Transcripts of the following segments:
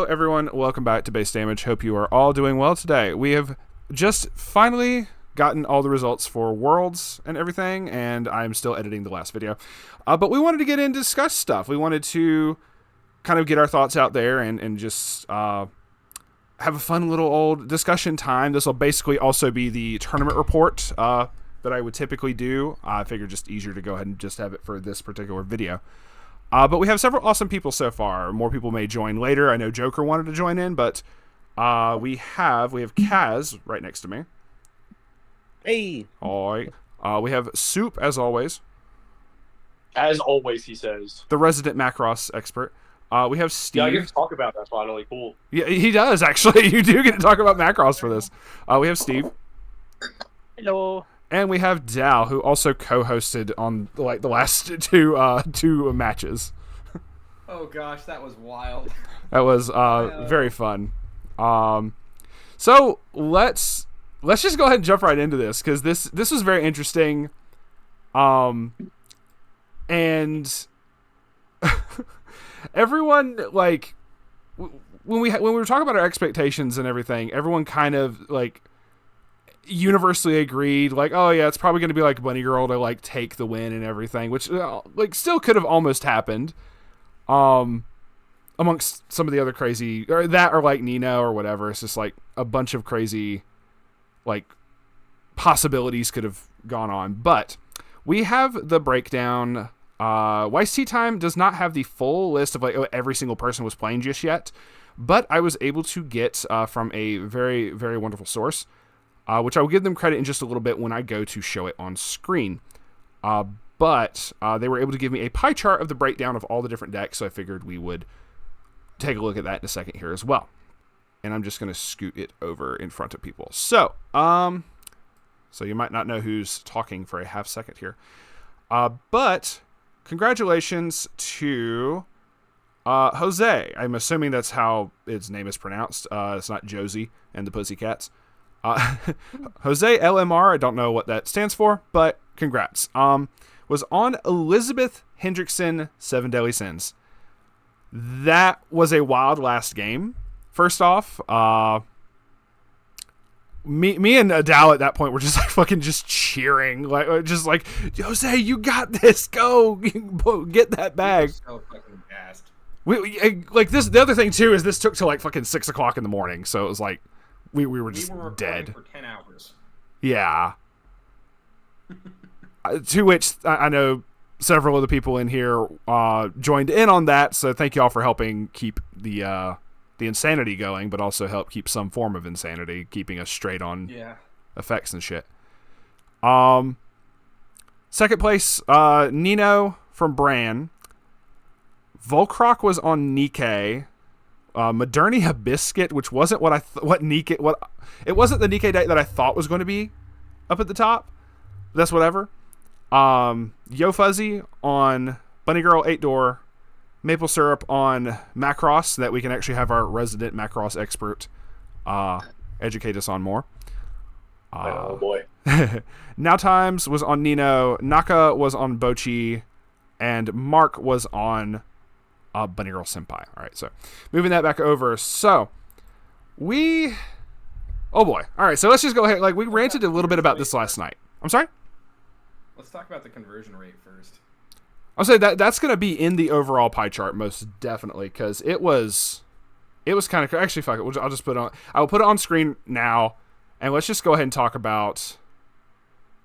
everyone, welcome back to Base Damage. Hope you are all doing well today. We have just finally gotten all the results for Worlds and everything, and I'm still editing the last video. But we wanted to get in and discuss stuff. We wanted to kind of get our thoughts out there and just have a fun little old discussion time. This will basically also be the tournament report that I would typically do. I figured just easier to go ahead and just have it for this particular video. But we have several awesome people so far. More people may join later. I know Joker wanted to join in, but we have Kaz right next to me. Hey. All right. We have Soup, as always. As always, he says. The resident Macross expert. We have Steve. Yeah, I get to talk about that finally. Cool. Yeah, he does, actually. You do get to talk about Macross for this. We have Steve. Hello. And we have Dal, who also co-hosted on the last two matches. Oh gosh, that was wild. That was very fun. So let's just go ahead and jump right into this, because this was very interesting. And everyone, like, when we were talking about our expectations and everything, everyone kind of like universally agreed, like, oh yeah, it's probably going to be like Bunny Girl to like take the win and everything, which like still could have almost happened amongst some of the other crazy, or like Nino or whatever. It's just like a bunch of crazy like possibilities could have gone on. But we have the breakdown. Weiss Tea Time does not have the full list of like every single person was playing just yet, but I was able to get from a very, very wonderful source, which I will give them credit in just a little bit when I go to show it on screen. But they were able to give me a pie chart of the breakdown of all the different decks, so I figured we would take a look at that in a second here as well. And I'm just going to scoot it over in front of people. So, so you might not know who's talking for a half second here. But congratulations to Jose. I'm assuming that's how his name is pronounced. It's not Josie and the Pussycats. Jose LMR, I don't know what that stands for, but congrats. Was on Elizabeth Hendrickson 7 Deadly Sins. That was a wild last game. First off, me and Adal at that point were just like fucking just cheering, like just like, Jose, you got this, go get that bag. So fucking gassed. We like this. The other thing too is this took till like fucking 6 o'clock in the morning, so it was like we were just dead for 10 hours. Yeah. To which I know several of the people in here joined in on that, so thank y'all for helping keep the insanity going, but also help keep some form of insanity, keeping us straight on effects and shit. Second place, Nino from Bran. Volcroc was on Nikkei. Modernia Biscuit, which wasn't what it wasn't the Nikkei deck that I thought was going to be up at the top. That's whatever. Yo Fuzzy on Bunny Girl 8-door. Maple Syrup on Macross, so that we can actually have our resident Macross expert educate us on more. Oh boy. Now Times was on Nino. Naka was on Bochi. And Mark was on Bunny Girl Senpai. Alright, so moving that back over. So, oh boy. Alright, so let's just go ahead. Like, we ranted a little bit about this last night. I'm sorry? Let's talk about the conversion rate first. I'll say that's going to be in the overall pie chart most definitely, because it was kind of actually fuck it. I'll just put it on. I will put it on screen now, and let's just go ahead and talk about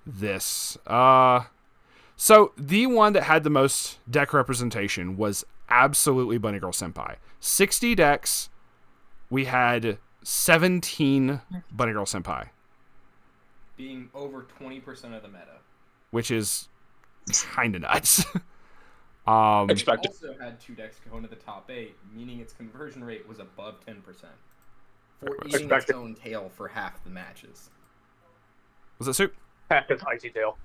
this. So the one that had the most deck representation was absolutely Bunny Girl Senpai. 60 decks. We had 17 Bunny Girl Senpai, being over 20% of the meta, which is kind of nuts. Expected. Also had 2 decks go into the top 8, meaning its conversion rate was above 10%. For eating its own tail for half the matches. Was it Soup? Half its icy tail.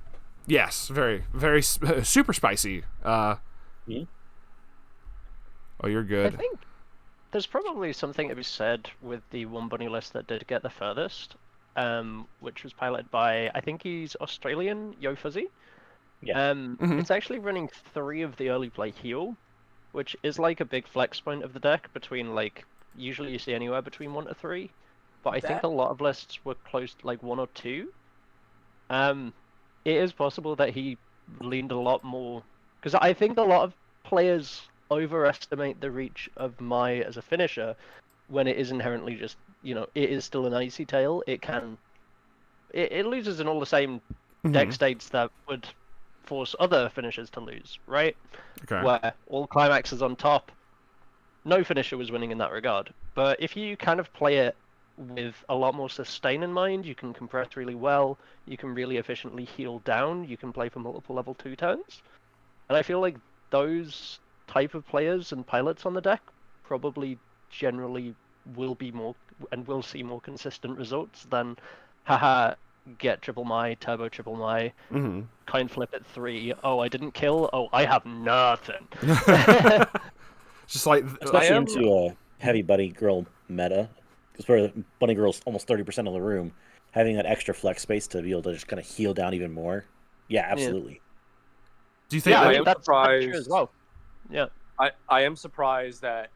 Yes, very, very super spicy. Oh, you're good. I think there's probably something to be said with the one bunny list that did get the furthest, which was piloted by, I think he's Australian, Yo Fuzzy. Yeah. It's actually running 3 of the early play heal, which is like a big flex point of the deck between like usually you see anywhere between 1 to 3, but I think a lot of lists were close to like 1 or 2. It is possible that he leaned a lot more, because I think a lot of players overestimate the reach of Mai as a finisher when it is inherently just, it is still an icy tail. It loses in all the same deck states that would force other finishers to lose, right? Okay. Where all climaxes on top, no finisher was winning in that regard. But if you kind of play it with a lot more sustain in mind, you can compress really well, you can really efficiently heal down, you can play for multiple level 2 turns. And I feel like those type of players and pilots on the deck probably generally will be more and will see more consistent results than haha, get triple my, turbo triple my, coin flip at 3, oh I didn't kill, oh I have nothing. Just like especially into a heavy bunny girl meta, because where bunny girl's almost 30% of the room, having that extra flex space to be able to just kind of heal down even more. Yeah, absolutely. Yeah. Do you think I I am that's surprised true as well. Yeah. I am surprised that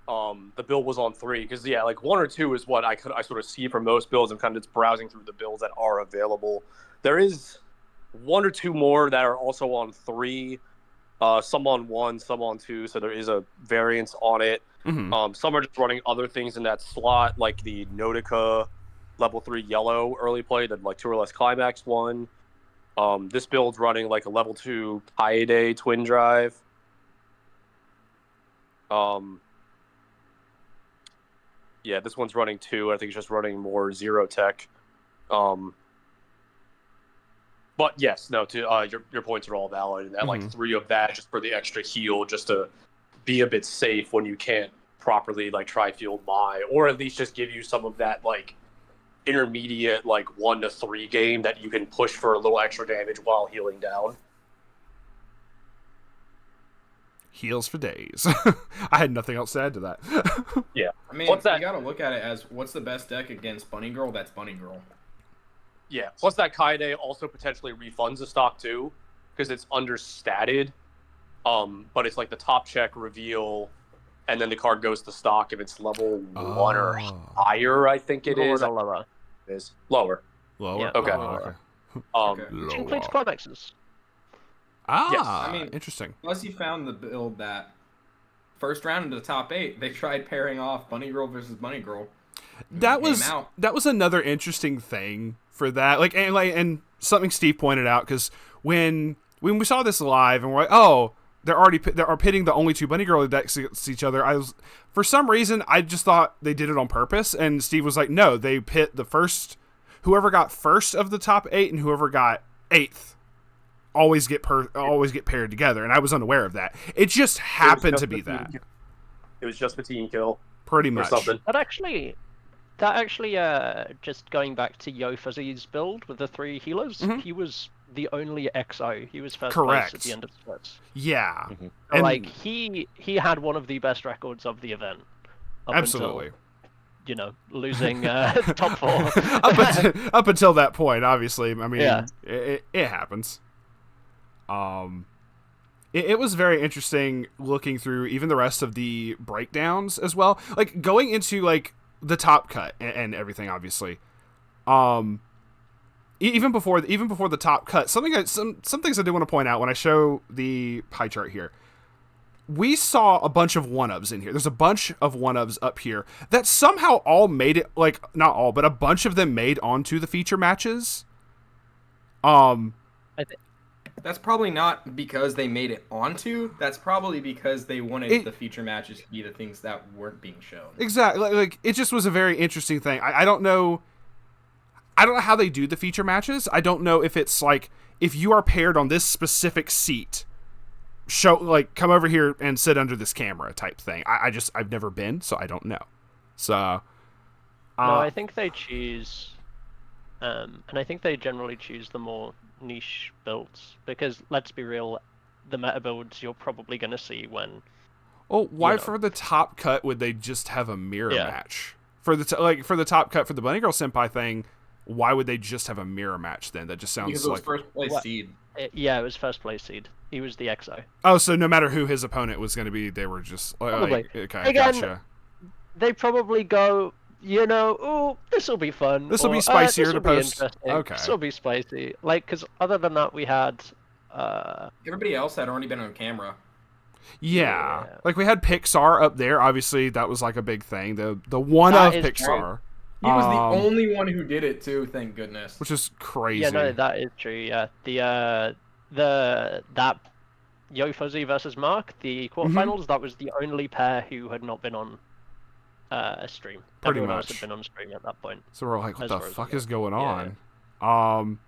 the build was on 3, because like 1 or 2 is what I sort of see for most builds. I'm kind of just browsing through the builds that are available. There is 1 or 2 more that are also on 3, some on 1, some on 2, so there is a variance on it. Some are just running other things in that slot, like the Nautica level 3 yellow early play, the like 2 or less climax one. This build's running like a level 2 Kaede twin drive. Yeah, this one's running 2. I think it's just running more zero tech. But yes, no, to your points are all valid, and that like 3 of that just for the extra heal, just to be a bit safe when you can't properly like tri-field Mai, or at least just give you some of that like intermediate like 1 to 3 game that you can push for a little extra damage while healing down. Heals for days. I had nothing else to add to that. Yeah. I mean, What's that? You gotta look at it as what's the best deck against Bunny Girl? That's Bunny Girl. Yeah. Plus that Kaede also potentially refunds the stock too, because it's understated. But it's like the top check reveal, and then the card goes to stock if it's level 1 or higher. I think it is. Lower. It is lower. Lower. Yeah, Okay. lower. Which includes Lower. climaxes. Yes. I mean, Interesting. Plus, you found the build that first round into the top 8, they tried pairing off Bunny Girl versus Bunny Girl. That was another interesting thing for that. And something Steve pointed out, because when we saw this live and we're like, oh, they are pitting the only 2 Bunny Girl decks against each other. For some reason, I just thought they did it on purpose, and Steve was like, no, they pit whoever got first of the top 8 and whoever got 8th. Always get paired together, and I was unaware of that. It just happened to be that. It was just a team kill. Pretty much. Something. That actually, just going back to Yo Fuzzy's build with the 3 healers, he was the only XO. He was first place at the end of the splits. Yeah. And like he had one of the best records of the event. Absolutely. Until, losing top 4. up until that point, obviously. I mean, Yeah. it happens. It was very interesting looking through even the rest of the breakdowns as well. Like going into like the top cut and everything, obviously. Even before the top cut, some things I do want to point out when I show the pie chart here. We saw a bunch of 1-ups in here. There's a bunch of 1-ups up here that somehow all made it, like not all, but a bunch of them made onto the feature matches. That's probably not because they made it onto. That's probably because they wanted the feature matches to be the things that weren't being shown. Exactly. Like it just was a very interesting thing. I don't know how they do the feature matches. I don't know if it's like if you are paired on this specific seat, come over here and sit under this camera type thing. I've never been, so I don't know. So no, I think they choose and I think they generally choose the more niche builds, because let's be real, the meta builds you're probably going to see when why for the top cut would they just have a mirror match for the top cut for the Bunny Girl Senpai thing? Why would they just have a mirror match then? That just sounds because it was first place seed. It was first place seed. He was the XO. Oh, so no matter who his opponent was going to be, they were just probably. okay. Again, Gotcha. they probably go, you know, oh, this will be fun. This will be or, spicier this'll to be post." interesting. Okay. This will be spicy. Like, because other than that, we had. Everybody else had already been on camera. Yeah. Yeah. Like we had Pixar up there. Obviously, that was like a big thing. The one That of is Pixar. He was the only one who did it too. Thank goodness. Which is crazy. Yeah, no, that is true. Yeah, that Yo Fuzzy versus Mark, the quarterfinals. That was the only pair who had not been on a stream. Pretty Everyone much. else had been on stream at that point. So we're like, what As the far as I fuck know. is going Yeah. on?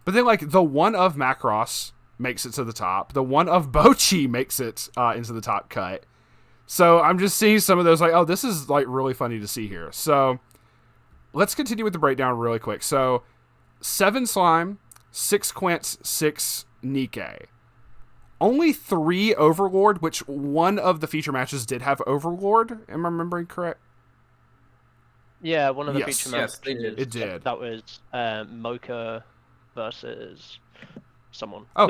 But then like the one of Macross makes it to the top. The one of Bochi makes it into the top cut. So I'm just seeing some of those like, oh, this is like really funny to see here. So let's continue with the breakdown really quick. So 7 Slime, 6 Quince, 6 Nikke. Only 3 Overlord, which one of the feature matches did have Overlord. Am I remembering correct? Yeah, one of the Yes. feature Yes, matches. they did. It did. That was Mocha versus someone. Oh.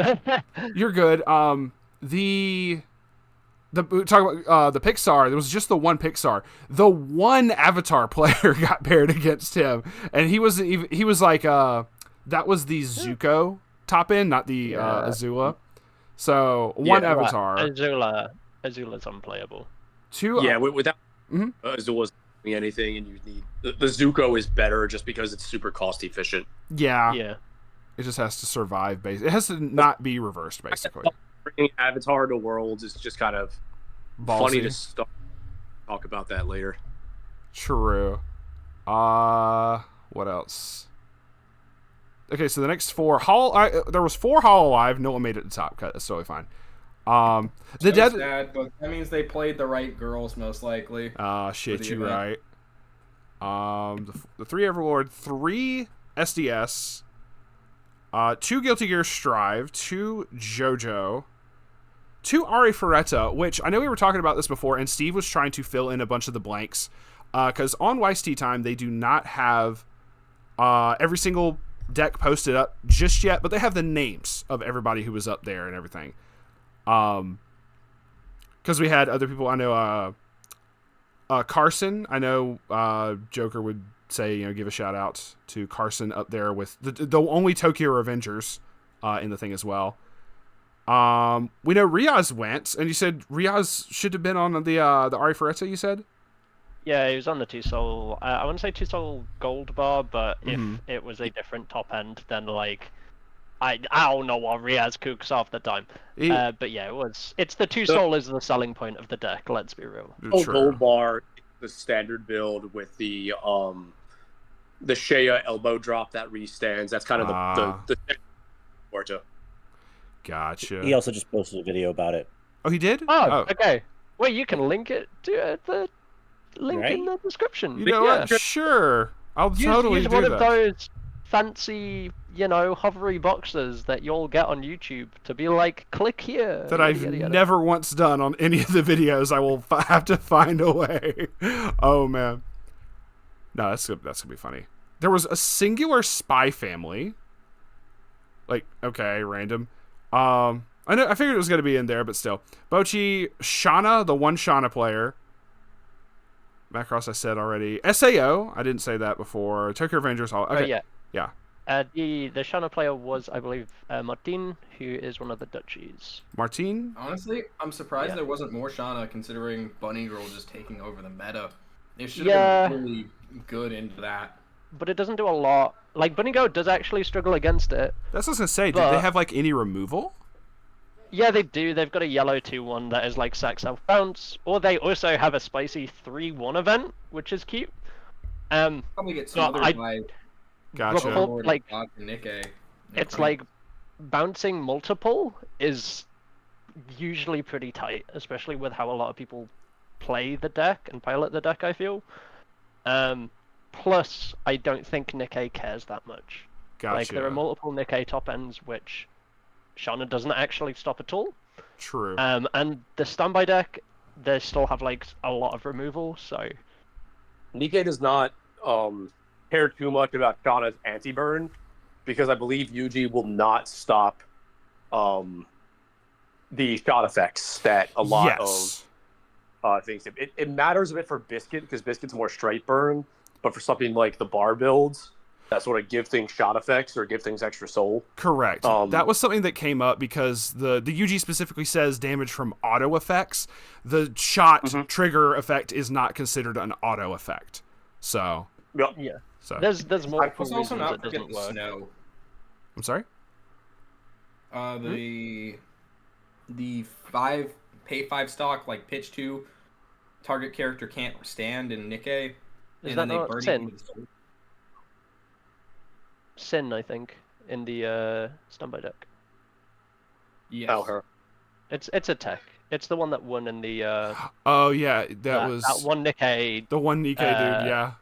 You're good. Talking about the Pixar, there was just the one Pixar. The one Avatar player got paired against him, and he was like that was the Zuko top end, not the Azula. So one Yeah, Avatar, Azula's unplayable. 2. Yeah, without Mhm. Azula's doing anything, and you need the Zuko is better just because it's super cost efficient. Yeah, Yeah. it just has to survive. It has to not be reversed, basically. Bringing Avatar to Worlds is just kind of funny to talk about that later. True. What else? Okay, so the next 4 there was 4 Hololive. No one made it to the top cut. That's totally fine. The That's dead. sad, but that means they played the right girls most likely. Shit, for the you event. right. The 3 Overlord, 3 SDS, 2 Guilty Gear Strive, 2 JoJo, 2 Ari Ferretta, which I know we were talking about this before, and Steve was trying to fill in a bunch of the blanks, because on Weiss Tea Time they do not have every single deck posted up just yet, but they have the names of everybody who was up there and everything. Because we had other people. I know Carson. I know Joker would say, give a shout out to Carson up there with the only Tokyo Revengers in the thing as well. We know Riaz went, and you said Riaz should have been on the Ari Ferretta, you said? Yeah, he was on the 2 Soul. I wouldn't say 2 Soul Gold Bar, but Mhm. if it was a different top end, then like I don't know what Riaz cooks half the time. But yeah, it's the 2 Soul is the selling point of the deck. Let's be real. Oh, True. Gold Bar, the standard build with the Shea elbow drop that restands. That's kind of the Porto. Gotcha. He also just posted a video about it. Oh, he did? Oh, okay. Well, you can link it to the link Right? in the description. You know what? Sure. I'll totally use do one that. of those fancy, hovery boxes that you'll get on YouTube to be like, click here. That I've never once done on any of the videos. I will have to find a way. Oh, man. No, that's going to be funny. There was a singular Spy Family. Like, okay, random. I figured it was going to be in there, but still. Bochi, Shauna, the one Shauna player. Macross I said already. SAO, I didn't say that before. Tokyo Revengers. Okay. Yeah. The Shana player was, I believe, Martin, who is one of the Dutchies. Martin? Honestly, I'm surprised Yeah. there wasn't more Shauna, considering Bunny Girl just taking over the meta. They should have been really good into that. But it doesn't do a lot. Like, Bunny Go does actually struggle against it. That's what I was going to say. Did they have, like, any removal? Yeah, they do. They've got a yellow 2-1 that is like Sack Self Bounce. Or they also have a spicy 3-1 event, which is cute. Probably get No, smothered by Gotcha. Repul- like, Dog and Nikke. it's like bouncing multiple is usually pretty tight, especially with how a lot of people play the deck and pilot the deck, I feel. Plus, I don't think Nikke cares that much. Gotcha. Like, there are multiple Nikke top ends which Shauna doesn't actually stop at all. True. And the standby deck, they still have like a lot of removal, so Nikke does not care too much about Shauna's anti-burn because I believe Yuji will not stop the shot effects that a lot things. It matters a bit for Biscuit because Biscuit's more straight burn, but for something like the bar builds that sort of give things shot effects or give things extra soul. Correct. That was something that came up because the UG specifically says damage from auto effects. The shot trigger effect is not considered an auto effect. So Yeah. So There's multiple Let's also reasons not it forget doesn't the work. snow. I'm sorry. The pay 5 stock like pitch 2 target character can't stand in Nikkei. Is and that then they not burn Sin? it with soul. Sin, I think, in the standby deck. Yes. Oh, her. It's a tech. It's the one that won in the Oh yeah, that was that one Nikkei. the one Nikkei dude. Yeah.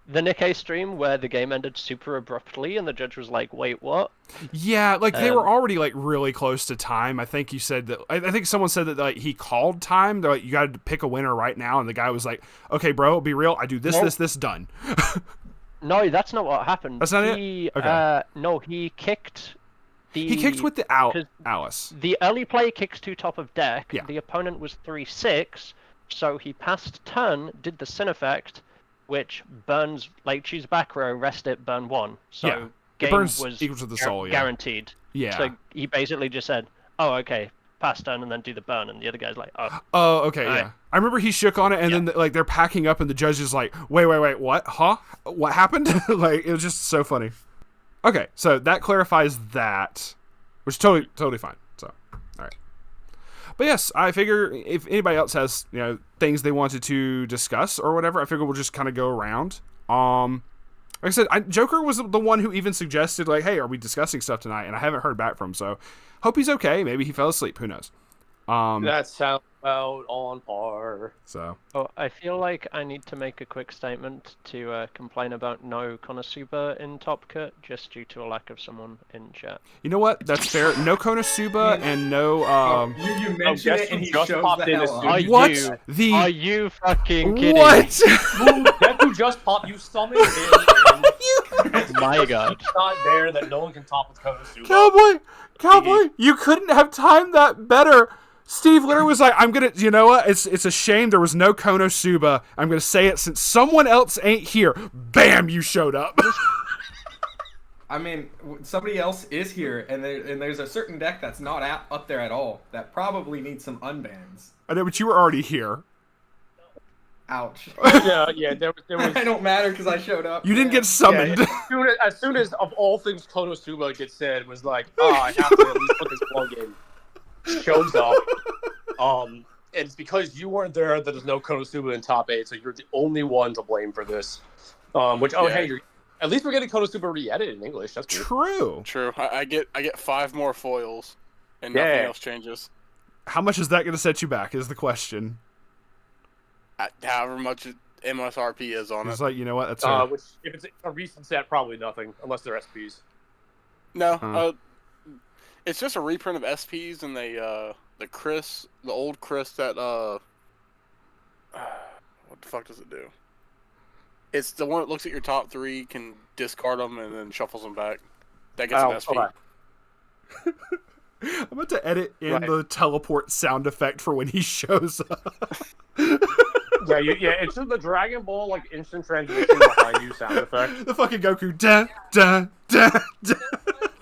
The Nikkei stream where the game ended super abruptly and the judge was like, "Wait, what?" Yeah, like they were already like really close to time. I think you said that. I think someone said that like he called time. They're like, you got to pick a winner right now, and the guy was like, "Okay, bro, be real. I do this, this, done." No, that's not what happened. That's not it? Okay. No, he kicked the. He kicked with the Alice. The early play kicks to top of deck. Yeah. The opponent was 3-6, so he passed turn, did the sin effect, which burns like choose back row, rest it, burn 1. So Yeah. game It burns was equal to the soul. Yeah. guaranteed. Yeah. So he basically just said, "Oh, okay, pass turn and then do the burn," and the other guy's like, "Oh." Oh, okay, Alright. yeah. I remember he shook on it, and then like they're packing up, and the judge is like, "Wait, what? Huh? What happened?" Like it was just so funny. Okay, so that clarifies that, which is totally fine. So, all right. But yes, I figure if anybody else has things they wanted to discuss or whatever, I figure we'll just kind of go around. Like I said, Joker was the one who even suggested like, "Hey, are we discussing stuff tonight?" And I haven't heard back from him, so hope he's okay. Maybe he fell asleep. Who knows? That sounds about on par. So. Oh, I feel like I need to make a quick statement to complain about no Konosuba in Top Cut, just due to a lack of someone in chat. You know what? That's fair. No Konosuba and no. You mentioned it and he shows the hell up. What? Are you fucking kidding? What? That who just popped. You summoned him. My God. It's not there that no one can top with Konosuba. Cowboy, you couldn't have timed that better. Steve literally was like, "I'm gonna, you know what? It's a shame there was no Konosuba. I'm gonna say it since someone else ain't here." Bam! You showed up. I mean, somebody else is here, and there's a certain deck that's not up there at all that probably needs some unbans. I know, but you were already here. Ouch. Yeah. There was. I don't matter because I showed up. You didn't get summoned. Yeah, as soon as of all things Konosuba gets said, it was like, I have to at least put this plug in. Shows up. And it's because you weren't there that there's no Konosuba in top 8, so you're the only one to blame for this. Hey, at least we're getting Konosuba re-edited in English. That's good. True. I get 5 more foils, and nothing else changes. How much is that going to set you back? Is the question. However much MSRP is on It's it. like, you know what? That's which if it's a recent set, probably nothing unless they're SPs. No, it's just a reprint of SPs and the old Chris that what the fuck does it do? It's the one that looks at your top 3, can discard them, and then shuffles them back. That gets an SP. Okay. I'm about to edit in the teleport sound effect for when he shows up. It's just the Dragon Ball like instant transition behind you sound effect. The fucking Goku dun dun dun dun.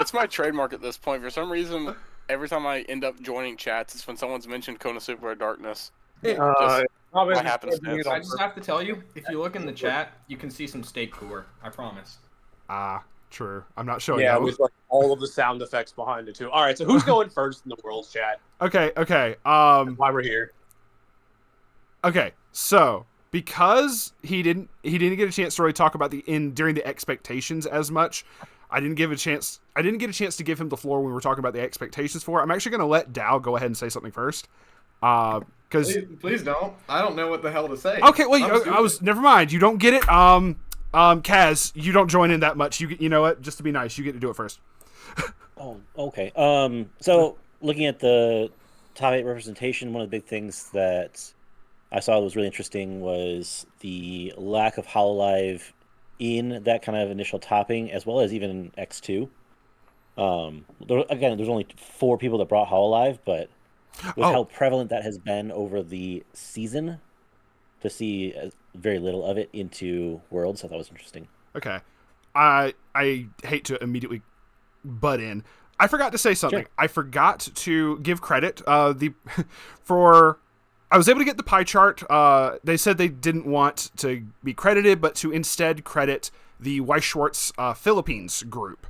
It's my trademark at this point. For some reason, every time I end up joining chats, it's when someone's mentioned Konosuba or Darkness. What happens? I just have to tell you, if you look in the chat, you can see some steak core. I promise. True. I'm not showing Yeah, you. with like all of the sound effects behind it too. All right, so who's going first in the world's chat? Okay. Why we're here? Okay. So because he didn't get a chance to really talk about during the expectations as much. I didn't get a chance to give him the floor when we were talking about the expectations for it. I'm actually going to let Dow go ahead and say something first. Because please don't. I don't know what the hell to say. Okay, well, never mind. You don't get it. Kaz, you don't join in that much. You know what? Just to be nice, you get to do it first. Oh, okay. So looking at the top 8 representation, one of the big things that I saw that was really interesting was the lack of Hololive in that kind of initial topping, as well as even in X2. There's only 4 people that brought Hololive, but with how prevalent that has been over the season, to see very little of it into Worlds. I thought was interesting. Okay. I hate to immediately butt in. I forgot to say something. Sure. I forgot to give credit for... I was able to get the pie chart. They said they didn't want to be credited, but to instead credit the Weiss Schwarz Philippines group.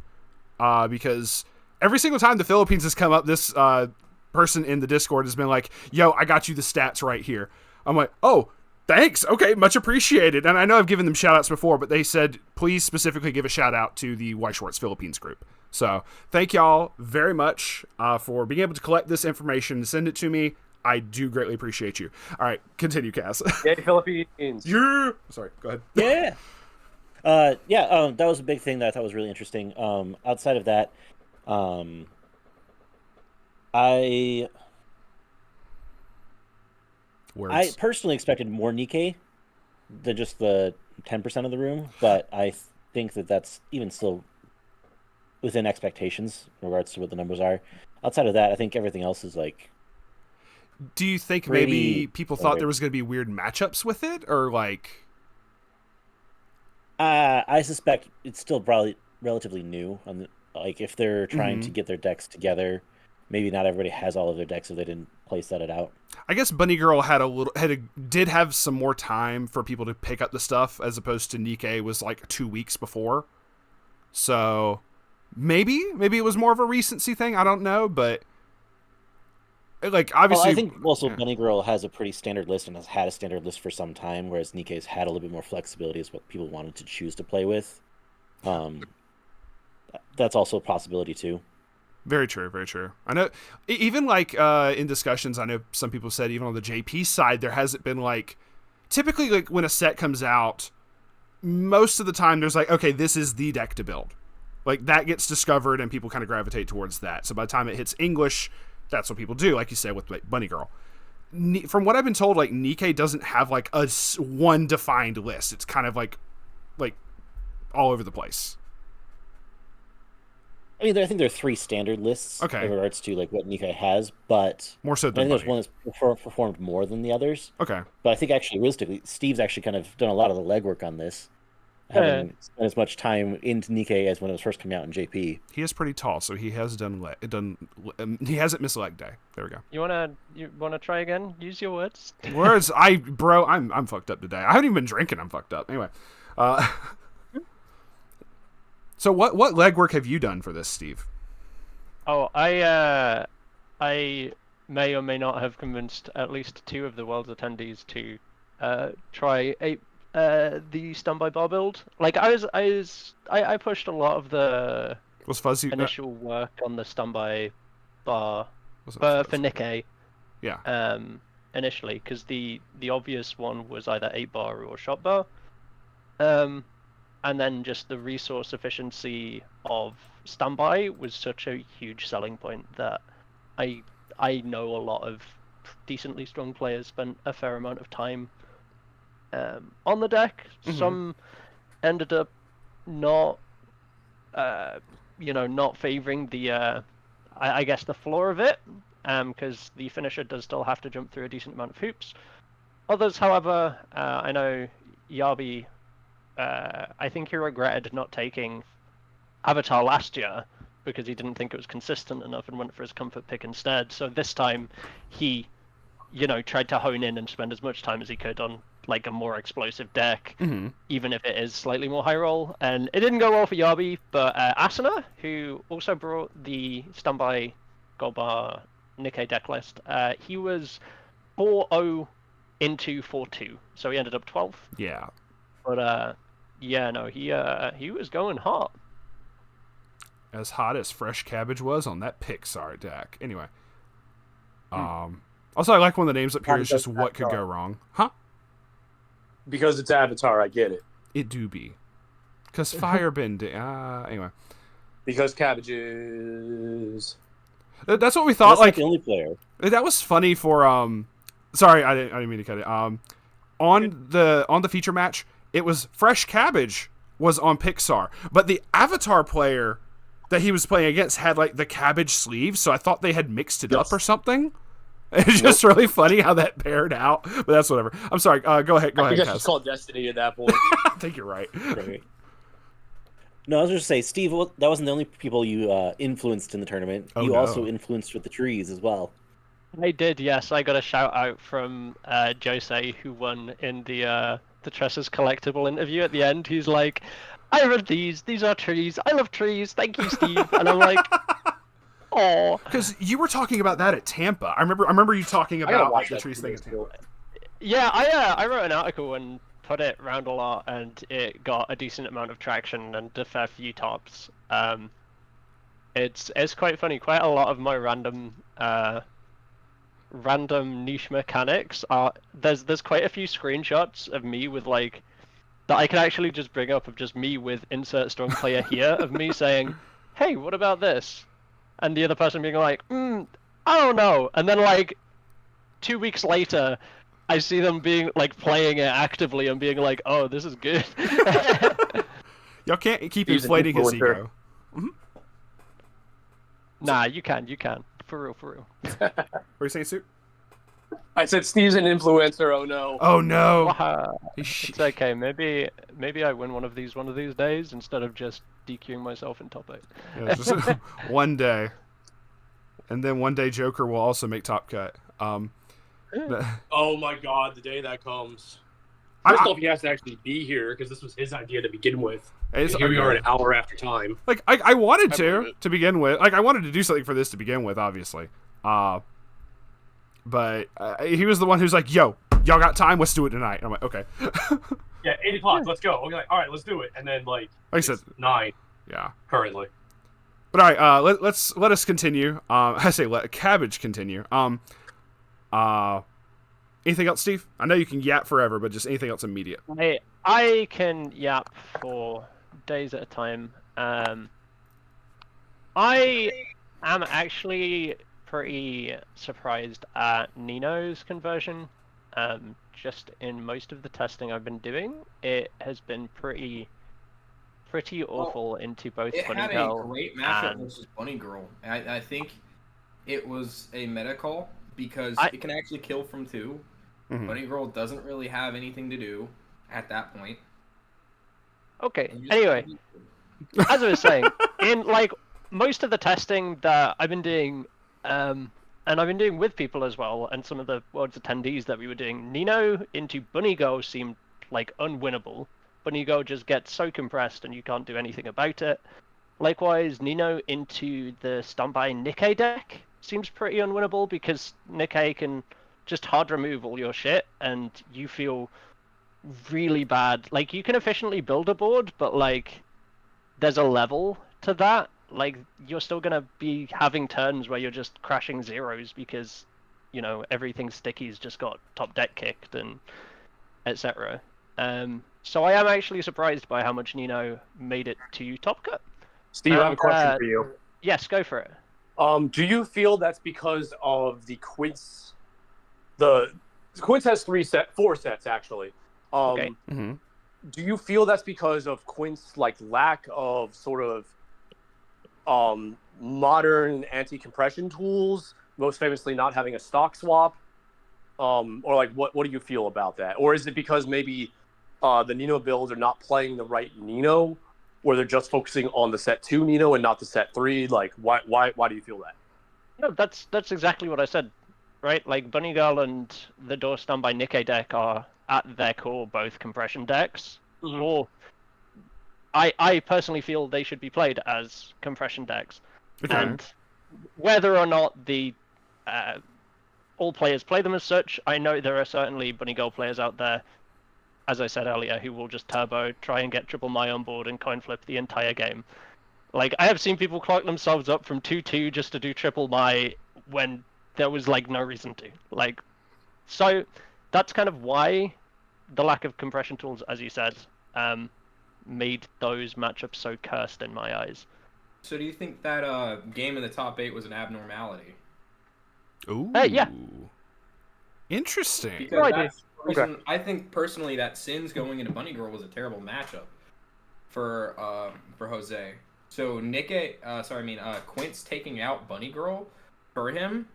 Because every single time the Philippines has come up, this person in the Discord has been like, yo, I got you the stats right here. I'm like, oh, thanks. Okay, much appreciated. And I know I've given them shout outs before, but they said, please specifically give a shout out to the Weiss Schwarz Philippines group. So thank y'all very much for being able to collect this information and send it to me. I do greatly appreciate you. All right, continue, Cass. Yay, Philippines. Yeah. Sorry, go ahead. Yeah. That was a big thing that I thought was really interesting. Outside of that, I personally expected more Nikkei than just the 10% of the room, but I think that that's even still within expectations in regards to what the numbers are. Outside of that, I think everything else is like... Do you think maybe people thought there was going to be weird matchups with it, or like... I suspect it's still probably relatively new. Like, if they're trying to get their decks together, maybe not everybody has all of their decks if they didn't play set it out. I guess Bunny Girl did have some more time for people to pick up the stuff, as opposed to Nikkei was like 2 weeks before. So maybe it was more of a recency thing. I don't know, but like obviously, I think also Bunny Girl has a pretty standard list and has had a standard list for some time, whereas Nikkei's had a little bit more flexibility as what people wanted to choose to play with. That's also a possibility too. Very true, very true. I know, even like in discussions, I know some people said even on the JP side, there hasn't been like, typically like when a set comes out, most of the time there's like, okay, this is the deck to build. Like that gets discovered and people kind of gravitate towards that. So by the time it hits English, that's what people do, like you said with like, Bunny Girl. From what I've been told, like Nikkei doesn't have like a one defined list. It's kind of like all over the place. I mean, I think there are 3 standard lists in regards to like what Nikkei has, but more so than I think there's one that's performed more than the others. Okay. But I think actually, realistically, Steve's actually kind of done a lot of the legwork on this, having spent as much time into Nikkei as when it was first coming out in JP. He is pretty tall, so he has he hasn't missed leg day. There we go. You wanna try again? Use your words. Words, I'm fucked up today. I haven't even been drinking. I'm fucked up. Anyway, so what legwork have you done for this, Steve? Oh, I may or may not have convinced at least 2 of the world's attendees to try the standby bar build. Like I pushed a lot of the initial work on the standby bar for Nikkei. Yeah. Initially, because the obvious one was either 8 bar or shot bar. And then just the resource efficiency of standby was such a huge selling point that I know a lot of decently strong players spent a fair amount of time on the deck. Some ended up not favoring the I guess the floor of it, because the finisher does still have to jump through a decent amount of hoops. Others, however, I know Yabi, I think he regretted not taking Avatar last year because he didn't think it was consistent enough and went for his comfort pick instead. So this time he, tried to hone in and spend as much time as he could on like a more explosive deck, even if it is slightly more high roll. And it didn't go well for Yabi, but Asuna, who also brought the standby gold bar Nikkei deck list, he was 4-0 into 4-2, so he ended up 12th. Yeah. But he was going hot. As hot as fresh cabbage was on that Pixar deck. Anyway. Also, I like one of the names up here is just what could go wrong. Huh? Because it's Avatar, I get it. It do be. Because Firebend... anyway. Because cabbages... That's what we thought. That's like the only player. That was funny for... Sorry, I didn't mean to cut it. On the feature match, it was Fresh Cabbage was on Pixar, but the Avatar player that he was playing against had like the cabbage sleeve, so I thought they had mixed it up or something. It's just really funny how that paired out, but that's whatever. I'm sorry. Go ahead. I think that's just called destiny at that point. I think you're right. Right. No, I was just say, Steve, that wasn't the only people you influenced in the tournament. Oh, you no. also influenced with the trees as well. I did, yes. I got a shout out from Jose, who won in the Tress's collectible interview at the end. He's like, I read these. These are trees. I love trees. Thank you, Steve. And I'm like, oh. Because you were talking about that at Tampa. I remember you talking about like the trees thing at Tampa. Yeah, I wrote an article and put it around a lot, and it got a decent amount of traction and a fair few tops. It's quite funny. Quite a lot of my random niche mechanics are there's quite a few screenshots of me with like that I can actually just bring up of just me with insert strong player here of me saying, hey, what about this? And the other person being like, I don't know. And then like 2 weeks later, I see them being like playing it actively and being like, oh, this is good. Y'all can't keep He's an inflating his influencer. ego. Nah, you can. For real. What are you saying, Sue? I said Steve's an influencer. Oh no. Oh no. It's okay. Maybe I win one of these days instead of just DQing myself in top 8. Yeah, just one day, and then one day Joker will also make Top Cut. Oh my God, the day that comes. First off, he has to actually be here because this was his idea to begin with. And here we are an hour after time. Like I wanted to begin with. Like I wanted to do something for this to begin with, obviously. But he was the one who's like, "Yo, y'all got time? Let's do it tonight." And I'm like, "Okay." Yeah, 8 o'clock. Let's go. We're like, all right, let's do it. And then like I said 9. Yeah. Currently. But all right, let us continue. I say let Cabbage continue. Anything else, Steve? I know you can yap forever, but just anything else immediate. I can yap for days at a time. I am actually pretty surprised at Nino's conversion. Just in most of the testing I've been doing, it has been pretty awful into both It Bunny had Girl a great matchup and... versus Bunny Girl. I think it was a meta call because it can actually kill from 2. Mm-hmm. Bunny Girl doesn't really have anything to do at that point. Okay, anyway, as I was saying, in like most of the testing that I've been doing, and I've been doing with people as well, and some of the World's attendees that we were doing, Nino into Bunny Girl seemed like unwinnable. Bunny Girl just gets so compressed and you can't do anything about it. Likewise, Nino into the standby Nikkei deck seems pretty unwinnable because Nikkei can just hard remove all your shit and you feel really bad. Like, you can efficiently build a board, but like there's a level to that. Like, you're still gonna be having turns where you're just crashing zeros because, you know, everything sticky's just got top deck kicked and etc. So I am actually surprised by how much Nino made it to Top Cut. Steve, I have a question for you. Yes, go for it. Do you feel that's because of the Quince? The Quince has 4 sets actually. Okay. Mm-hmm. Do you feel that's because of Quince like lack of sort of modern anti-compression tools, most famously not having a stock swap? Or like what do you feel about that? Or is it because maybe the Nino builds are not playing the right Nino, or they're just focusing on the set 2 Nino and not the set 3? Like why do you feel that? No, that's exactly what I said, right? Like Bunny Girl and the Door Standby Nikkei deck are at their core both compression decks. Mm-hmm. Or I personally feel they should be played as compression decks. Okay. And whether or not the all players play them as such, I know there are certainly Bunny Girl players out there, as I said earlier, who will just turbo, try and get triple my on board and coin flip the entire game. Like, I have seen people clock themselves up from 2-2 just to do triple my when there was, like, no reason to. Like, so that's kind of why the lack of compression tools, as you said, made those matchups so cursed in my eyes. So do you think that game in the top 8 was an abnormality? Ooh. Yeah. Interesting. Because No, that's the reason, I think personally that Sins going into Bunny Girl was a terrible matchup for Jose. So Quince taking out Bunny Girl for him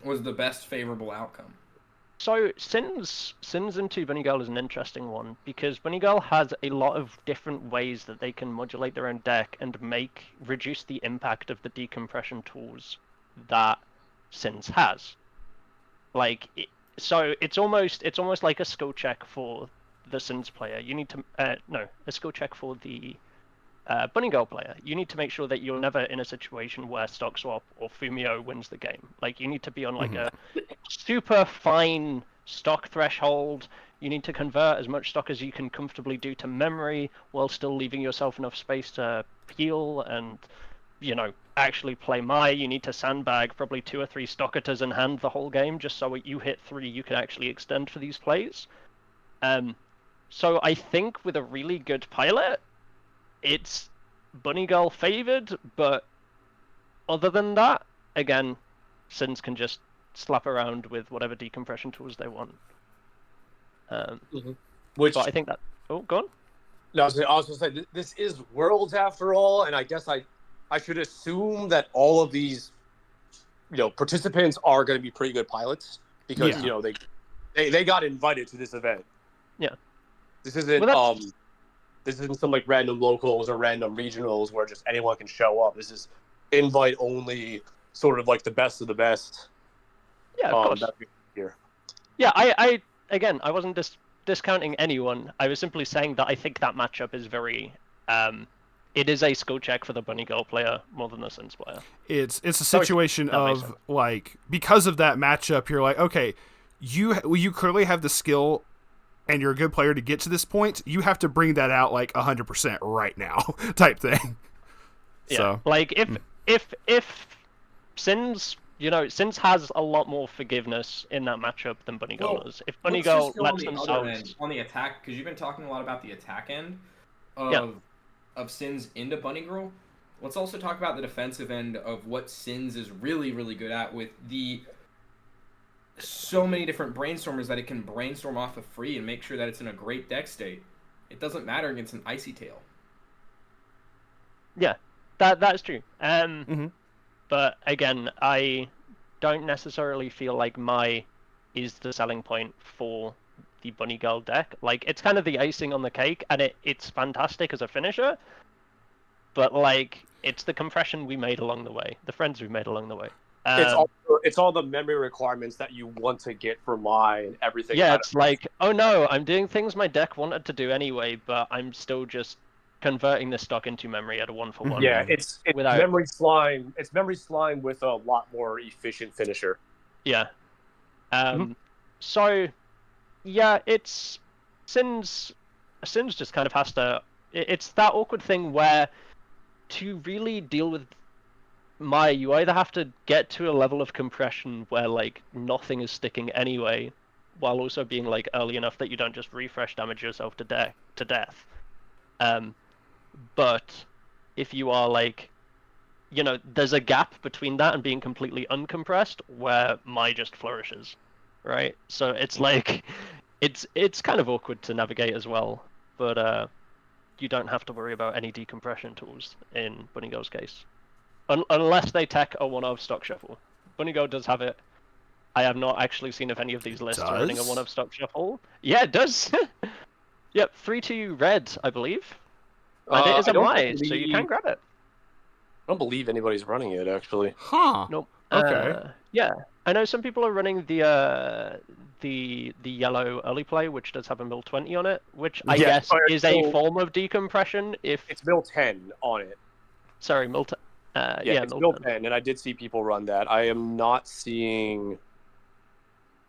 was the best favorable outcome? So Sins into Bunny Girl is an interesting one because Bunny Girl has a lot of different ways that they can modulate their own deck and reduce the impact of the decompression tools that Sins has. So it's almost like a skill check for the Sins player. You need to a skill check for the Bunny Girl player. You need to make sure that you're never in a situation where stock swap or Fumio wins the game. Like you need to be on like a super fine stock threshold. You need to convert as much stock as you can comfortably do to memory while still leaving yourself enough space to heal and, actually play Mai. You need to sandbag probably 2 or 3 stockatas in hand the whole game just so when you hit 3 you can actually extend for these plays. So I think with a really good pilot, it's Bunny Girl favored, but other than that, again, Sins can just slap around with whatever decompression tools they want. Which but I think that. Oh, go on. No, I was going to say this is Worlds after all, and I guess I should assume that all of these, participants are going to be pretty good pilots because they got invited to this event. Yeah. This isn't this isn't some like random locals or random regionals where just anyone can show up. This is invite only, sort of like the best of the best. Yeah, of course. Here. Yeah, I wasn't discounting anyone. I was simply saying that I think that matchup is very. It is a skill check for the Bunny Girl player more than the Sins player. It's a situation of like, because of that matchup, you're like, okay, you clearly have the skill and you're a good player to get to this point. You have to bring that out like 100% right now, type thing. Yeah, so like if Sins, Sins has a lot more forgiveness in that matchup than Bunny Girl does. If Bunny Girl lets themselves on the attack, because you've been talking a lot about the attack end of Sins into Bunny Girl. Let's also talk about the defensive end of what Sins is really, really good at with the so many different brainstormers that it can brainstorm off of free and make sure that it's in a great deck state. It doesn't matter against an Icy Tail. Yeah, that's true. But again, I don't necessarily feel like Mai is the selling point for the Bunny Girl deck. Like, it's kind of the icing on the cake, and it's fantastic as a finisher, but like, it's the compression we made along the way, the friends we made along the way. It's all the memory requirements that you want to get for Mai and everything. Yeah, it's like, oh no, I'm doing things my deck wanted to do anyway, but I'm still just converting this stock into memory at a 1-for-1. Yeah, it's memory slime. It's memory slime with a lot more efficient finisher. Yeah. So, yeah, it's Sins just kind of has to. It's that awkward thing where to really deal with Mai, you either have to get to a level of compression where like nothing is sticking anyway, while also being like early enough that you don't just refresh damage yourself to death. But if you are like, there's a gap between that and being completely uncompressed where Mai just flourishes, right? So it's like, it's kind of awkward to navigate as well, but you don't have to worry about any decompression tools in Bunny Girl's case. Unless they tech a one-of stock shuffle. Bunny Girl does have it. I have not actually seen if any of these lists are running a one-of stock shuffle. Yeah, it does. Yep, 3-2 red, I believe. And it is a Mai, so you can grab it. I don't believe anybody's running it, actually. Huh. Nope. Okay. Yeah, I know some people are running the yellow early play, which does have a mill 20 on it, which I guess is a form of decompression. If it's mill 10 on it. Sorry, mill 10. Yeah, it's mill 10, and I did see people run that. I am not seeing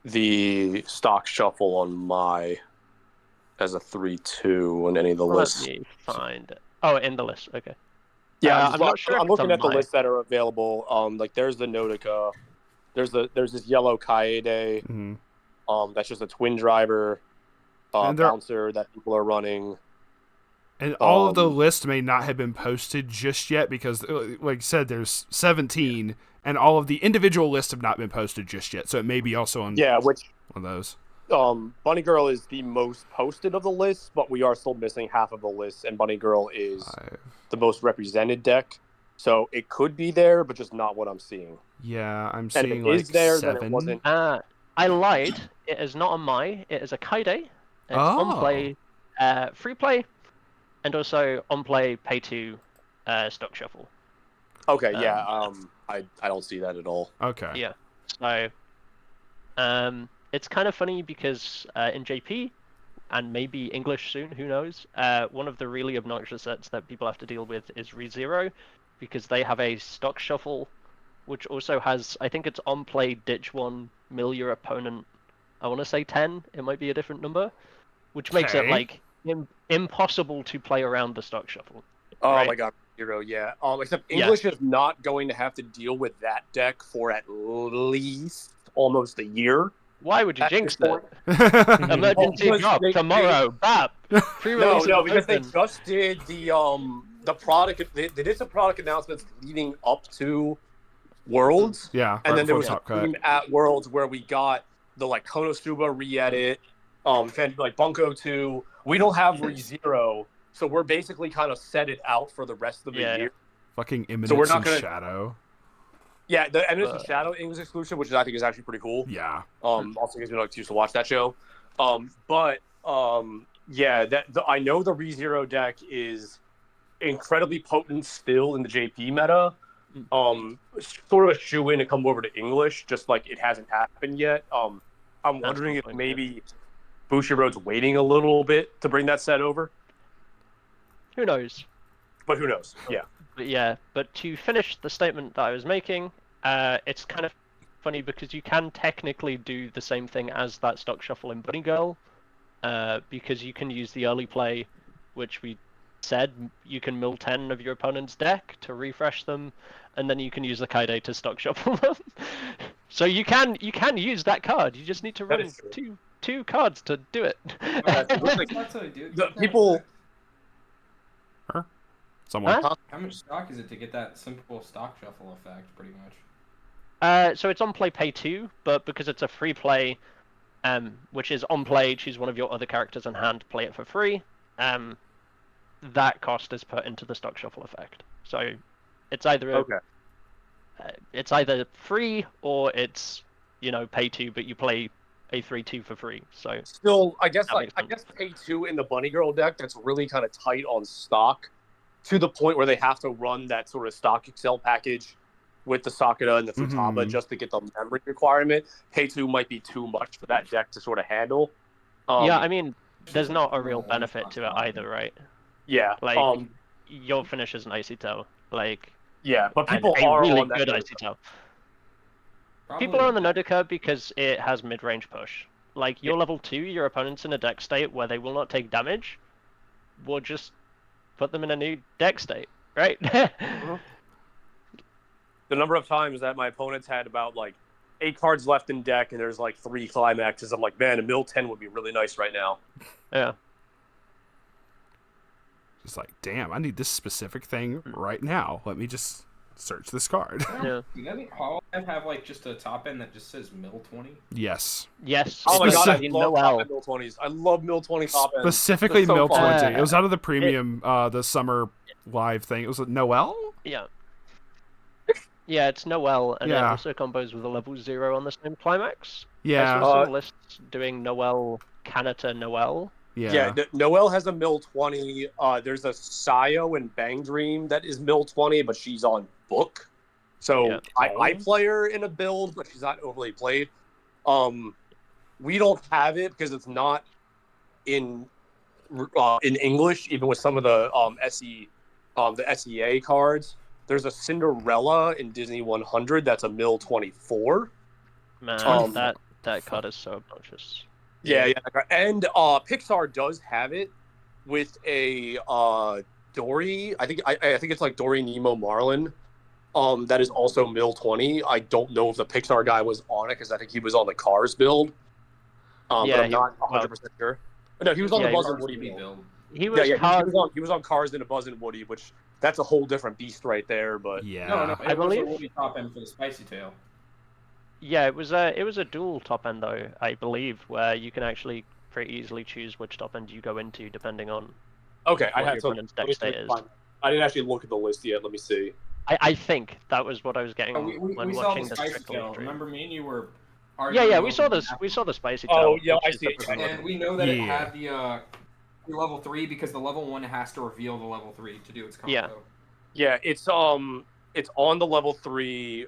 the stock shuffle on Mai as a 3-2 on any of the lists. Let me find it. Oh, in the list. Okay. Yeah, I'm not sure. I'm looking at the lists that are available. Like there's the Nautica, there's this yellow Kaede. That's just a twin driver bouncer that people are running. And all of the lists may not have been posted just yet because, like I said, there's 17, and all of the individual lists have not been posted just yet. So it may be also on one of those. Bunny Girl is the most posted of the lists, but we are still missing half of the lists, and Bunny Girl is the most represented deck. So it could be there, but just not what I'm seeing. Yeah, I'm And seeing if it like is there, then it 7. wasn't. I lied. It is not on my. It is a Kaide. It's on play, free play, and also on play pay to stock shuffle. Okay, yeah. I don't see that at all. Okay. Yeah. So, it's kind of funny because in JP, and maybe English soon, who knows? One of the really obnoxious sets that people have to deal with is ReZero, because they have a stock shuffle, which also has, I think it's on play ditch 1, mill your opponent. I want to say 10. It might be a different number, which makes it Okay. like impossible to play around the stock shuffle. Oh Right. my god, Zero, yeah. Except English is not going to have to deal with that deck for at least almost a year. Why would you At jinx this it? point. Emergency because drop they- tomorrow. BAP. Pre-release No, of because they token. just did the product. They did some product announcements leading up to Worlds, Yeah, and right then there before was a Top Cut. stream at Worlds where we got the like Konosuba re-edit, like Bunko 2. We don't have ReZero, so we're basically kind of set it out for the rest of the year. Fucking Imminence we're not and gonna- Shadow. Yeah, the Eminence of Shadow English exclusive, which I think is actually pretty cool. Yeah. Also gives me an excuse to watch that show. Yeah, I know the ReZero deck is incredibly potent still in the JP meta. Sort of a shoe in to come over to English, just like it hasn't happened yet. I'm wondering if maybe Bushiroad's waiting a little bit to bring that set over. Who knows? But who knows? Yeah. But to finish the statement that I was making, it's kind of funny because you can technically do the same thing as that stock shuffle in Bunny Girl, because you can use the early play, which we said you can mill 10 of your opponent's deck to refresh them, and then you can use the Kaide to stock shuffle them. So you can use that card. You just need to run two cards to do it. People. Someone. Huh? How much stock is it to get that simple stock shuffle effect, pretty much? So it's on play pay 2, but because it's a free play, which is on play, choose one of your other characters in hand, play it for free. That cost is put into the stock shuffle effect. So it's either it's either free or it's pay 2, but you play a 3/2 for free. So still, I guess pay 2 in the Bunny Girl deck that's really kind of tight on stock, to the point where they have to run that sort of stock Excel package with the Sakura and the Futaba just to get the memory requirement. Pay 2 might be too much for that deck to sort of handle. Yeah, I mean, there's not a real benefit to it either, right? Yeah. Like, your finish is an Icy Tail. Like, yeah, but people and are a really on that good Nodoka. Icy Tail. People are on the Nodoka because it has mid-range push. Like, you're level 2, your opponent's in a deck state where they will not take damage. We'll just put them in a new deck state, right? The number of times that my opponents had about, 8 cards left in deck and there's, 3 climaxes, I'm like, man, a mill 10 would be really nice right now. Yeah. Just like, damn, I need this specific thing right now. Let me just search this card. Yeah. Doesn't Hololive have just a top end that just says mill 20? Yes. Yes. Oh my god, I in love Noel. top end mill 20s. I love mill 20 top ends. Specifically It's so Mill fun. 20. It was out of the premium, the summer live thing. It was Noel? Yeah. Yeah, it's Noel, and it Yeah. also combos with a level 0 on the same climax. Yeah. I saw some lists doing Noel, Kanata, Noel. Yeah. Noelle has a mill 20. There's a Sayo in Bang Dream that is mill 20, but she's on book. So I play her in a build, but she's not overly played. We don't have it because it's not in English, even with some of the the SEA cards. There's a Cinderella in Disney 100 that's a mill 24. Man, that card is so obnoxious. Yeah. And Pixar does have it with a Dory. I think it's like Dory, Nemo, Marlin. That is also mill 20. I don't know if the Pixar guy was on it because I think he was on the Cars build. But I'm not 100% sure. But no, he was on the Buzz and Woody build. He was he was on Cars and a Buzz and Woody, which that's a whole different beast right there. But No, I believe it was a Woody top end for the Spicy Tail. Yeah, it was a dual top end though, I believe, where you can actually pretty easily choose which top end you go into depending on okay, what your opponent's deck state is. I didn't actually look at the list yet. Let me see. I think that was what I was getting when We saw watching the the spicy Strictly tail. stream. Remember, me and you were Yeah, arguing yeah, over we saw the this. We saw the spicy Oh, tail. yeah, which I is see the it. Brazilian. And we know that it Yeah. had the level 3 because the level 1 has to reveal the level 3 to do its combo. Yeah. Yeah, it's on the level 3.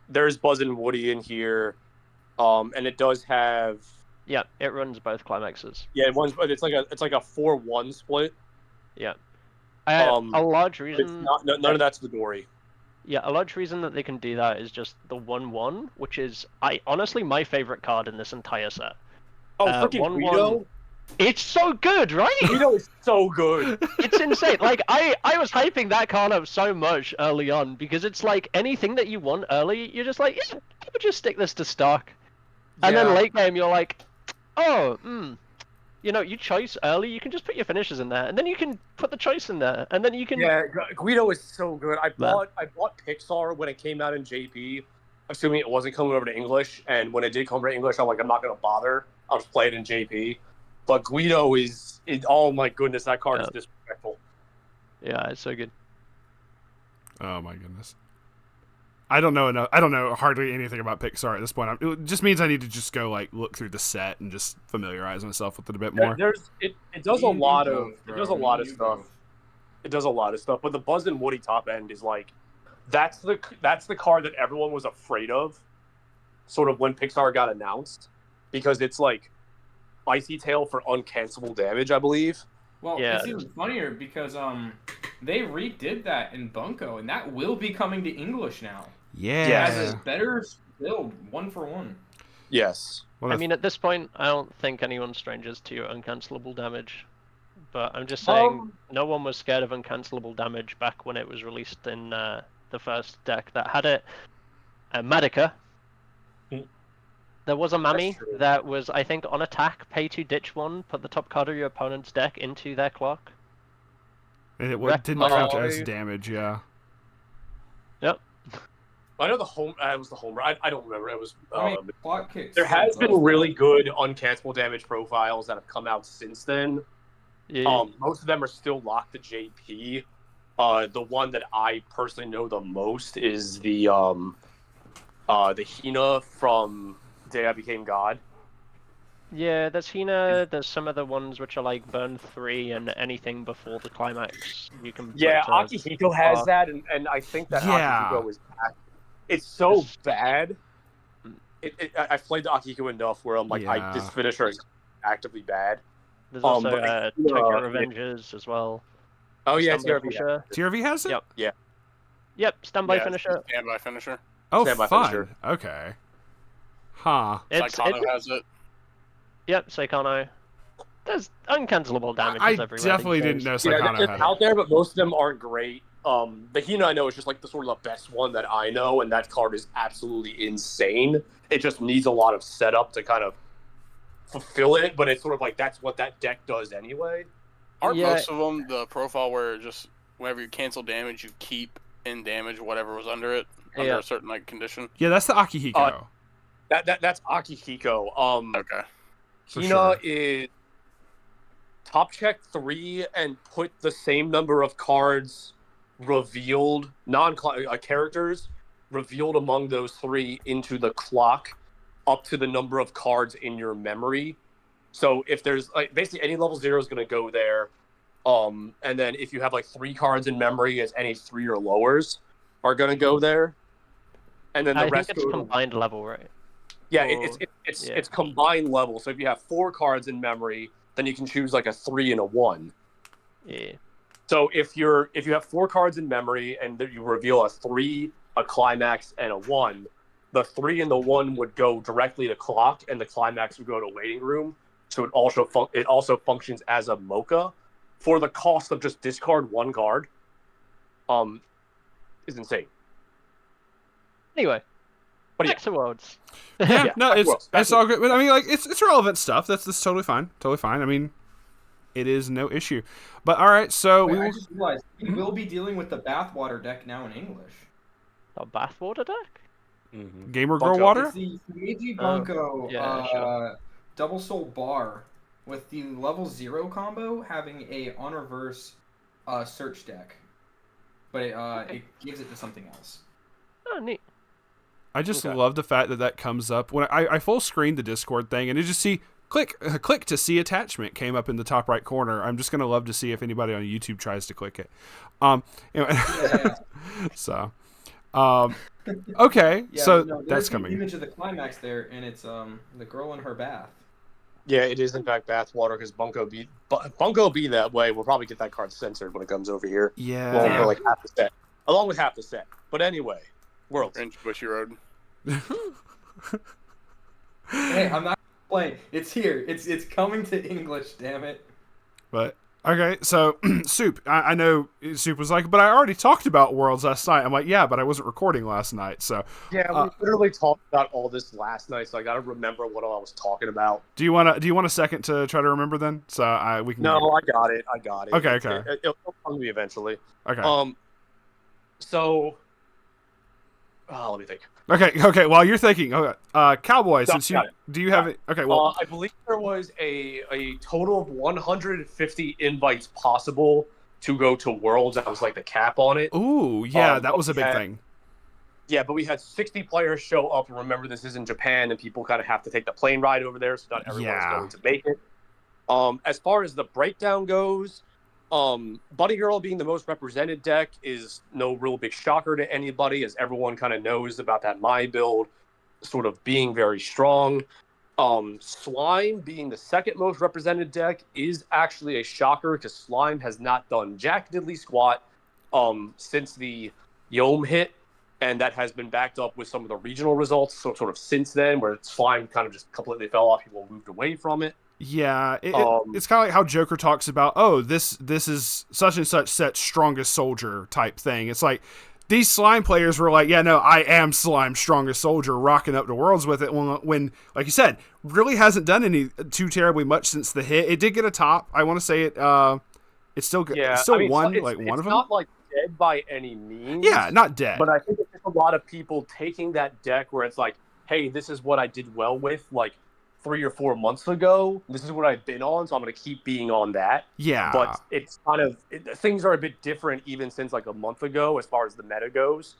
There's Buzz and Woody in here, and it does have. Yeah, it runs both climaxes. Yeah, it's like a 4-1 split. Yeah. But A large it's reason. not none of that's the Dory. Yeah, a large reason that they can do that is just the 1/1, which is honestly my favorite card in this entire set. Oh, freaking 1/1. Guido! It's so good, right? Guido is so good. It's insane. Like I was hyping that card up so much early on because it's like anything that you want early, you're just like, yeah, I would just stick this to stock. And then late game, you're like, oh, you know, you choice early, you can just put your finishes in there, and then you can put the choice in there, and then you can. Yeah, Guido is so good. I bought Pixar when it came out in JP, assuming it wasn't coming over to English. And when it did come over to English, I'm like, I'm not gonna bother. I'll just play it in JP. But Guido is oh my goodness, that card is disrespectful. Yeah, it's so good. Oh my goodness. I don't know enough. I don't know hardly anything about Pixar at this point. It just means I need to just go like look through the set and just familiarize myself with it a bit more. It does a lot of stuff. It does a lot of stuff, but the Buzz and Woody top end is like that's the card that everyone was afraid of, sort of when Pixar got announced, because it's like Icy Tail for uncancelable damage, I believe. Well, Yeah. it's even funnier because they redid that in Bunko, and that will be coming to English now. Yeah. As a better build, 1-for-1. Yes. I mean, at this point, I don't think anyone's strangers to uncancelable damage. But I'm just saying, no one was scared of uncancelable damage back when it was released in the first deck that had it. Magica. There was a Mami that was, I think, on attack, pay to ditch one, put the top card of your opponent's deck into their clock. And it didn't count as damage, yeah. Yep. I know it was the home run. I don't remember. It was. Clock kicks. There has been really good uncancelable damage profiles that have come out since then. Yeah. Most of them are still locked to JP. The one that I personally know the most is the Hina from Day I Became God. Yeah, there's Hina, there's some other ones which are like burn 3 and anything before the climax you can put Akihiko has that, and I think that Akihiko is bad. It's so bad. I've played the Akihiko enough where I'm like, this finisher is actively bad. There's also Tokyo Revengers as well. Oh yeah, TRV has it? Yep. Yeah. Yep, standby finisher. Standby finisher. Oh, Standby fun. finisher. Okay. Huh. Saikano has it. Yep, Saikano. There's uncancelable damage I everywhere. definitely didn't know Saikano they're had out it. there, but most of them aren't great. The Hina I know is just like the sort of the best one that I know, and that card is absolutely insane. It just needs a lot of setup to kind of fulfill it, but it's sort of like that's what that deck does anyway. Aren't most of them the profile where just whenever you cancel damage, you keep in damage whatever was under it under a certain like condition? Yeah, that's the Akihiko. That's Akihiko. Okay. Hina is top check 3 and put the same number of cards revealed, characters revealed among those 3 into the clock up to the number of cards in your memory. So if there's like basically any level 0 is going to go there. And then if you have like 3 cards in memory, as any 3 or lowers are going to go there. And then the rest think it's combined level, right? Yeah, it's combined level. So if you have 4 cards in memory, then you can choose like a 3 and a 1. Yeah. So if you have 4 cards in memory and you reveal a 3, a climax, and a 1, the 3 and the 1 would go directly to clock, and the climax would go to waiting room. So it also functions as a mocha for the cost of just discard 1 card. Is insane. Anyway. But Back to Worlds. Yeah, no, it's all good. But I mean, like, it's relevant stuff. That's totally fine. Totally fine. I mean, it is no issue. But all right, so I just realized we will be dealing with the Bathwater deck now in English. A Bathwater deck? Mm-hmm. Gamer Girl Water. It's the Meiji Bunko sure. Double Soul Bar with the level 0 combo having a on reverse search deck. but it gives it to something else. Oh, neat. I just love the fact that comes up when I full screened the Discord thing, and you just see click to see attachment came up in the top right corner. I'm just gonna love to see if anybody on YouTube tries to click it. Anyway. So, okay, that's coming. Image of the climax there, and it's the girl in her bath. Yeah, it is in fact bathwater because Bunko be that way. We'll probably get that card censored when it comes over here. Yeah, along with half the set. But anyway, Worlds. Inch Bushy Road. Hey, I'm not playing. It's here. It's coming to English. Damn it. But okay, so Soup. I know Soup was like, but I already talked about Worlds last night. I'm like, yeah, but I wasn't recording last night. So yeah, we literally talked about all this last night, so I got to remember what all I was talking about. Do you want a second to try to remember then? So we can. No, I got it. Okay. It'll come to me eventually. Okay. So. Let me think. Okay. While you're thinking, Cowboy, do you have it? Okay. Well, I believe there was a total of 150 invites possible to go to Worlds. That was like the cap on it. Ooh, yeah, that was a big thing. Yeah, but we had 60 players show up. Remember, this is in Japan, and people kind of have to take the plane ride over there, so not everyone's going to make it. As far as the breakdown goes, Bunny Girl being the most represented deck is no real big shocker to anybody, as everyone kind of knows about that My build sort of being very strong. Slime being the second most represented deck is actually a shocker because Slime has not done jack diddly squat since the Yom hit, and that has been backed up with some of the regional results. So sort of since then, where Slime kind of just completely fell off, people moved away from it. Yeah, it's kind of like how Joker talks about, this is such and such set's strongest soldier type thing. It's like these Slime players were like, yeah, no, I am Slime's strongest soldier, rocking up to Worlds with it. When like you said, really hasn't done any too terribly much since the hit. It did get a top. I want to say it's still good. Yeah, one one of them. It's not like dead by any means. Yeah, not dead. But I think it's just a lot of people taking that deck where it's like, hey, this is what I did well with, like 3 or 4 months ago. This is what I've been on, so I'm going to keep being on that. Yeah. But it's kind of things are a bit different even since like a month ago as far as the meta goes,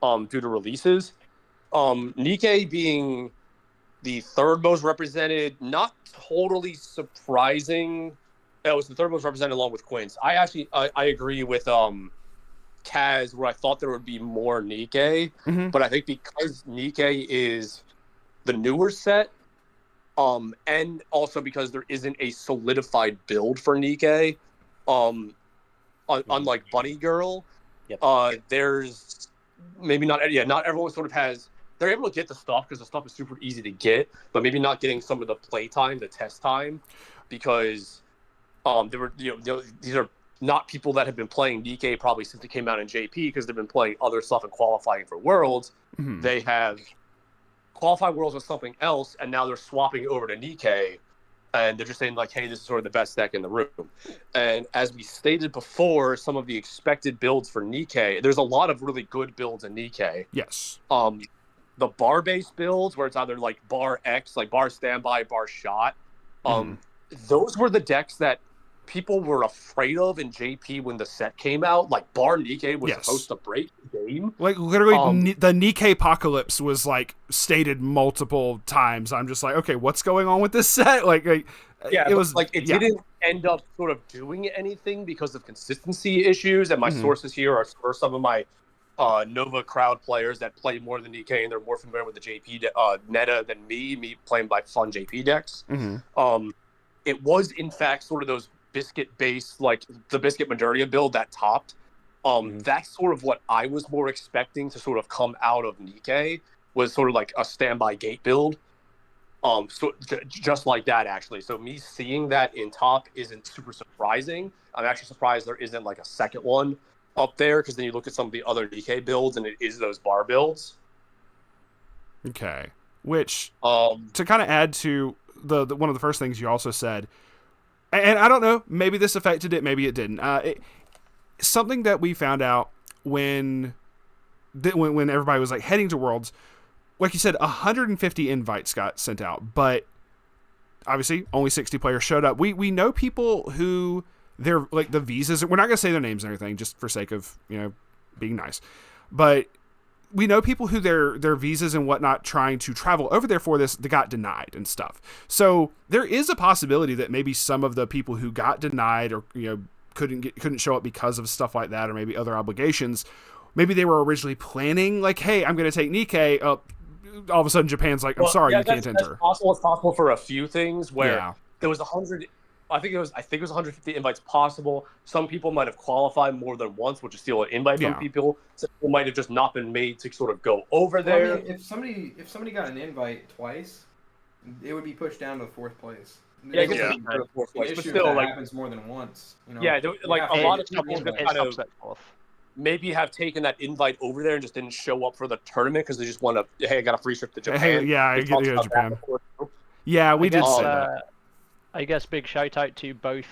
due to releases. Nikkei being the third most represented, not totally surprising. It was the third most represented along with Quince. I agree with Kaz, where I thought there would be more Nikkei, but I think because Nikkei is the newer set, and also because there isn't a solidified build for Nikkei, unlike Bunny Girl, there's maybe not everyone sort of has. They're able to get the stuff because the stuff is super easy to get, but maybe not getting some of the play time, the test time, because there were these are not people that have been playing Nikkei probably since it came out in JP, because they've been playing other stuff and qualifying for Worlds. They have qualified Worlds with something else, and now they're swapping over to Nikkei, and they're just saying like, hey, this is sort of the best deck in the room. And as we stated before, some of the expected builds for Nikkei, there's a lot of really good builds in Nikkei. Yes. The bar-based builds, where it's either like bar X, like bar standby, bar shot, those were the decks that people were afraid of in JP when the set came out. Like bar Nikkei was supposed to break the game. Like literally, the Nikkei apocalypse was like stated multiple times. I'm just like, okay, what's going on with this set? It didn't end up sort of doing anything because of consistency issues. And my sources here are some of my Nova crowd players that play more than Nikkei, and they're more familiar with the JP meta than me playing by fun JP decks. It was in fact sort of those biscuit-based, like the Biscuit Modernia build that topped. That's sort of what I was more expecting to sort of come out of Nikkei, was sort of like a standby gate build. Just like that, actually. So me seeing that in top isn't super surprising. I'm actually surprised there isn't like a second one up there, because then you look at some of the other Nikkei builds and it is those bar builds. Okay. Which, to kind of add to the one of the first things you also said, and I don't know, maybe this affected it, maybe it didn't. Something that we found out when everybody was like heading to Worlds, like you said, 150 invites got sent out, but obviously only 60 players showed up. We know people who they're like the visas. We're not gonna say their names or anything, just for sake of being nice. But we know people who their visas and whatnot trying to travel over there for this, they got denied and stuff. So there is a possibility that maybe some of the people who got denied or couldn't show up because of stuff like that, or maybe other obligations, maybe they were originally planning like, hey, I'm going to take Nikkei. All of a sudden Japan's like, I'm sorry, you can't enter. That's possible. It's possible for a few things where there was 100. I think it was 150 invites possible. Some people might have qualified more than once, which is still an invite from people. Some people might have just not been made to sort of go over there. I mean, if somebody got an invite twice, it would be pushed down to the fourth place. Yeah, it gets to the fourth place, but still, that happens more than once. Yeah, like a lot of people just kind of maybe have taken that invite over there and just didn't show up for the tournament because they just want to. Hey, I got a free trip to Japan. Hey, yeah, I get to Japan. Yeah, we did say that. I guess big shout out to both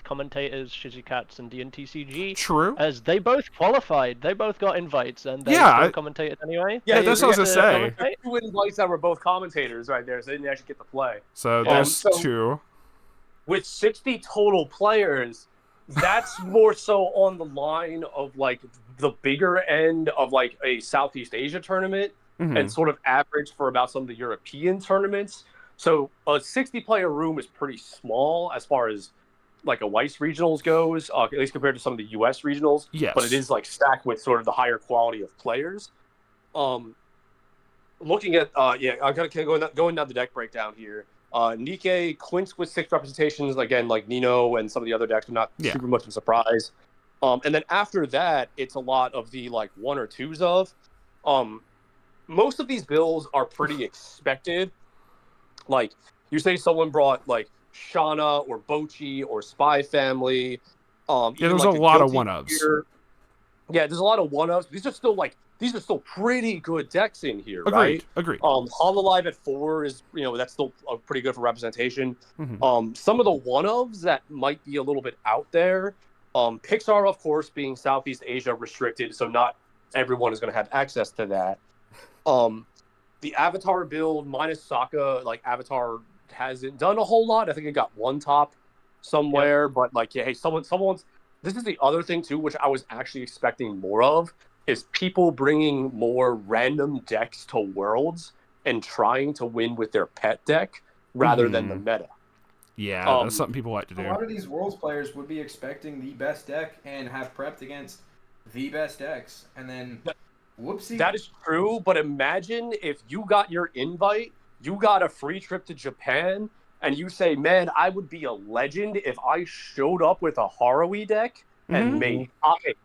commentators, Shizukats and DNTCG. True. As they both qualified. They both got invites and they still commentated anyway. Yeah, that's what I was going to say. 2 invites that were both commentators right there, so they didn't actually get to play. So there's 2. With 60 total players, that's more so on the line of like the bigger end of like a Southeast Asia tournament and sort of average for about some of the European tournaments. So a 60-player room is pretty small as far as like a Weiss regionals goes, at least compared to some of the U.S. regionals. Yes. But it is like stacked with sort of the higher quality of players. Looking at I'm going down the deck breakdown here. Nikkei clinks with 6 representations again, like Nino and some of the other decks are not super much of a surprise. And then after that, it's a lot of the like 1 or 2s of. Most of these bills are pretty expected. Like, you say someone brought, like, Shana or Bochi or Spy Family. There was like a lot of one-ups. Yeah, there's a lot of one-ups. These are still pretty good decks in here, right? Agreed. Hololive at 4 is, that's still pretty good for representation. Some of the one-ofs that might be a little bit out there, Pixar, of course, being Southeast Asia restricted, so not everyone is going to have access to that. The Avatar build minus Sokka, like Avatar hasn't done a whole lot. I think it got 1 top somewhere, but like, hey, someone's. This is the other thing too, which I was actually expecting more of, is people bringing more random decks to Worlds and trying to win with their pet deck rather than the meta. Yeah, that's something people like to do. A lot of these Worlds players would be expecting the best deck and have prepped against the best decks, and then. Whoopsie. That is true, but imagine if you got your invite, you got a free trip to Japan, and you say, man, I would be a legend if I showed up with a Haruhi deck and made it.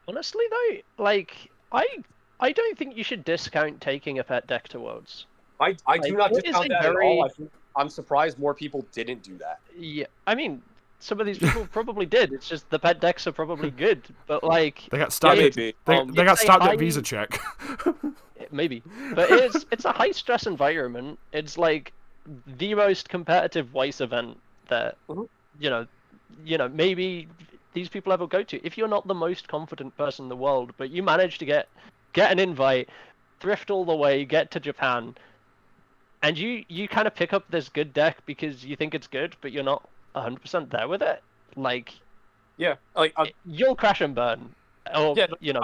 Honestly, though, like, I don't think you should discount taking a pet deck to Worlds. I do not discount that at all. I'm surprised more people didn't do that. Yeah, I mean, some of these people probably did. It's just the pet decks are probably good, but like they got stopped. They got stopped at visa check. Maybe, but it's a high stress environment. It's like the most competitive Weiss event that maybe these people ever go to. If you're not the most confident person in the world, but you manage to get an invite, thrift all the way, get to Japan, and you kind of pick up this good deck because you think it's good, but you're not 100% there with it, like, you'll crash and burn, or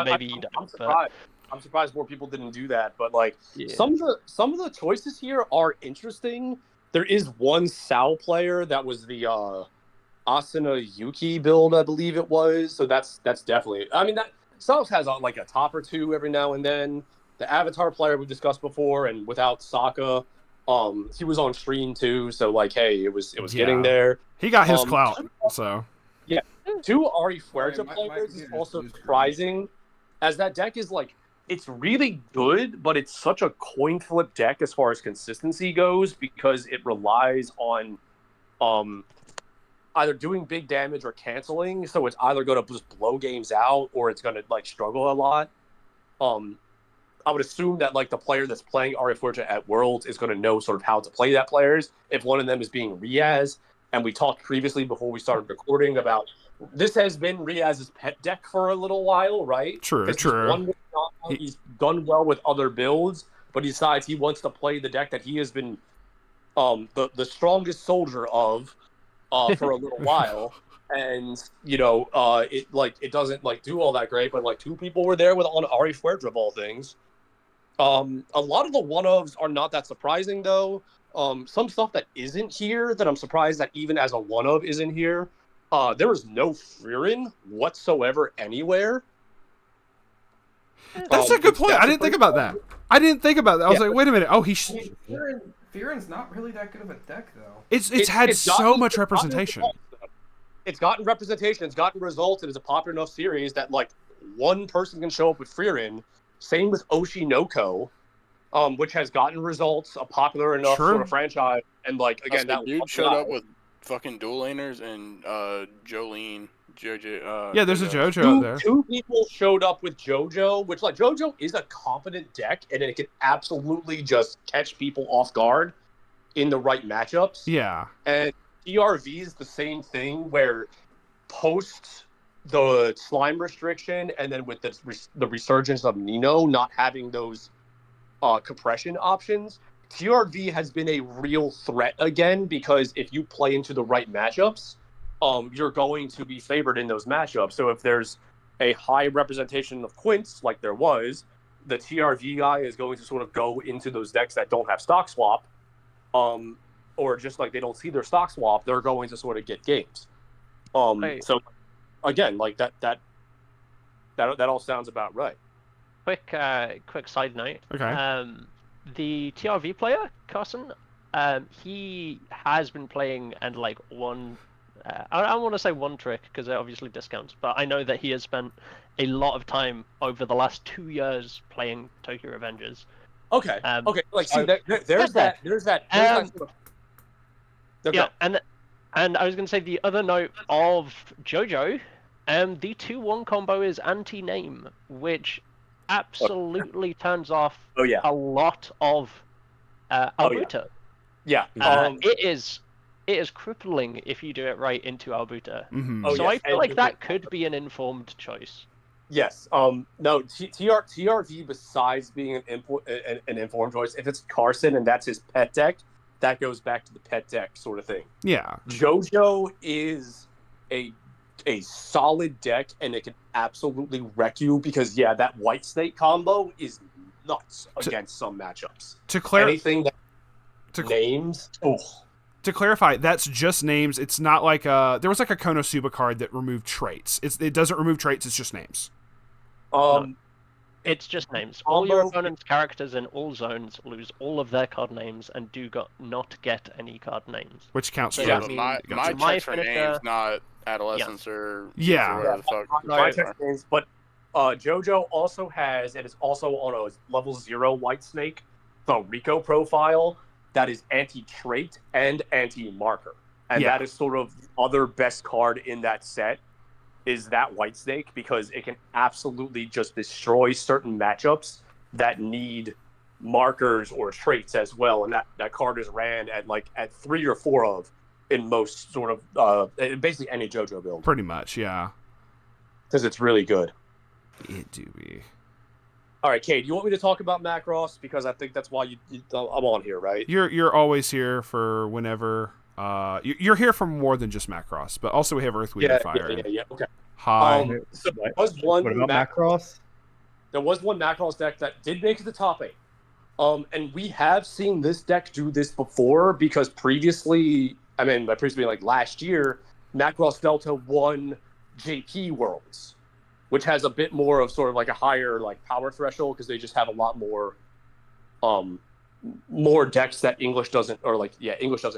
maybe you don't. I'm surprised more people didn't do that, but like some of the choices here are interesting. There is one Sao player that was the Asuna Yuki build, I believe it was. So that's definitely. I mean, that Sao has like a top or 2 every now and then. The Avatar player we discussed before, and without Sokka. He was on stream too, so like, hey, it was getting there. He got his clout, so 2 Ari Fuerza players is also surprising, as that deck is like, it's really good, but it's such a coin flip deck as far as consistency goes because it relies on either doing big damage or canceling. So it's either going to just blow games out or it's going to like struggle a lot. I would assume that like the player that's playing Ari Fuerza at Worlds is going to know sort of how to play that players. If one of them is being Riaz, and we talked previously before we started recording about this has been Riaz's pet deck for a little while, right? True. He's done well with other builds, but he decides he wants to play the deck that he has been the strongest soldier of for a little while. and it doesn't like do all that great, but like 2 people were there with on Ari Fuerte of all things. A lot of the one-ofs are not that surprising though. Some stuff that isn't here that I'm surprised that even as a one-of isn't here. There is no Frieren whatsoever anywhere. That's a good point. I didn't think about that. I was like, wait a minute. Oh, Frieren's not really that good of a deck though. It's had so much representation. It's gotten representation. It's gotten results. It is a popular enough series that like one person can show up with Frieren. Same with Oshinoko, which has gotten results. A popular enough sort of franchise, and like again, that dude showed up with fucking dual laners and Jolene. JoJo. Yeah, there's a JoJo out there. 2 people showed up with JoJo, which like JoJo is a competent deck, and it can absolutely just catch people off guard in the right matchups. Yeah. And TRV is the same thing, where post the slime restriction, and then with the resurgence of Nino not having those compression options, TRV has been a real threat again, because if you play into the right matchups, you're going to be favored in those matchups. So if there's a high representation of Quints, like there was, the TRV guy is going to sort of go into those decks that don't have stock swap, or just like they don't see their stock swap, they're going to sort of get games. So again, like that all sounds about right. Quick side note. Okay. The TRV player, Carson, he has been playing and like won. I don't want to say one trick because it obviously discounts, but I know that he has spent a lot of time over the last 2 years playing Tokyo Revengers. Okay. Like, see, there's that. Yeah, and I was going to say the other note of JoJo, the 2-1 combo is anti-name, which absolutely turns off a lot of Albuta. Yeah. It is crippling if you do it right into Albuta. Mm-hmm. So I feel like that could be an informed choice. Yes. No. TRV, besides being an informed choice, if it's Carson and that's his pet deck, that goes back to the pet deck sort of thing. Yeah. JoJo is a solid deck, and it can absolutely wreck you because that White Snake combo is nuts against some matchups. Anything that names. To clarify, that's just names. It's not like there was like a Konosuba card that removed traits. It doesn't remove traits. It's just names. No, it's just names. All your opponent's characters in all zones lose all of their card names and not get any card names. Which counts So, for my checks for names, not adolescence or whatever the fuck. My check names, but JoJo also has, and it's also on a level 0 White Snake, the Rico profile. That is anti-trait and anti-marker. And that is sort of the other best card in that set is that White Snake, because it can absolutely just destroy certain matchups that need markers or traits as well. And that card is ran at 3 or 4 of in most sort of basically any JoJo build. Pretty much, yeah. Because it's really good. It do be. All right, Cade, you want me to talk about Macross? Because I think that's why I'm on here, right? You're always here for whenever. You're here for more than just Macross, but also we have Earthweed and Fire. Yeah. Okay. Hi. So there was one. What about Macross? There was one Macross deck that did make it to top 8. And we have seen this deck do this before because previously, like last year, Macross Delta won JP Worlds, which has a bit more of sort of like a higher like power threshold because they just have a lot more decks that English doesn't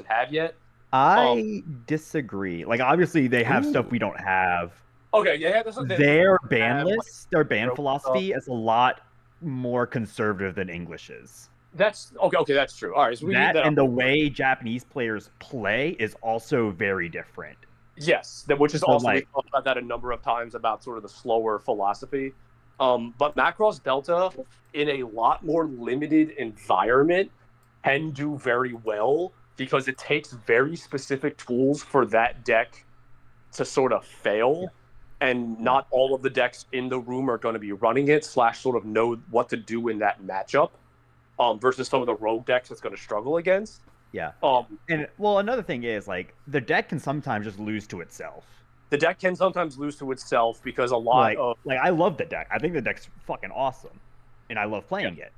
have yet. I disagree. Like obviously they have stuff we don't have. Okay, yeah, their ban list, their ban philosophy is a lot more conservative than English's. That's okay, that's true. All right, so and the way Japanese players play is also very different. Yes, which is also we talked about that a number of times about sort of the slower philosophy. But Macross Delta, in a lot more limited environment, can do very well because it takes very specific tools for that deck to sort of fail, and not all of the decks in the room are going to be running it / sort of know what to do in that matchup. Versus some of the rogue decks it's going to struggle against. Yeah. And another thing is like the deck can sometimes just lose to itself. the deck can sometimes lose to itself because a lot of I love the deck. I think the deck's fucking awesome, and I love playing it.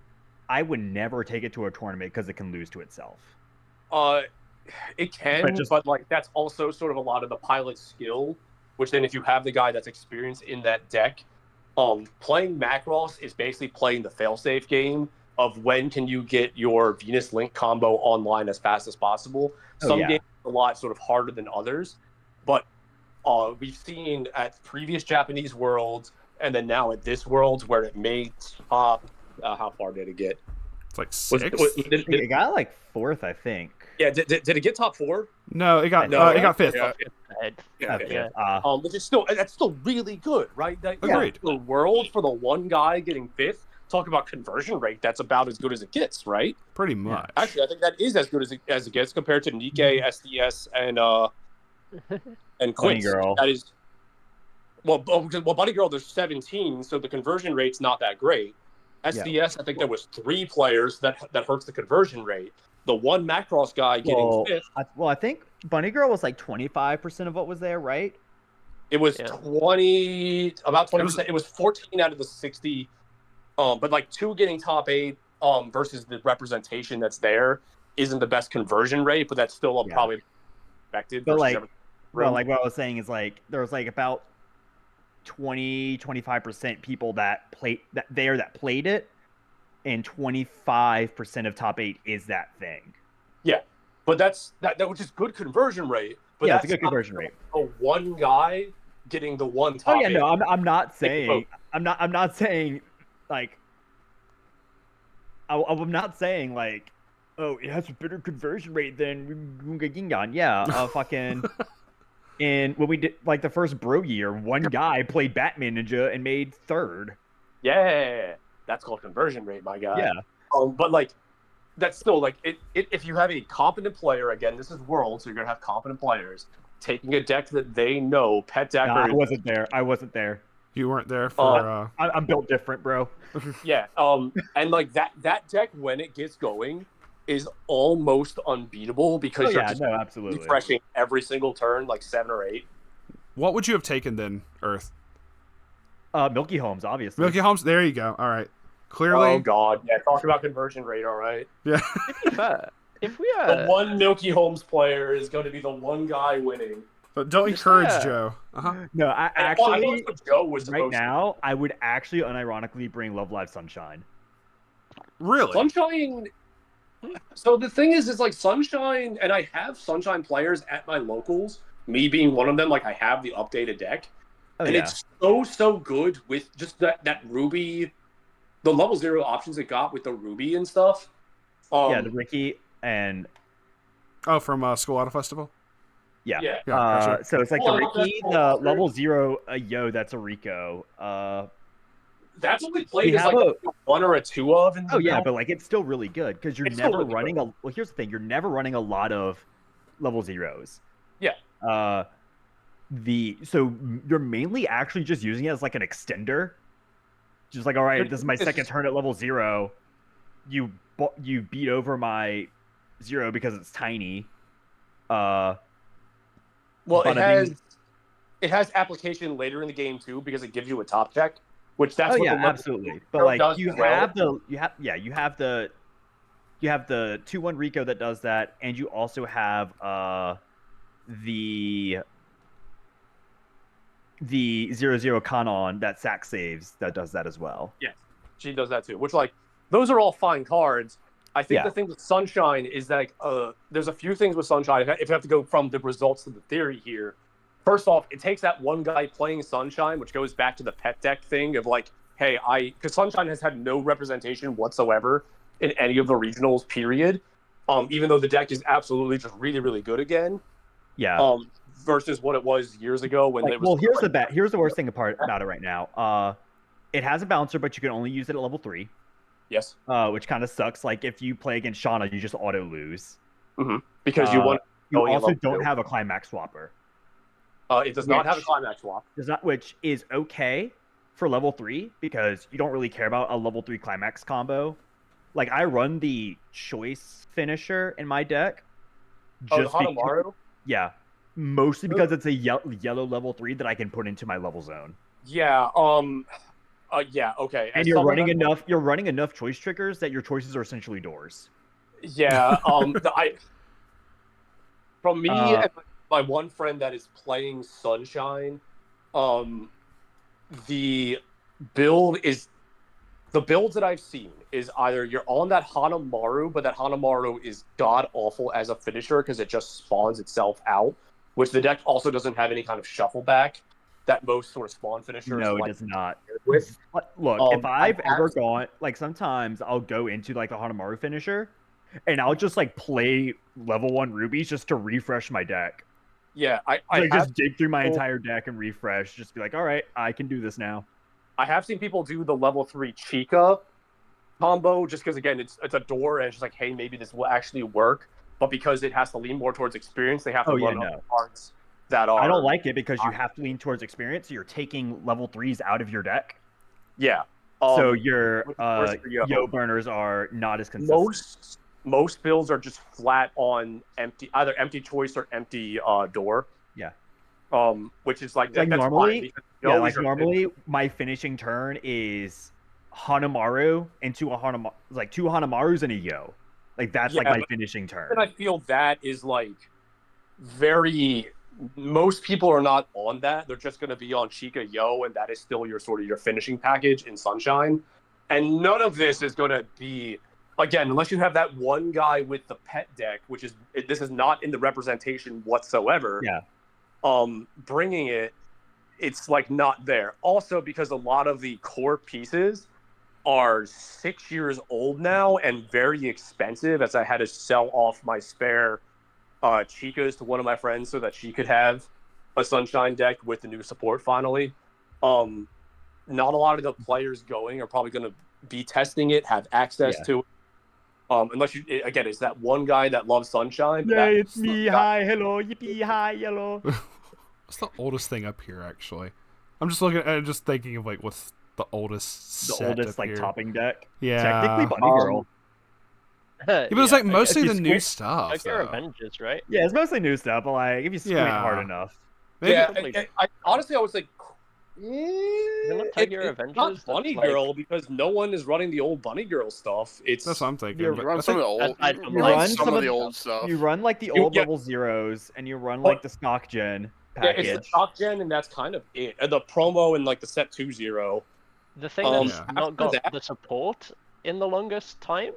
I would never take it to a tournament because it can lose to itself. It can, but like that's also sort of a lot of the pilot skill. Which then, if you have the guy that's experienced in that deck, playing Macross is basically playing the failsafe game of when can you get your Venus Link combo online as fast as possible. Some games are a lot sort of harder than others, but we've seen at previous Japanese Worlds and then now at this Worlds where it made top. How far did it get? It's like 6. It got like 4th, I think. Yeah, did it get top 4? No, it got 5th. Which is that's still really good, right? Agreed. The World for the one guy getting 5th. Talk about conversion rate. That's about as good as it gets, right? Pretty much. Actually, I think that is as good as it gets compared to Nikkei, SDS, and Bunny Quince. Girl. That is well, Bunny Girl. There's 17, so the conversion rate's not that great. SDS, I think there was 3 players that hurts the conversion rate. The one Macross guy getting 5th. I think Bunny Girl was like 25% of what was there, right? It was about 20%. It was 14 out of the 60. But like 2 getting top 8 versus the representation that's there isn't the best conversion rate, but that's still probably expected. But like what I was saying is like there was like about 25% people that played it, and 25% of top 8 is that thing. Yeah, but that which is good conversion rate. But it's a good conversion rate. A one guy getting the one top. Oh yeah, 8. No, I'm not saying I'm not saying like I'm not saying like, oh, it has a better conversion rate than Gunga Gingan. Yeah, fucking. And when we did like the first Bro year, one guy played Batman Ninja and made 3rd. Yeah, that's called conversion rate, my guy. Yeah. But like, that's still like if you have a competent player, again, this is World, so you're gonna have competent players taking a deck that they know. Pet deck. I wasn't there. You weren't there for. I'm built different, bro. Yeah. And like that deck when it gets going is almost unbeatable because you're just absolutely refreshing every single turn, like 7 or 8. What would you have taken then, Earth? Milky Holmes, obviously. Milky Holmes, there you go. All right. Clearly. Oh God, yeah. Talk about conversion rate. All right. Yeah. To be fair, if we the one Milky Holmes player is going to be the one guy winning. But don't encourage Joe. No, I actually Joe was right now. I would actually unironically bring Love Live Sunshine. Really? Sunshine. So the thing is like Sunshine, and I have Sunshine players at my locals. Me being one of them, like I have the updated deck, it's so good with just that Ruby, the level 0 options it got with the Ruby and stuff. The Ricky and from School Auto Festival. Yeah. Gotcha. So it's like the Ricky, the level 0 Yo, that's a Rico. That's only played as like a 1 or a 2 of. But like it's still really good because you're never running well, here's the thing: you're never running a lot of level 0s. Yeah. So you're mainly actually just using it as like an extender. Just like, all right, this is my second turn at level 0. You beat over my 0 because it's tiny. Well, it has application later in the game too because it gives you a top check. Which that's absolutely. But like you have the 2/1 Rico that does that, and you also have the 0/0 Kanon that sack saves that does that as well. Yes, she does that too. Which like those are all fine cards. I think the thing with Sunshine is that there's a few things with Sunshine. If you have to go from the results to the theory here. First off, it takes that one guy playing Sunshine, which goes back to the pet deck thing of like, hey, because Sunshine has had no representation whatsoever in any of the regionals, period. Even though the deck is absolutely just really, really good again. Yeah. Versus what it was years ago when it was. Well, here's the worst thing about it right now. It has a bouncer, but you can only use it at level 3. Yes. Which kind of sucks. Like if you play against Shauna, you just auto lose. Mm-hmm. Because you also don't have a climax swapper. It does not have a climax swap. Which is okay for level 3 because you don't really care about a level 3 climax combo. Like I run the choice finisher in my deck. The Hanamaru? mostly because it's a yellow level 3 that I can put into my level zone. Yeah. Yeah. Okay. And As you're someone running that- enough. You're running enough choice triggers that your choices are essentially doors. Yeah. From me Uh, and my one friend that is playing Sunshine, the the builds that I've seen is either you're on that Hanamaru, but that Hanamaru is god awful as a finisher because it just spawns itself out, which the deck also doesn't have any kind of shuffle back that most sort of spawn finishers No, it like does not. with. Look, if I I've ever have- gone, like sometimes I'll go into like the Hanamaru finisher, and I'll just like play level 1 rubies just to refresh my deck. Yeah, I Like have just dig through my people- entire deck and refresh. Just be like, all right, I can do this now. I have seen people do the level 3 Chica combo just because again it's a door and it's just like, hey, maybe this will actually work. But because it has to lean more towards experience, they have to Oh, yeah, run no. other cards that are I don't like it because you have to lean towards experience. So you're taking level 3s out of your deck. Yeah. So your which works for yo burners are not as consistent. most builds are just flat on either empty choice or empty door. Yeah. Which is like Like that's normally, fine because yo yeah, is like your- normally my finishing turn is Hanamaru into a Hanamaru, like 2 Hanamarus and a yo. Like that's like Yeah, my but- finishing turn. And I feel that is like very. Most people are not on that. They're just going to be on Chica Yo, and that is still your sort of your finishing package in Sunshine. And none of this is going to be, again, unless you have that one guy with the pet deck, which is this is not in the representation whatsoever. Yeah. Bringing it's like not there. Also, because a lot of the core pieces are 6 years old now and very expensive, as I had to sell off my spare Chicas to one of my friends so that she could have a Sunshine deck with the new support finally. Not a lot of the players going are probably going to be testing it, have access to it. Unless you, again, it's that one guy that loves Sunshine. Yeah, it's me. Hi, hello, yippee, hi, yellow. What's the oldest thing up here, actually? I'm just looking at just thinking of like what's the oldest The set oldest up like here. topping deck. Yeah. Technically, Bunny Girl. Yeah, but it's like mostly if the you new squ- stuff. Like your though. Avengers, right? Yeah, it's mostly new stuff, but like if you squint Yeah. hard enough. Maybe- Yeah, I honestly I was like, look like your it's Avengers, not that's Bunny like- Girl because no one is running the old Bunny Girl stuff. It's That's what I'm thinking. You're but You run I some of think- the old. Aside from, You like, run some some of of the the- old stuff. You run like the You- old yeah. level zeros, and you run But- like the stock gen yeah, package. it's the stock gen, and that's kind of it. And the promo and like the set 2-0. The thing Um, that's Yeah. not after got that- the support in the longest time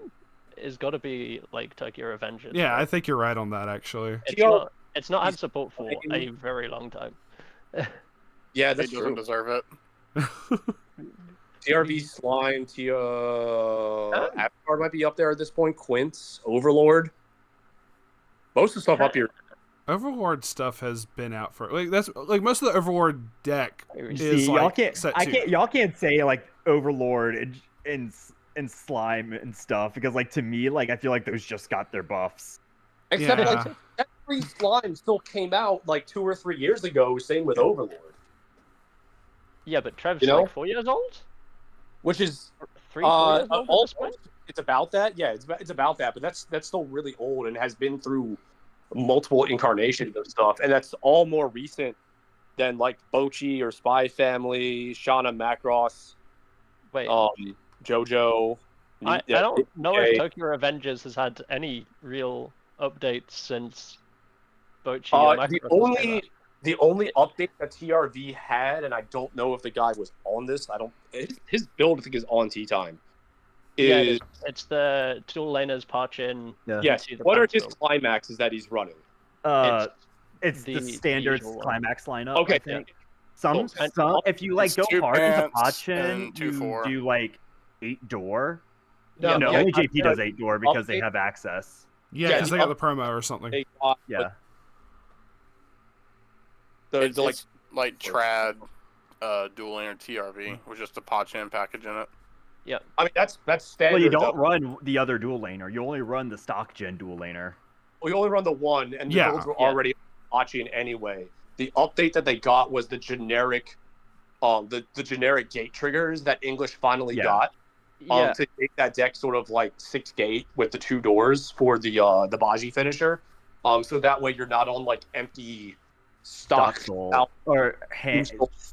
is got to be like Tokyo Avengers. yeah, I right? think you're right on that actually. It's not had support for He's- a very long time. Yeah, He that's doesn't true. deserve it. TRV Slime, Avatar might be up there at this point. Quince, Overlord. Most of the stuff up here. Overlord stuff has been out for like that's like most of the Overlord deck You is see, like y'all can't. set I 2. can't. Y'all can't say like Overlord and slime and stuff because like to me like I feel like those just got their buffs. Except Yeah. like that free slime still came out like 2 or 3 years ago. Same with Overlord, Yeah, but Trev's You know? like 4 years old? which is 3-4 years old at this point? almost. It's about that. Yeah, it's about that. But that's still really old and has been through multiple incarnations of stuff, and that's all more recent than like Bochi or Spy Family, Shauna Macross, Wait, JoJo. I don't know okay. if Tokyo Avengers has had any real updates since Bochi or Macross The only update that TRV had, and I don't know if the guy was on this. His build I think is on Tea Time. Yeah, Is it's the Dual Laners Parchin. yes. into the What are box his build. climaxes that he's running? It's the the standard usual one. climax lineup. Okay, I think. Some Cool. if you like It's go 2 hard as a pants Pachin, and 2 you 4. do like 8 door. Yeah, No, yeah, only I- JP does 8 door because they update- have access. Yeah, Yeah, because the they got the promo or something. They got Yeah. the like It's like Trad, Dual Laner TRV with just a Pachin package in it. I mean that's standard. Well, you don't though. run the other dual laner. You only run the stock gen dual laner. We only run the one, and the Yeah. builds were Yeah. already watching anyway. The update that they got was the generic, the generic gate triggers that English finally Yeah. got. Yeah, To make that deck sort of like 6 gate with the 2 doors for the Baji finisher. So that way you're not on like empty stock Soul or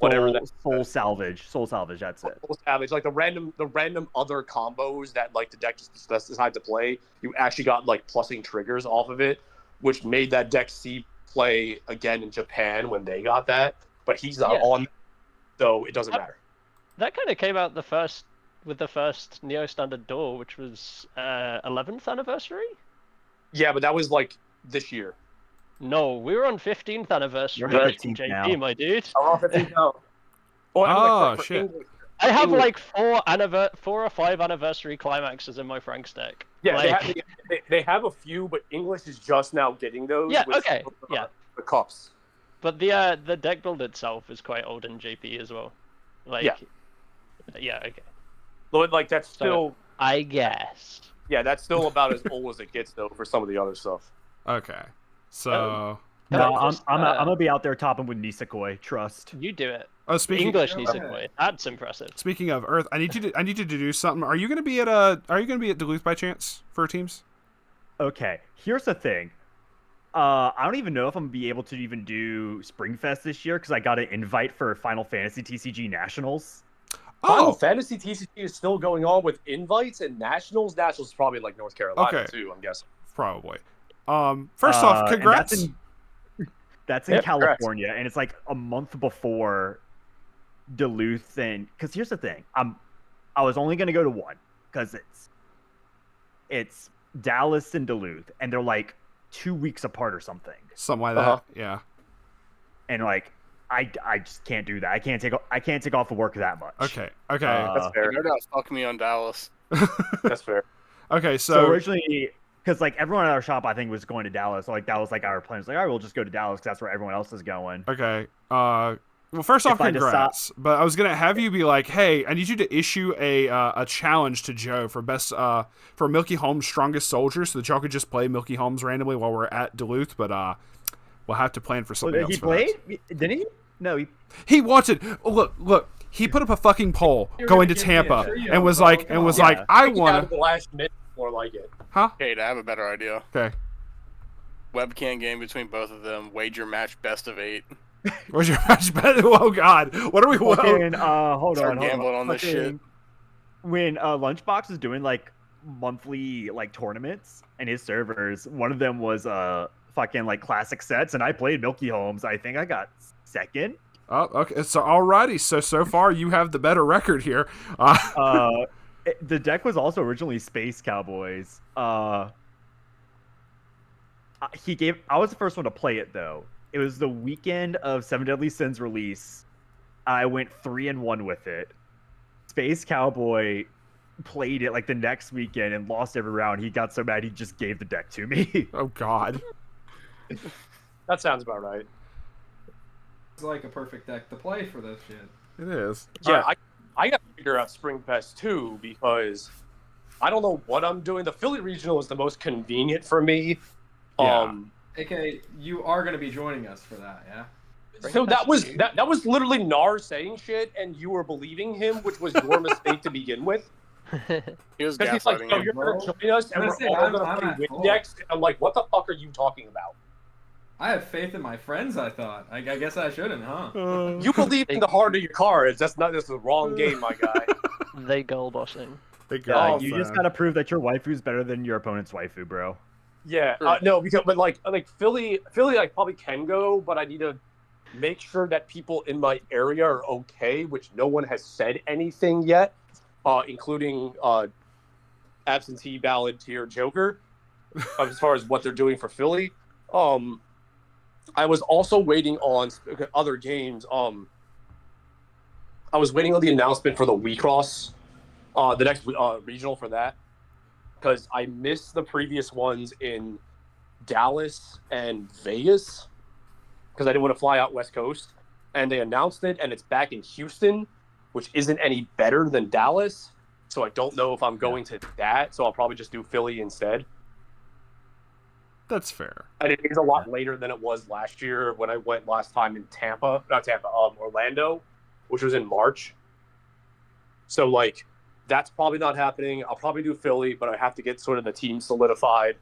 whatever soul salvage. Soul salvage. That's it. Savage, like the random other combos that like the deck just decided to play, you actually got like plussing triggers off of it, which made that deck see play again in Japan when they got that. But he's not on, so it doesn't matter. That kind of came out with the first Neo Standard Duel, which was 11th anniversary. Yeah, but that was like this year. No, we were on 15th anniversary. You're on in 15th JP, now. my dude. I'm on 15 now. Oh, shit. English. I have like 4 or 5 anniversary climaxes in my Frank's deck. Yeah, Like, they have a few, but English is just now getting those. Yeah, with okay, yeah. The cups. but the deck build itself is quite old in JP as well. Like, yeah, okay. But like that's still, I guess. yeah, that's still about as old as it gets though for some of the other stuff. Okay. So. No, Just, I'm gonna be out there topping with Nisekoi. Trust. You do it. Oh, speaking. English Nisekoi. That's impressive. Speaking of Earth, I need you to do something. Are you gonna be at Duluth by chance for teams? Okay, here's the thing. I don't even know if I'm gonna be able to even do Springfest this year because I got an invite for Final Fantasy TCG Nationals. Final Oh, Fantasy TCG is still going on with invites and nationals. Nationals is probably like North Carolina Okay. too, I'm guessing. probably. First off, And congrats. That's in Yep, congrats. California, and it's like a month before Duluth. And because here's the thing, I was only gonna go to one because it's Dallas and Duluth, and they're like 2 weeks apart or something. Something like that. Yeah. And like I just can't do that. I can't take off of work that much. Okay. Okay. That's fair. They're not fuck me on Dallas. That's fair. Okay. So So. originally, because like everyone at our shop, I think was going to Dallas. So like that was like our plan. It's like, all right, we'll just go to Dallas because that's where everyone else is going. Okay. Well, first off, If I decide- congrats. But I was gonna have you be like, "Hey, I need you to issue a challenge to Joe for best for Milky Holmes' Strongest Soldier, so that y'all could just play Milky Holmes randomly while we're at Duluth." But we'll have to plan for something else. He for played? that. Didn't he? No, He wanted. Oh, look. He put up a fucking poll You're going to gonna give me a Tampa trio, and was bro. like, Come on. I Out want of the last minute, more like it. huh? Kate, I have a better idea. Okay. Webcam game between both of them. Wager match best of 8. Where's your match bet? Oh God, what are we? fucking, hold Start on, gambling on this shit. Fucking- When Lunchbox is doing like monthly like tournaments and his servers, one of them was fucking like classic sets, and I played Milky Holmes. I think I got second. Oh, okay. So alrighty. So far you have the better record here. The deck was also originally Space Cowboys. I was the first one to play it though. It was the weekend of Seven Deadly Sins release. I went 3-1 with it. Space Cowboy played it like the next weekend and lost every round. He got so mad he just gave the deck to me. Oh God. That sounds about right. It's like a perfect deck to play for this shit. It is. Yeah, I got to figure out Springfest too because I don't know what I'm doing. The Philly Regional is the most convenient for me. Yeah. AK, you are going to be joining us for that, yeah? So that was literally Nar saying shit, and you were believing him, which was your mistake to begin with. He was Because he's like, gaslighting "Oh, you. you're going to join us, and I'm we're gonna say, all I'm going to at play fault. Windex." And I'm like, "What the fuck are you talking about? I have faith in my friends, I thought. I guess I shouldn't, huh? You believe in the heart of your cards. That's the wrong game, my guy." They goal bossing. Big Yeah, girls, you just gotta prove that your waifu's better than your opponent's waifu, bro. Yeah, Sure. no, because but like Philly, I probably can go, but I need to make sure that people in my area are okay, which no one has said anything yet, including absentee ballot tier Joker, as far as what they're doing for Philly. I was also waiting on other games. I was waiting on the announcement for the WeCross, the next regional for that, because I missed the previous ones in Dallas and Vegas because I didn't want to fly out West Coast, and they announced it, and it's back in Houston, which isn't any better than Dallas. So I don't know if I'm going to that. So I'll probably just do Philly instead. That's fair. And it is a lot later than it was last year when I went last time in Orlando, which was in March. So like, that's probably not happening. I'll probably do Philly, but I have to get sort of the team solidified.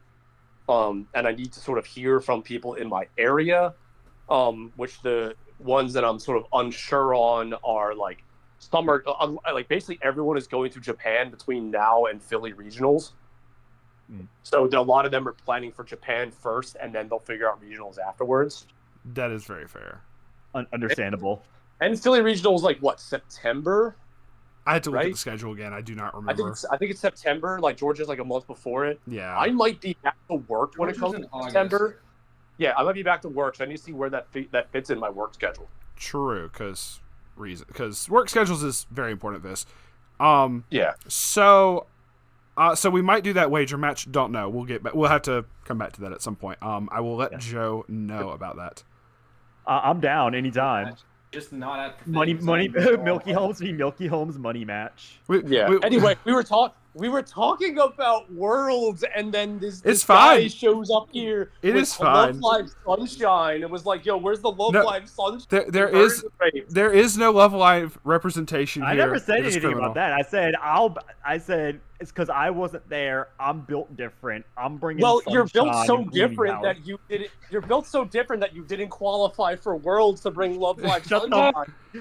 And I need to sort of hear from people in my area which the ones that I'm sort of unsure on are like some are like basically everyone is going to Japan between now and Philly regionals. So a lot of them are planning for Japan first, and then they'll figure out regionals afterwards. That is very fair. Understandable. And Philly regionals like what, September? I had to look at Right? the schedule again. I do not I remember. think it's September. Like Georgia's like a month before it. Yeah. I might be back to work when it Georgia's comes in to August. September. Yeah, I might be back to work, so I need to see where that fits in my work schedule. True, because work schedules is very important at this. Yeah. So we might do that wager match. Don't know. We'll get back. We'll have to come back to that at some point. I will let Joe know about that. I'm down anytime. Just not at the Money, thing, money, so- Milky Holmes v. Milky Holmes money match. Anyway, we were talking about Worlds, and then this It's guy fine. shows up here. It with is fine. Love Live Sunshine. It was like, yo, where's the Love No, Live Sunshine? there is Right. there is no Love Live representation here. I never said It is anything criminal. about that. I said it's because I wasn't there. I'm built different. I'm bringing. Well, you're built sunshine so and cleaning different house. that you didn't. You're built so different that you didn't qualify for Worlds to bring Love Live Shut Sunshine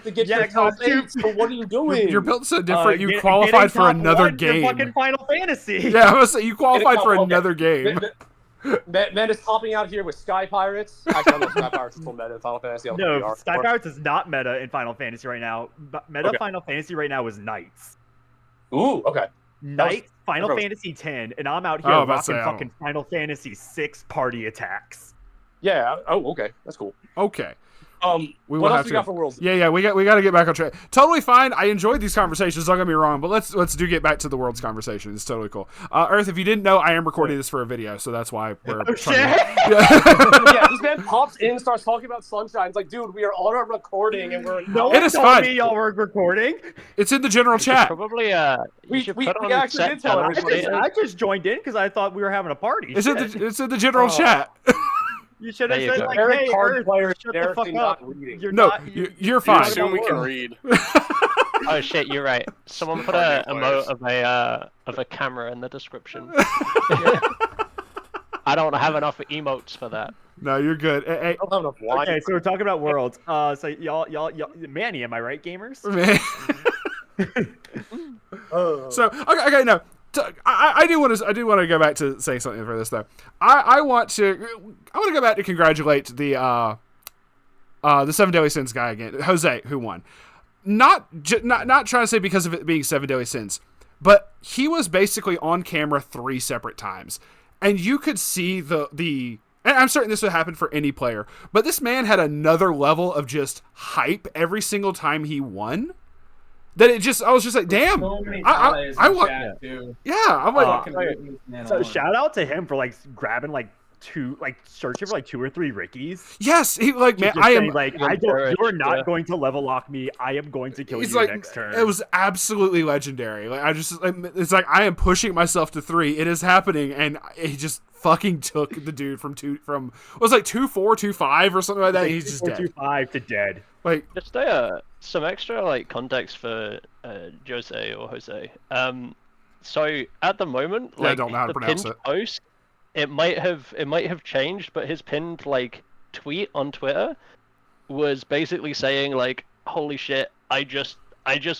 to get Yeah, your top 'cause you- 8. So what are you doing? You're built so different. You Getting qualified for top another one to game. Fucking Final Fantasy. Yeah, I was say you qualified for Okay. another game. Man is popping out here with Sky Pirates. Actually, I don't know if Sky Pirates is still meta in Final Fantasy. I don't think they No, are. Sky Pirates is not meta in Final Fantasy right now. Meta Okay. Final Fantasy right now is Knights. Ooh, okay. Knights, Final gross. Fantasy 10, and I'm out here Oh, I was about to rocking say, I fucking Final Fantasy 6 party attacks. Yeah. Oh, okay. That's cool. Okay. We will what have else we to- got for Worlds? Yeah, we got to get back on track. Totally fine. I enjoyed these conversations. Don't get me wrong, but let's get back to the world's conversation. It's totally cool. Earth, if you didn't know, I am recording this for a video, so that's why we're. Oh, trying shit! to- Yeah. Yeah, this man pops in, starts talking about Sunshine. It's like, dude, we are on a recording and we're No It one is told fine. me y'all were recording. It's in the general chat. Probably We- you should we- put we on actually set did tell channels everybody. later. I just joined in because I thought we were having a party. It's in Shit. the general Oh. chat. You should have There you said go. like, Eric hey, card Earth, player, shut the Eric fuck not up. reading. You're No, not, you're You fine. assume we can read. Oh shit, you're right. Someone put a emote of a camera in the description. I don't have enough emotes for that. No, you're good. Hey, I don't have enough wine. Okay, so we're talking about worlds. So y'all, Manny, am I right, gamers? man. So okay, no. I do want to go back to saying something for this though. I want to go back to congratulate the 7 Deadly Sins guy again, Jose, who won. Not trying to say because of it being 7 Deadly Sins, but he was basically on camera 3 separate times, and you could see the. And I'm certain this would happen for any player, but this man had another level of just hype every single time he won. That I was just like, damn. So many I ties want- in chat, too. Yeah, I'm like, Fucking rooting this man So on. shout out to him for like grabbing like searching for like 2 or 3 Rickies. yes, he like, man, Just I saying, am. like, you're not going to level lock me. I am going to kill It's you like next turn. it was absolutely legendary. Like it's like I am pushing myself to 3. It is happening, and he just fucking took the dude from it was like 2-4, 2-5 or something like that. He's just dead. 4-2-5 to dead. Like Just some extra like context for Jose. So at the moment, Yeah, I like don't know how to the pronounce pinned it. post, it might have changed, but his pinned like tweet on Twitter was basically saying like, "Holy shit! I just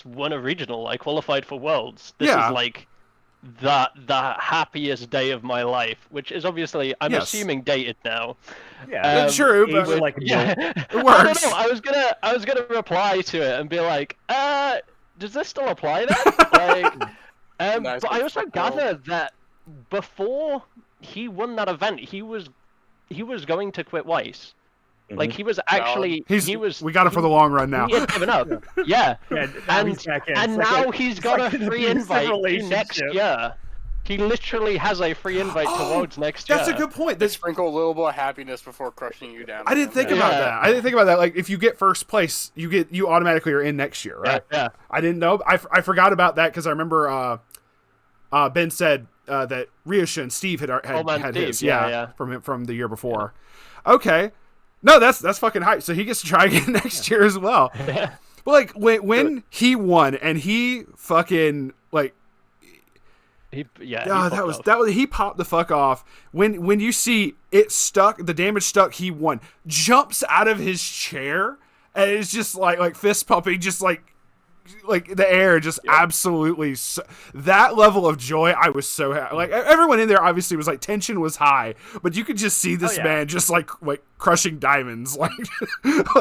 won a regional. I qualified for Worlds. This Yeah. is like the happiest day of my life." Which is obviously, I'm Yes. assuming, dated now. Yeah, true, Age but like Yeah, it works. I don't know. I was gonna reply to it and be like, does this still apply then? Like, Nice but I also little gather that before he won that event, he was going to quit Weiss. Like he was actually we got it for the long run now. He had given up. Yeah, Yeah, now he's back in. and It's like now he's got like a an free abusive invite to next relationship. year. He literally has a free invite to Worlds next year. That's a good point. They sprinkle a little bit of happiness before crushing you down. I didn't think Yeah. about that. I didn't think about that. Like if you get first place, you automatically are in next year, right? Yeah. I didn't know. I forgot about that because I remember Ben said that Ryoshin Steve had Steve, his, yeah. from the year before. Okay, no, that's fucking hype. So he gets to try again next year as well. But like when he won and he fucking like He Yeah, popped off. that was he popped the fuck off. When you see it stuck, the damage stuck, he won. Jumps out of his chair and it's just like fist pumping, just like the air, just absolutely that level of joy. I was so happy. Like everyone in there obviously was like tension was high, but you could just see this man just like crushing diamonds. Like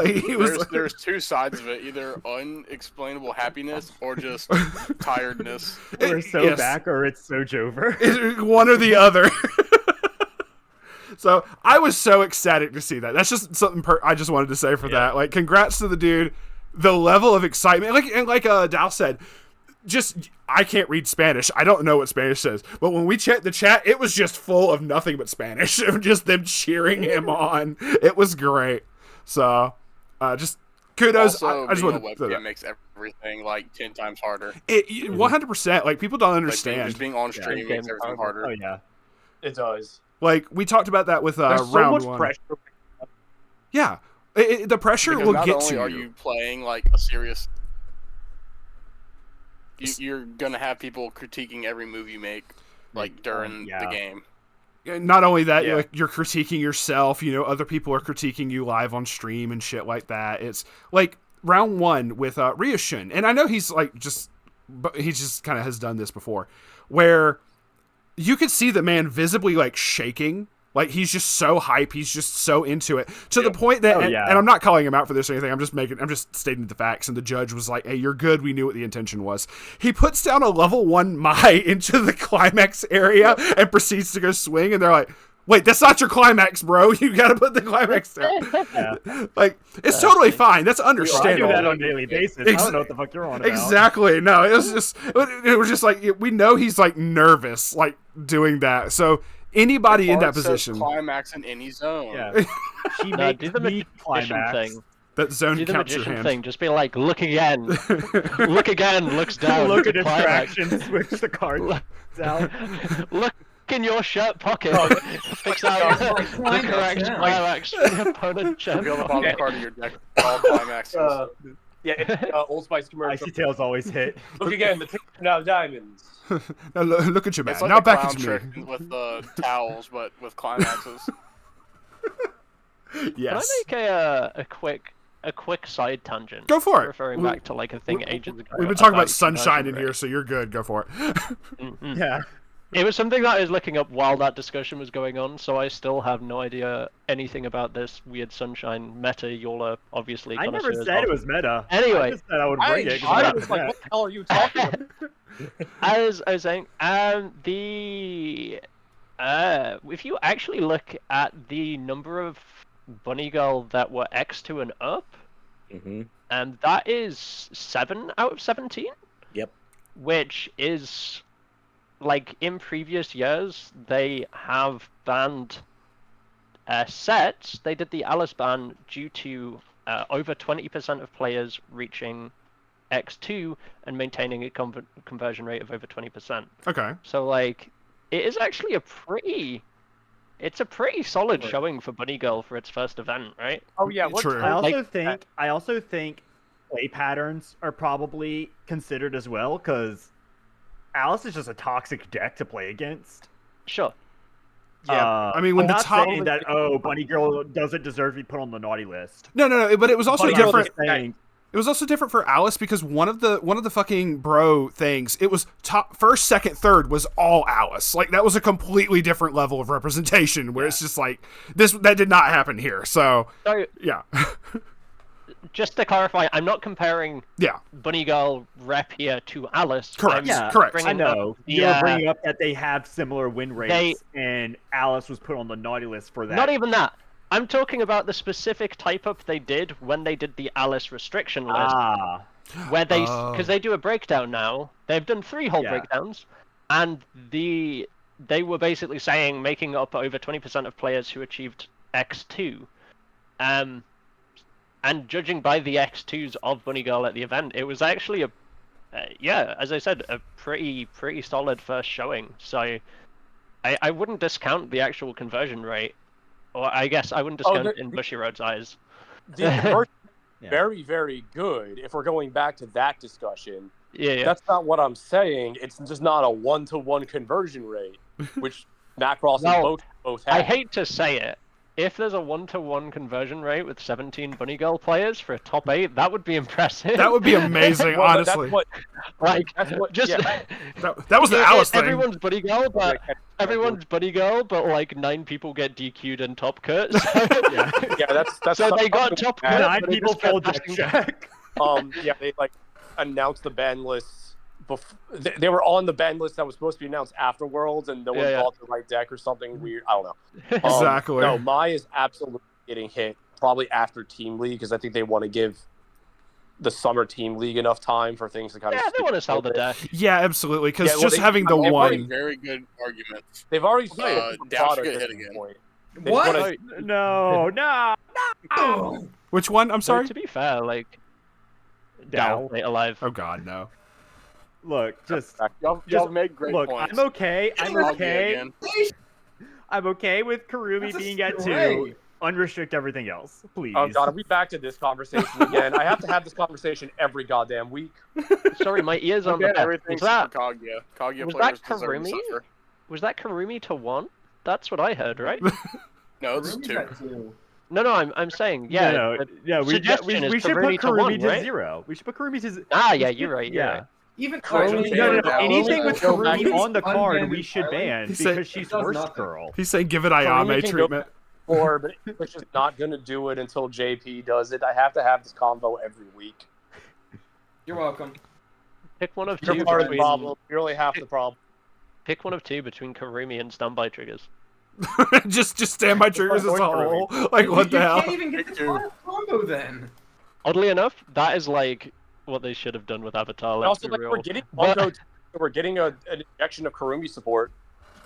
he was. There's two sides of it: either unexplainable happiness or just tiredness. Or it's so back, or it's so over. One or the other. So I was so ecstatic to see that. That's just something I just wanted to say for that. Like, congrats to the dude. The level of excitement, like Dal said, just I can't read Spanish. I don't know what Spanish says, but when we checked the chat, it was just full of nothing but Spanish. Just them cheering him on. It was great. So, just kudos. Also, I just want to webcam makes everything like 10 times harder. 100%. Like people don't understand. Just being on stream makes everything harder. Oh yeah, it does. Like we talked about that with There's so round much one. pressure. Yeah. The pressure Because will not get only to are you. you playing like a serious, you're gonna have people critiquing every move you make, like during the game. Not only that, you're critiquing yourself. Other people are critiquing you live on stream and shit like that. It's like round one with Ryushin, and I know he's just kind of has done this before, where you could see the man visibly like shaking. Like he's just so hype, he's just so into it to the point that, and I'm not calling him out for this or anything. I'm just stating the facts. And the judge was like, "Hey, you're good. We knew what the intention was." He puts down a level 1 Mai into the climax area and proceeds to go swing. And they're like, "Wait, that's not your climax, bro. You got to put the climax down." Like it's totally fine. That's understandable. I do that on a daily basis. I don't know what the fuck you're on about. Exactly. No, it was just like we know he's like nervous, like doing that. So. Anybody in that position. Climax in any zone. Yeah. She made the magician thing. That zone do the counts your magician hand. thing. Just be like, look again. Look again. Looks down. Look at climax. distraction. Switch the card out. Look in your shirt pocket. Fix out the correct climax for the opponent. Reveal the bottom card of your deck. All climaxes. Old Spice commercial. Icy Tails always hit. Look again. The tips are now diamonds. Now look at your man. It's like now a back clown at me. trick with towels, but with climaxes. Yes. Can I make a quick side tangent? Go for it. Referring back to like a thing ages ago. We've been talking about sunshine in here, so you're good. Go for it. Mm-hmm. Yeah. It was something that I was looking up while that discussion was going on, so I still have no idea anything about this weird sunshine meta. You'll obviously. I never said it was meta. Anyway, I just said I would bring it. I was like, what the hell are you talking about? As I was saying, if you actually look at the number of bunny girl that were X2 and up, and that is 7 out of 17. Yep. Which is. Like, in previous years, they have banned sets. They did the Alice ban due to over 20% of players reaching X2 and maintaining a conversion rate of over 20%. Okay. So, like, it is actually a pretty solid showing for Bunny Girl for its first event, right? Oh, yeah. True. I also think play patterns are probably considered as well, because Alice is just a toxic deck to play against. Sure. Yeah. I mean, when I'm the not top saying that Bunny Girl doesn't deserve to be put on the naughty list. No, but it was also Bunny Girl different. is saying, It was also different for Alice because one of the fucking bro things, it was top first, second, third was all Alice. Like that was a completely different level of representation where it's just like that did not happen here. So yeah. Just to clarify, I'm not comparing Bunny Girl rep here to Alice. Correct. Correct. I know. You're bringing up that they have similar win rates, and Alice was put on the naughty list for that. Not even that. I'm talking about the specific type up they did when they did the Alice restriction list. Where they, because they do a breakdown now. They've done 3 whole breakdowns, and they were basically saying making up over 20% of players who achieved X2. And judging by the X2s of Bunny Girl at the event, it was actually as I said, a pretty solid first showing. So I wouldn't discount the actual conversion rate, or I guess I wouldn't discount it in Bushiroad's eyes. The conversion very, very good. If we're going back to that discussion, Yeah. That's not what I'm saying. It's just not a 1-to-1 conversion rate, which Macross Well, and both have. I hate to say it. If there's a 1-to-1 conversion rate with 17 Bunny Girl players for a top 8, that would be impressive. That would be amazing, Well, honestly. That's what. just Yeah. That was the Alice thing. everyone's Bunny Girl, but but like 9 people get DQ'd and top cut. So, Yeah, that's so they got top cut. 9 but it people just kept full passing check. Yeah, they like announced the ban lists. They were on the ban list that was supposed to be announced after Worlds, and no one bought the right deck or something weird. I don't know. Exactly. No, Mai is absolutely getting hit probably after Team League because I think they want to give the Summer Team League enough time for things to kind of. Yeah, they want to sell the deck. Yeah, absolutely. Because Yeah, well, just having the one. Very good arguments. They've already Dash get hit again. What? No. Which one? I'm sorry. To be fair, like Dow. Dow, alive. Oh God, no. Look, Y'all make great look. points. I'm okay. I'm I'll be okay. again. I'm okay with Karumi That's a being at stray. 2. Unrestrict everything else, please. Oh God, are we back to this conversation again? I have to have this conversation every goddamn week. Sorry, my ears on the back. Everything Was that Kaguya. Kaguya was players that deserve to Karumi? suffer. Was that Karumi to 1? That's what I heard, right? No, it's Karumi's 2. at 2. No, I'm saying, yeah. No, the yeah, we suggestion is should put Karumi to Karumi 1, to right? 0. We should put Karumi to 0. Ah, yeah, you're right. You're Yeah. right. Even Karumi- No. Anything with Go back- Karumi on the card, Unbanned we should entirely? ban He said- because she's It does worst nothing. girl. He's saying give it Karumi Ayame can go- treatment. But it's just not gonna do it until JP does it. I have to have this combo every week. You're welcome. Pick one of You're two part of the between. problem. You're really half the problem. Pick one of two between Karumi and standby triggers. just standby triggers as a whole. Like what the You hell? can't even get the combo then. Oddly enough, that is like what they should have done with Avatar. And Let's also, be like, real. we're getting But- Bunko, we're getting an injection of Karumi support.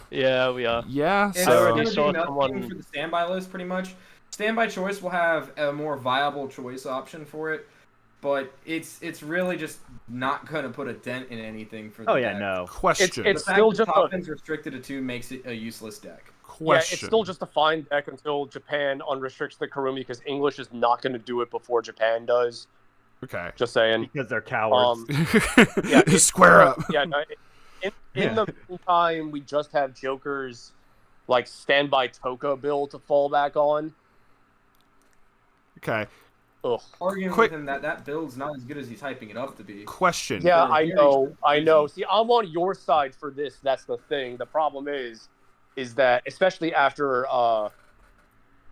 Yeah, we are. Yeah. It's So already gonna saw do nothing someone- for the standby list, pretty much. Standby choice will have a more viable choice option for it, but it's really just not gonna put a dent in anything for the Oh yeah, deck. no. question. It's The fact still that just top a, end's restricted to 2 makes it a useless deck. yeah, it's Question. still just a fine deck until Japan unrestricts the Karumi because English is not going to do it before Japan does. Okay. Just saying. Because they're cowards. Yeah, Square up. Yeah, no, in the meantime, we just have Joker's like standby Toka build to fall back on. Okay. Ugh. Arguing Quick- with him that build's not as good as he's hyping it up to be. Question. Yeah, They're I very know. I know. easy. See, I'm on your side for this. That's the thing. The problem is that especially after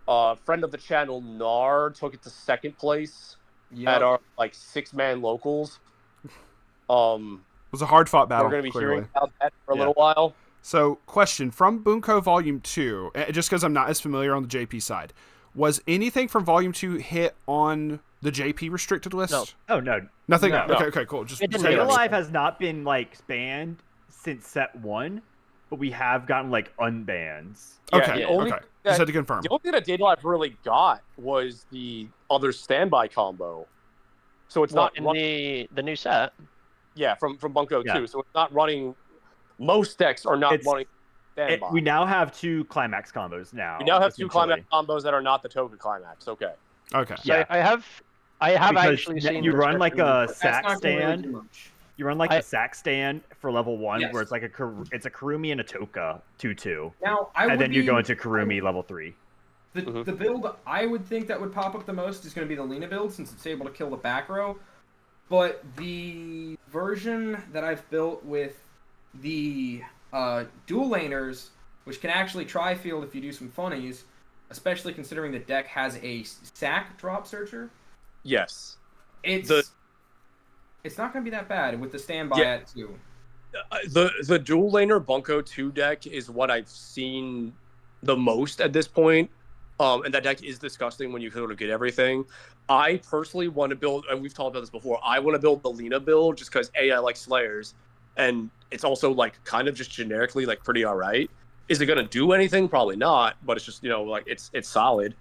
friend of the channel Nar took it to second place at our like 6-man locals. It was a hard fought battle. We're going to be clearly. hearing about that for a Yeah. little while. So, question from Bunko Volume 2, just because I'm not as familiar on the JP side. Was anything from Volume 2 hit on the JP restricted list? No. Oh no. Nothing? No. Okay, cool. Just It didn't say hit that. on Stay Alive has not been like banned since set 1, but we have gotten like unbans. Okay, the only okay. thing Just that- had to confirm. The only thing that Data Live really got was the other standby combo. So it's not in run- the new set. yeah, from Bunko Yeah. 2. So it's not running. Most decks are not It's- running standby. We now have 2 climax combos now. We now have 2 essentially. climax combos that are not the Toka climax. Okay. Okay. So Yeah. I have Because actually seen you the run like script a for- sack That's not gonna really stand. do much. You run like I- the sack stand for level 1, Yes. where it's like it's a Karumi and a Toka 2/2, Now, I and would then you be- go into Karumi level 3. The build I would think that would pop up the most is going to be the Lena build, since it's able to kill the back row. But the version that I've built with the dual laners, which can actually tri-field if you do some funnies, especially considering the deck has a sack drop searcher, Yes. it's The- it's not going to be that bad with the standby Yeah. at 2. The dual laner Bunko 2 deck is what I've seen the most at this point. And that deck is disgusting when you sort of get everything. I personally want to build, and we've talked about this before, I want to build the Lena build just because A, I like Slayers, and it's also like kind of just generically like pretty alright. Is it gonna do anything? Probably not, but it's just, you know, like it's solid.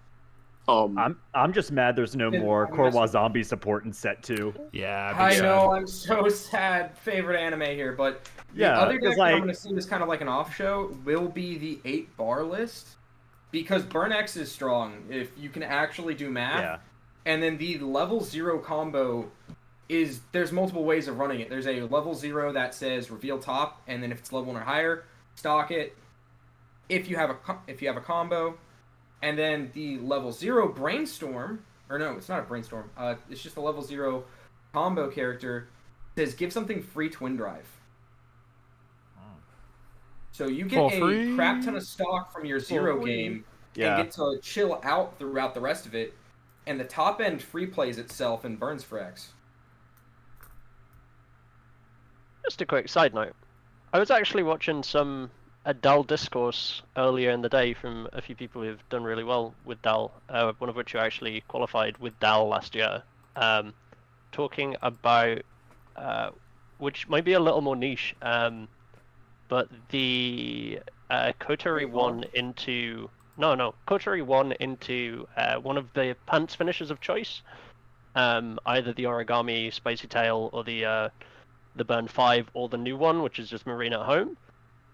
I'm just mad there's no And more I'm Korwa just- Zombie support in set 2. Yeah. I big sad. know, I'm so sad. Favorite anime here, but the Yeah, other deck 'cause, that I'm like- going to see as kind of like an off show will be the 8-bar list, because Burn X is strong if you can actually do math. Yeah. And then the level 0 combo is there's multiple ways of running it. There's a level 0 that says reveal top, and then if it's level 1 or higher, stock it. If you have a combo, and then the level 0 brainstorm, or no, it's not a brainstorm. It's just a level 0 combo character says give something free twin drive. So you get a crap ton of stock from your 0 game and get to chill out throughout the rest of it, and the top end free plays itself and burns for X. Just a quick side note. I was actually watching a DAL discourse earlier in the day from a few people who've done really well with DAL, one of which who actually qualified with DAL last year, talking about, which might be a little more niche, but the Kotari 1 into... Kotari 1 into one of the pants finishes of choice. Either the Origami Spicy Tail or the Burn 5 or the new one, which is just Marine at Home.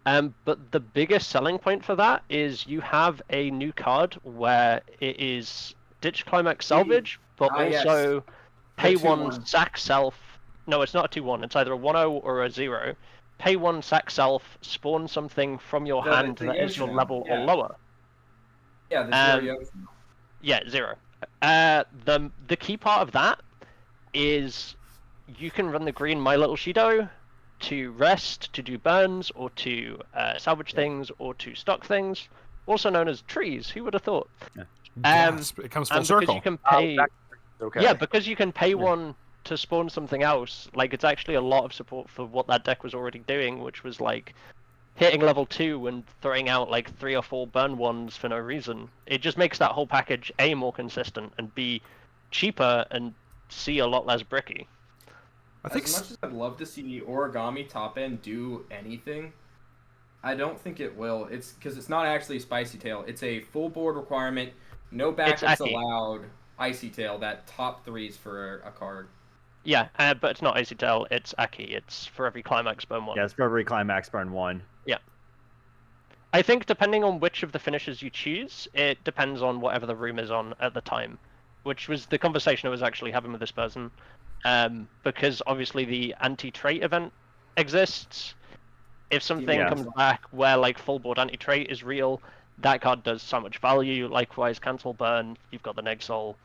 But the biggest selling point for that is you have a new card where it is Ditch Climax Salvage, but also pay 1 sack self. No, it's not a 2-1. It's either a 1-0 or a 0. Pay 1 sack self, spawn something from your hand that is your level or lower. Yeah, the 0. Yeah, 0. The key part of that is you can run the green My Little Shido to rest, to do burns, or to salvage things, or to stock things, also known as trees. Who would have thought? Yes, it comes full circle. You can pay, yeah, because you can pay 1 to spawn something else. Like, it's actually a lot of support for what that deck was already doing, which was like hitting level 2 and throwing out like 3 or 4 burn 1s for no reason. It just makes that whole package A, more consistent, and B, cheaper, and C, a lot less bricky. As much as I'd love to see the Origami top end do anything, I don't think it will. It's because it's not actually Spicy Tail. It's a full board requirement, no backups allowed. Icy Tail, that top 3s for a card. Yeah, but it's not Icy Tail. It's Aki. It's for every Climax Burn 1. Yeah, it's for every Climax Burn 1. Yeah. I think depending on which of the finishes you choose, it depends on whatever the room is on at the time, which was the conversation I was actually having with this person. Because obviously the anti-trait event exists. If something comes back where like full board anti-trait is real, that card does so much value. Likewise, cancel burn, you've got the Neg Soul.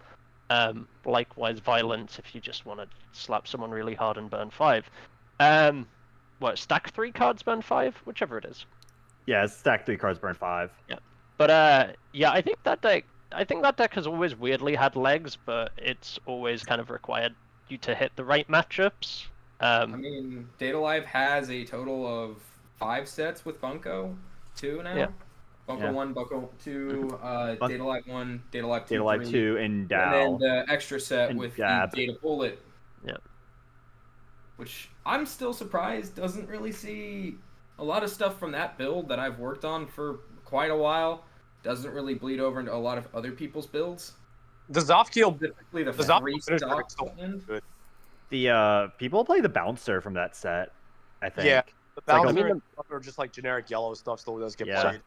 Likewise, violence if you just want to slap someone really hard and burn 5. Stack 3 cards burn 5, whichever it is. Yeah, it's stack 3 cards burn 5. Yeah, but I think that deck has always weirdly had legs, but it's always kind of required you to hit the right matchups. I mean, Data Live has a total of 5 sets with Bunko 2 now. Yeah. Bunko 1, Bunko 2, Data Live 1, Data Live 2, Data Live 2, and DAO. And then the extra set with the Data Bullet. Yeah. Which I'm still surprised doesn't really see a lot of stuff from that build that I've worked on for quite a while. Doesn't really bleed over into a lot of other people's builds. The Zofkiel, specifically the free stock end. The people play the Bouncer from that set, I think. Yeah, the Bouncer or just like generic yellow stuff still does get played.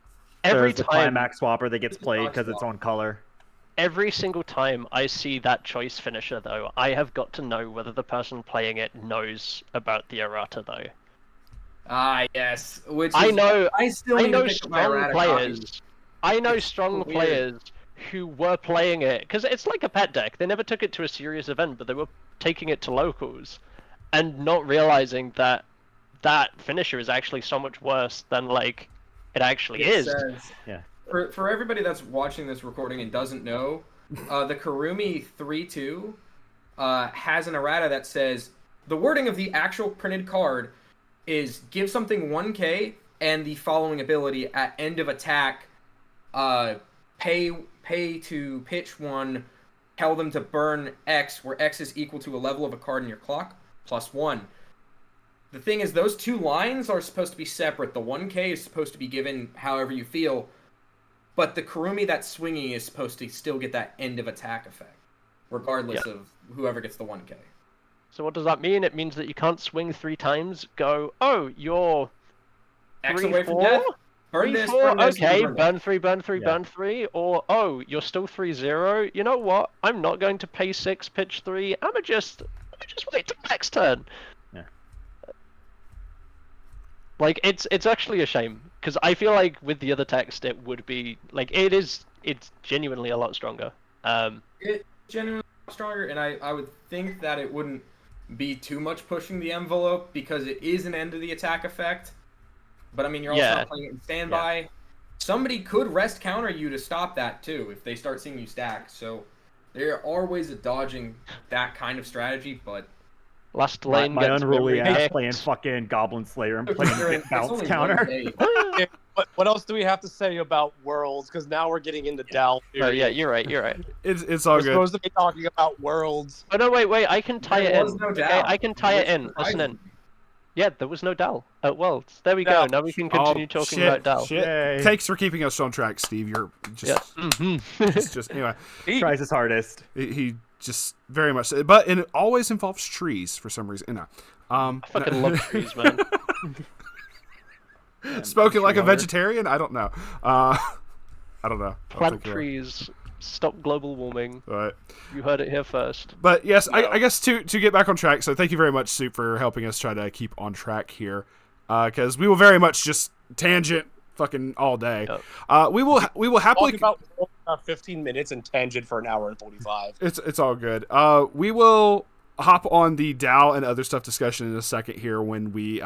Every the time Climax Swapper that gets played because it's on color. Every single time I see that choice finisher, though, I have got to know whether the person playing it knows about the errata, though. Ah, yes. Which I know. I know strong players. I know strong players who were playing it because it's like a pet deck. They never took it to a serious event, but they were taking it to locals, and not realizing that that finisher is actually so much worse than like it actually is. Yeah. For everybody that's watching this recording and doesn't know, the Kurumi 3-2 has an errata that says the wording of the actual printed card is give something 1k and the following ability at end of attack, pay to pitch 1, tell them to burn X, where X is equal to a level of a card in your clock, +1. The thing is, those 2 lines are supposed to be separate. The 1k is supposed to be given however you feel, but the Kurumi that's swinging is supposed to still get that end of attack effect, regardless of whoever gets the 1k. So what does that mean? It means that you can't swing 3 times, go, oh, you're X 3, away 4? from death? Burn 3, this, 4? burn this, okay, burn 3, burn 3, burn 3, or, oh, you're still 3-0, you know what, I'm not going to pay 6, pitch 3, I'm gonna just just wait till next turn. Yeah. Like it's actually a shame because I feel like with the other text it would be like it's genuinely a lot stronger. It's genuinely stronger, and I would think that it wouldn't be too much pushing the envelope because it is an end of the attack effect. But I mean, you're also not playing it in standby. Yeah. Somebody could rest counter you to stop that too if they start seeing you stack. So there are ways of dodging that kind of strategy, but last lane my gets unruly very ass hit. playing fucking Goblin Slayer and playing bounce counter. What else do we have to say about Worlds? Because now we're getting into Dal. Oh yeah, you're right. It's all We're good. supposed to be talking about Worlds. Oh no, wait, I can tie There it was in. no Okay, Dal, I can tie it which in. surprises Listen in. me. Yeah, there was no Dal at Worlds. There we Dal. go. Now we can continue talking about Dal. Shit. Yay. Thanks for keeping us on track, Steve. You're just, just anyway. Tries his hardest. He just very much, but it always involves trees for some reason. No. I fucking love trees, man. Spoken like a vegetarian? I don't know. I don't know. Plant trees. Stop global warming. All right. You heard it here first. But yes, I guess to get back on track. So thank you very much, Soup, for helping us try to keep on track here, because we will very much just tangent fucking all day. Yep. We will happily talk about 15 minutes and tangent for an hour and 45. It's all good. We will hop on the Dow and other stuff discussion in a second here when we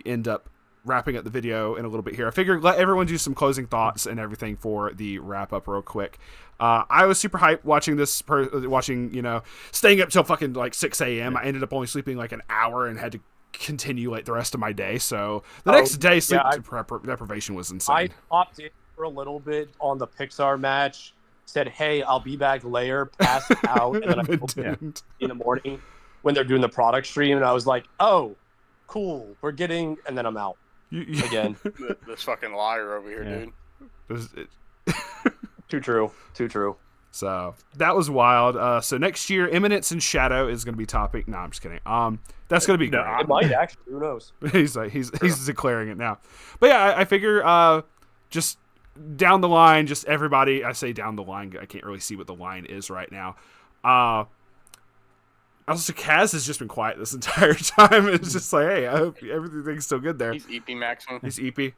end up wrapping up the video in a little bit here. I figured let everyone do some closing thoughts and everything for the wrap up real quick. I was super hyped watching this, staying up till fucking like 6 a.m. I ended up only sleeping like an hour and had to continue like the rest of my day. So the next day, sleep deprivation was insane. I popped in for a little bit on the Pixar match, said, hey, I'll be back later, passed out, and then I woke up in the morning when they're doing the product stream, and I was like, oh, cool, we're getting, and then I'm out. Again. This fucking liar over here, dude. Too true. So that was wild. So next year, Imminence and Shadow is going to be topic. No, I'm just kidding. That's going to be great. It might actually. Who knows? he's declaring it now. But yeah, I figure just down the line, just everybody. I say down the line. I can't really see what the line is right now. Also, Kaz has just been quiet this entire time. It's just like, hey, I hope everything's still good there. He's EP maxing. He's EP.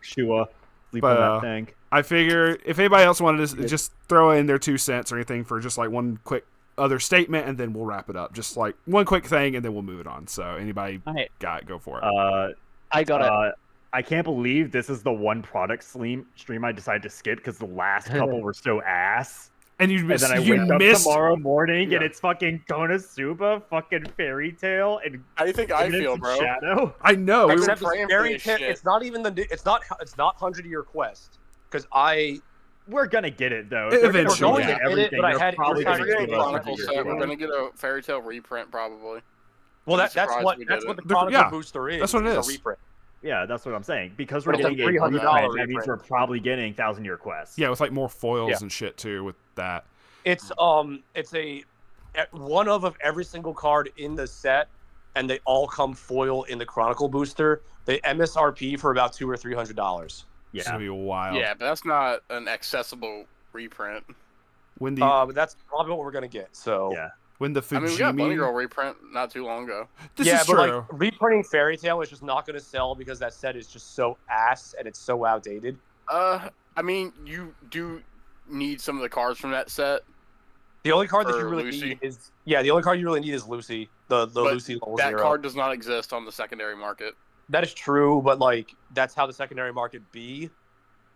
Shua. Sleep on that thing. I figure if anybody else wanted to just throw in their 2 cents or anything for just like one quick other statement, and then we'll wrap it up. Just like one quick thing, and then we'll move it on. So anybody got it, go for it. I got it. I can't believe this is the one product stream I decided to skip because the last couple were so ass. And you missed. And then I wake up tomorrow morning and it's fucking Konosuba, fucking Fairy Tale, and how do you think I feel, bro? Shadow. I know. Except Fairy Tale. It's not even it's not 100-year quest because we're gonna get it though. Eventually, we're going to get it, but I had probably we're gonna get a Chronicle set. We're gonna get a Fairy Tale reprint probably. Well, that's what the Chronicle booster is. That's what it is. A reprint. Yeah, that's what I'm saying. Because we're getting a reprint, that means we're probably getting 1,000-year quests. Yeah, with like more foils and shit too with that. It's a one of every single card in the set, and they all come foil in the Chronicle booster. They MSRP for about $200 or $300. Yeah, it's gonna be wild. Yeah, but that's not an accessible reprint. When but that's probably what we're gonna get. So yeah. When the Fujimi... we got Bunny Girl reprint not too long ago. This is true. Like reprinting Fairy Tale is just not going to sell because that set is just so ass and it's so outdated. I mean, you do need some of the cards from that set. The only card that you really need is the only card you really need is Lucy, the Lucy level 0. That card does not exist on the secondary market. That is true, but like that's how the secondary market be.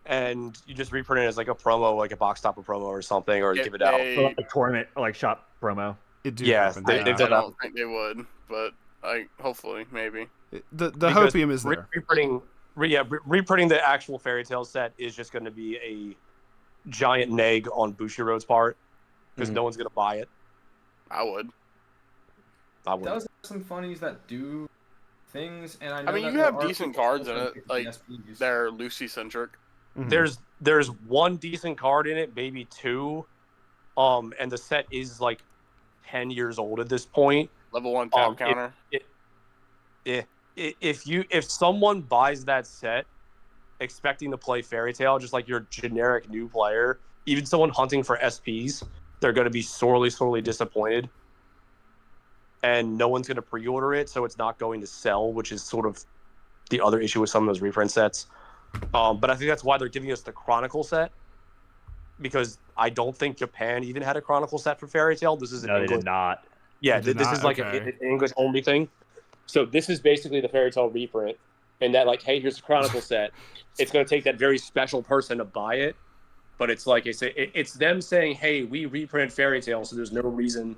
And you just reprint it as like a promo, like a box topper promo or something, or give it out. Or like a tournament or like shop promo. It happen. I don't think they would, but hopefully, maybe. The hopium is there. Reprinting the actual Fairy Tale set is just going to be a giant neg on Bushiroad's part because no one's going to buy it. I would. I would. Does have some funnies that do things, and I mean, you have decent cards in it, like they're Lucy centric. Mm-hmm. There's one decent card in it, maybe two, and the set is like 10 years old at this point. Level 1 tap counter. If someone buys that set expecting to play Fairy Tale, just like your generic new player, even someone hunting for SPs, they're going to be sorely disappointed and no one's going to pre-order it, so it's not going to sell, which is sort of the other issue with some of those reprint sets. But I think that's why they're giving us the Chronicle set, because I don't think Japan even had a Chronicle set for Fairy Tail. This is an No, they English. did not. Yeah, They did this not? is like Okay. an English only thing. So this is basically the Fairy Tail reprint, and that like, hey, here's a Chronicle set. It's going to take that very special person to buy it, but it's like it's them saying, hey, we reprint Fairy Tail, so there's no reason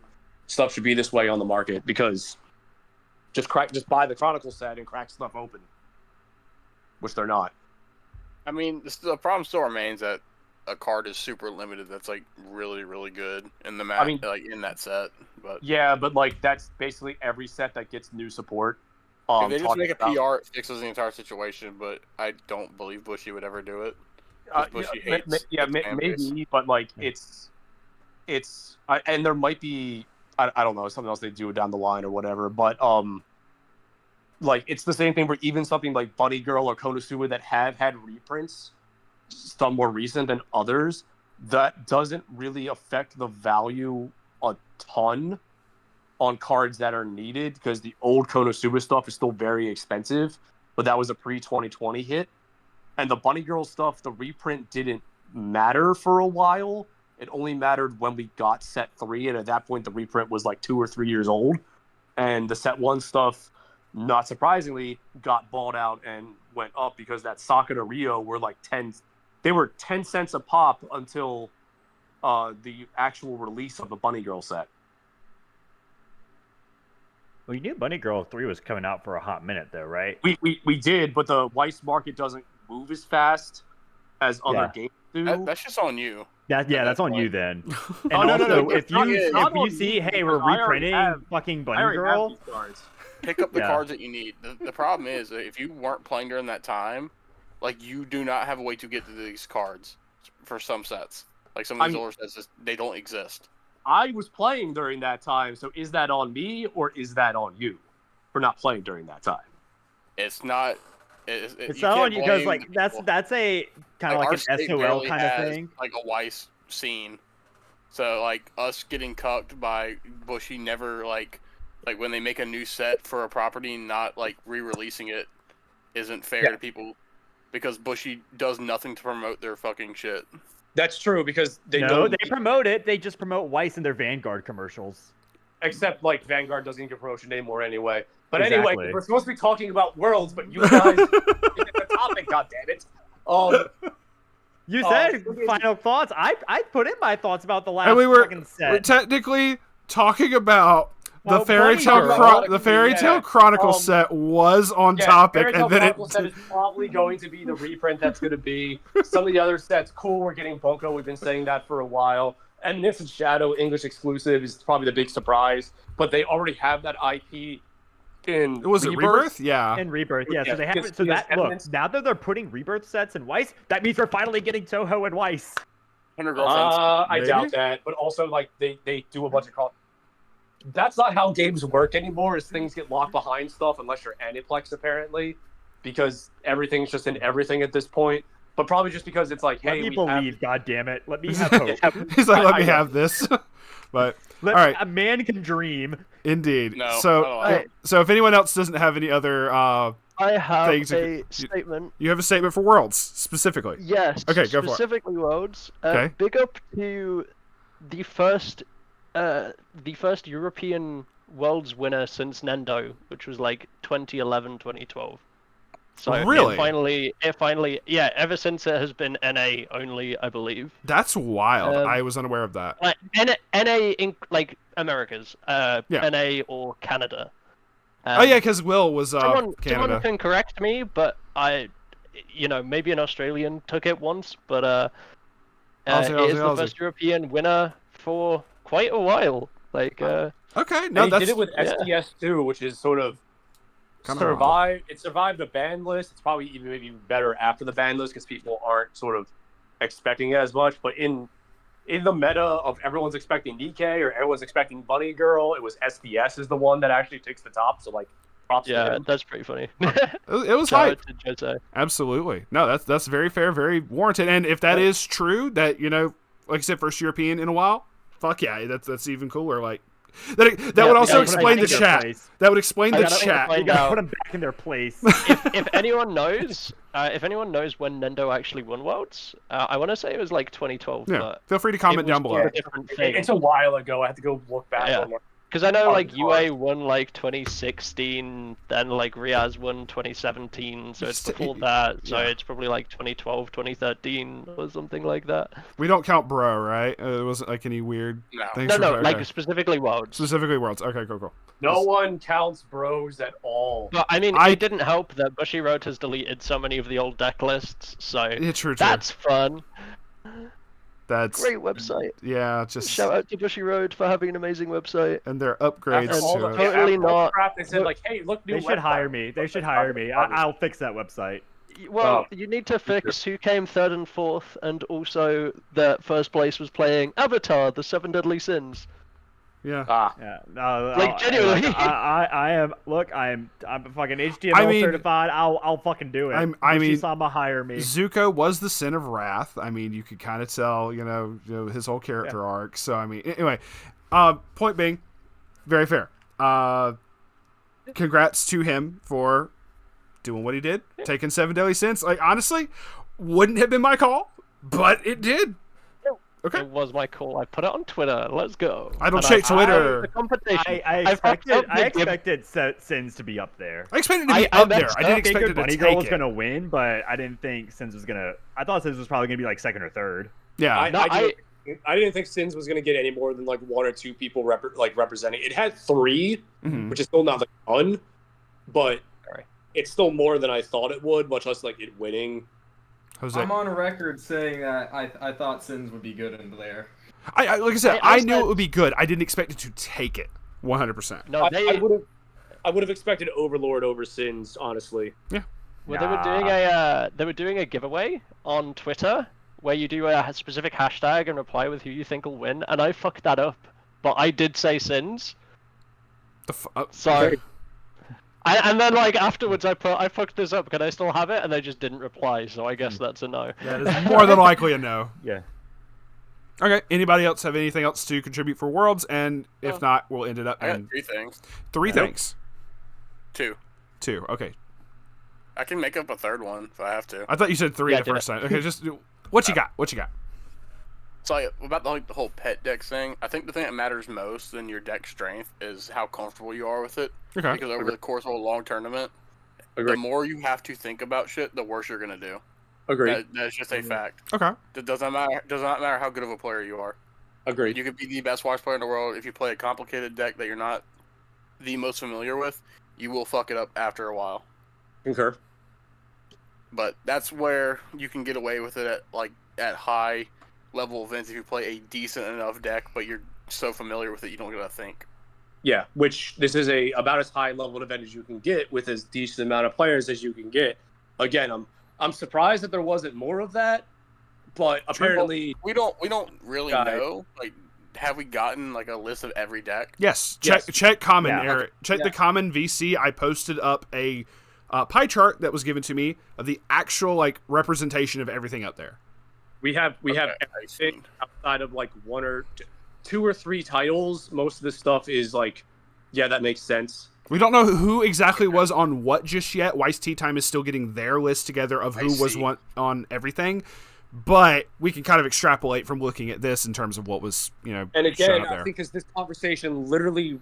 stuff should be this way on the market, because just buy the Chronicle set and crack stuff open, which they're not. I mean, the problem still remains that a card is super limited. That's like really, really good in the map. I mean, like in that set. But yeah, but like that's basically every set that gets new support. if they just make a talking PR, it fixes the entire situation. But I don't believe Bushy would ever do it. 'Cause Bushy hates its fan base. maybe, but like and there might be I don't know, something else they do down the line or whatever, but like it's the same thing where even something like Bunny Girl or Konosuba that have had reprints, some more recent than others, that doesn't really affect the value a ton on cards that are needed, because the old Konosuba stuff is still very expensive, but that was a pre-2020 hit. And the Bunny Girl stuff, the reprint didn't matter for a while. It only mattered when we got set 3, and at that point the reprint was like 2 or 3 years old. And the set 1 stuff, not surprisingly, got bought out and went up, because that Sakura Rio were like 10 cents a pop until the actual release of the Bunny Girl set. Well, you knew Bunny Girl 3 was coming out for a hot minute, though, right? We did, but the Weiss market doesn't move as fast as other games do. That's just on you. That's on you then. And Oh, no, also, it's not if you on see, me, hey, we're because I already reprinting have- fucking I Bunny already have Girl, these cards. Pick up the Yeah. cards that you need. The problem is that if you weren't playing during that time, like you do not have a way to get to these cards for some sets. Like some of these older sets, they don't exist. I was playing during that time, so is that on me or is that on you for not playing during that time? It's not. it's not on you because like that's a kind of our like an state SOL barely kind of has, thing. like a Weiss scene. So like us getting cucked by Bushy never like when they make a new set for a property, not like re-releasing it, isn't fair to people, because Bushy does nothing to promote their fucking shit. That's true, because they promote it. They just promote Weiss in their Vanguard commercials. except like Vanguard doesn't get promotion anymore anyway. But Exactly. anyway, we're supposed to be talking about Worlds, but you guys get the topic, goddammit. You said final thoughts. I put in my thoughts about the last And fucking we're set. technically talking about the Well, Fairy Bunny Tail Girl- the Fairy Tail Chronicle set was on topic, Fairy Tail and then Chronicle set is probably going to be the reprint that's going to be. Some of the other sets, cool, we're getting Bunko. We've been saying that for a while. And this is Shadow English exclusive is probably the big surprise. But they already have that IP in was it Rebirth? Yeah. And Rebirth, yeah. So Yeah, they have because- it. So because that look evidence- now that they're putting Rebirth sets in Weiss, that means we're finally getting Toho and Weiss. 100 girlfriends. I Maybe? doubt that. But also, like, they do a bunch of That's not how games work anymore, is things get locked behind stuff unless you're Aniplex, apparently. Because everything's just in everything at this point. But probably just because it's like, hey, Let me we believe, goddammit. Let me have hope. He's like, let me I know. have this. But All right. A man can dream. indeed. No, I So don't like it. so if anyone else doesn't have any other I have Things a you- statement. you have a statement for Worlds specifically. Yes. Okay, go for it. Specifically Worlds. Okay. Big up to the first European Worlds winner since Nendo, which was like 2011, 2012. So Really? it finally, yeah. Ever since it has been NA only, I believe. That's wild. Um, I was unaware of that. Like NA in like Americas, Yeah. NA or Canada. Oh yeah, because Will was Someone Canada. can correct me, but maybe an Australian took it once, but Aussie, it is the Aussie. first European winner for quite a while. Like, Okay, And no, he that's did it with yeah. SDS too, which is sort of Kinda survived. It survived the ban list. It's probably maybe better after the ban list because people aren't sort of expecting it as much. But in the meta of everyone's expecting Nikkei or everyone's expecting Bunny Girl, it was SDS is the one that actually takes the top. So like, props to yeah, him. that's pretty funny. it was Shout hype. out to Jose. Absolutely. No, that's very fair, very warranted. And if that is true, that like I said, first European in a while, fuck yeah, that's even cooler. Like, That Yeah, would also yeah, explain the I think chat. That would explain the I gotta chat. find You gotta out. put them back in their place. if anyone knows, when Nendo actually won Worlds, I want to say it was like 2012, Yeah. but Feel free to comment it was down below. for a different thing. It's a while ago. I have to go look back Yeah. on it. Because I know Oh, like it's UA hard. won like 2016, then like Riaz won 2017, so it's St- before that, so yeah. it's probably like 2012, 2013 or something like that. We don't count bro, right? It wasn't like any weird No. things. No, okay. like specifically Worlds. Specifically Worlds. Okay, cool. No one counts bros at all. But I mean, I- it didn't help that Bushy Road has deleted so many of the old deck lists, so Yeah, true. that's fun. That's Great website. yeah, just Shout out to Bushy Road for having an amazing website. and their upgrades After all to the it. Totally after all the not. crap, they said like, hey, look, new They should website. hire me. They should hire me. I'll fix that website. Well, you need to fix who came third and fourth, and also that first place was playing Avatar: The Seven Deadly Sins. Yeah. Ah, Yeah, no, Like, genuinely. I am. Look, I'm fucking HTML I mean- certified. I'll fucking do it. I mean, Bushy-sama, hire me. Zuko was the sin of wrath. I mean, you could kind of tell, you know, his whole character arc. So I mean, anyway, point being, very fair. Congrats to him for doing what he did, taking 7 deadly sins. Like honestly, wouldn't have been my call, but it did. Okay. It was my call. I put it on Twitter. Let's go. I don't And check Twitter. The competition. I fucked up expected the Sins to be up there. I expected it to be I up there. messed I didn't up. expect Figured it to Bunny take Girl was it. gonna win, but I didn't think Sins was gonna. I thought Sins was probably gonna be like second or third. Yeah. I didn't think Sins was going to get any more than like one or two people representing. It had 3, Mhm. which is still not a ton, but Sorry. it's still more than I thought it would, much less like it winning. Jose. I'm on record saying that I thought Sins would be good in there. I like I said, I I knew said- it would be good. I didn't expect it to take it 100%. No, I they would have expected Overlord over Sins, honestly. they were doing a giveaway on Twitter where you do a specific hashtag and reply with who you think will win, and I fucked that up. But I did say Sins, so. And then like afterwards, I fucked this up. Can I still have it? And they just didn't reply, so I guess that's a no. That is more than likely a no. Yeah. Okay. Anybody else have anything else to contribute for Worlds? And if not, we'll end it up I got in 3 things. 3 Nope. things. 2. 2. Okay. I can make up a third one if I have to. I thought you said 3 Yeah, the do first time. Okay, just what you got? What you got? So like, about the whole pet deck thing, I think the thing that matters most than your deck strength is how comfortable you are with it. Okay. Because over the course of a long tournament, the Agreed. more you have to think about shit, the worse you're gonna do. Agreed. That's just a fact. Okay. It does not matter how good of a player you are. Agreed. You could be the best Weiss player in the world. If you play a complicated deck that you're not the most familiar with, you will fuck it up after a while. Concur. But that's where you can get away with it at high level events if you play a decent enough deck, but you're so familiar with it you don't gotta think. Yeah, which this is about as high level event as you can get with as decent amount of players as you can get. Again, I'm surprised that there wasn't more of that, but apparently We don't really Got it. know. Like, have we gotten like a list of every deck? Yes. Yes. Check common, Yeah. Eric. Check Yeah. the common VC. I posted up a pie chart that was given to me of the actual like representation of everything up there. we have Okay, everything outside of like 2 or 3 titles. Most of this stuff is like, yeah, that makes sense. We don't know who exactly was on what just yet. Weiss Tea Time is still getting their list together of I who was see. on everything. But we can kind of extrapolate from looking at this in terms of what was, And shown again, up I there. think as this conversation literally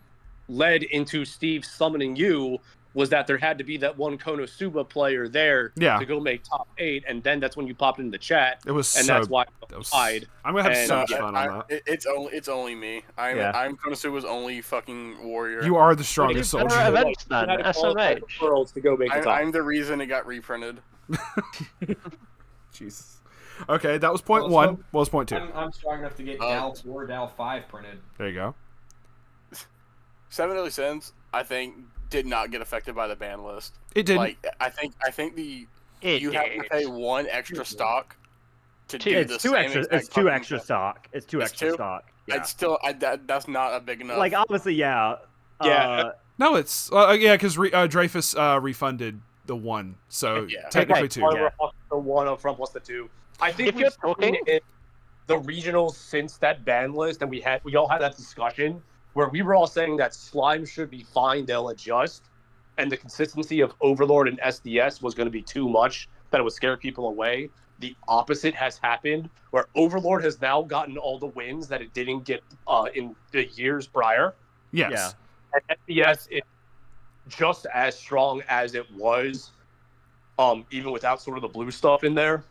led into Steve summoning you, was that there had to be that one Konosuba player there Yeah. to go make top 8, and then that's when you popped into the chat, It was and so. that's why that was- tied. I'm gonna have And, so much Yeah, fun on that. it's only me. Yeah. I'm Konosuba's only fucking warrior. You are the strongest Better soldier. events You then, had to qualify for SMH. Worlds to go make the top. I'm the reason it got reprinted. Jesus. Okay, that was point Well, 1. so- What was point 2? I'm strong enough to get Dal 4, Dal 5 printed. There you go. 7 Deadly Sins, I think, did not get affected by the ban list. It didn't. Like, I think you have to pay 1 extra stock to do the It's two same extra. exact It's 2 fucking extra thing. stock. It's 2 It's extra 2? stock. Yeah. It's still that's not a big enough. Like obviously, yeah. Yeah. No, it's because Dreyfus refunded the 1, so Yeah. technically Okay. 2. Yeah. The 1 up front plus the 2. I think If we've you're seen talking- it in the regionals since that ban list, and we all had that discussion where we were all saying that Slime should be fine, they'll adjust, and the consistency of Overlord and SDS was going to be too much, that it would scare people away. The opposite has happened, where Overlord has now gotten all the wins that it didn't get in the years prior. Yes. And SDS is just as strong as it was, even without sort of the blue stuff in there.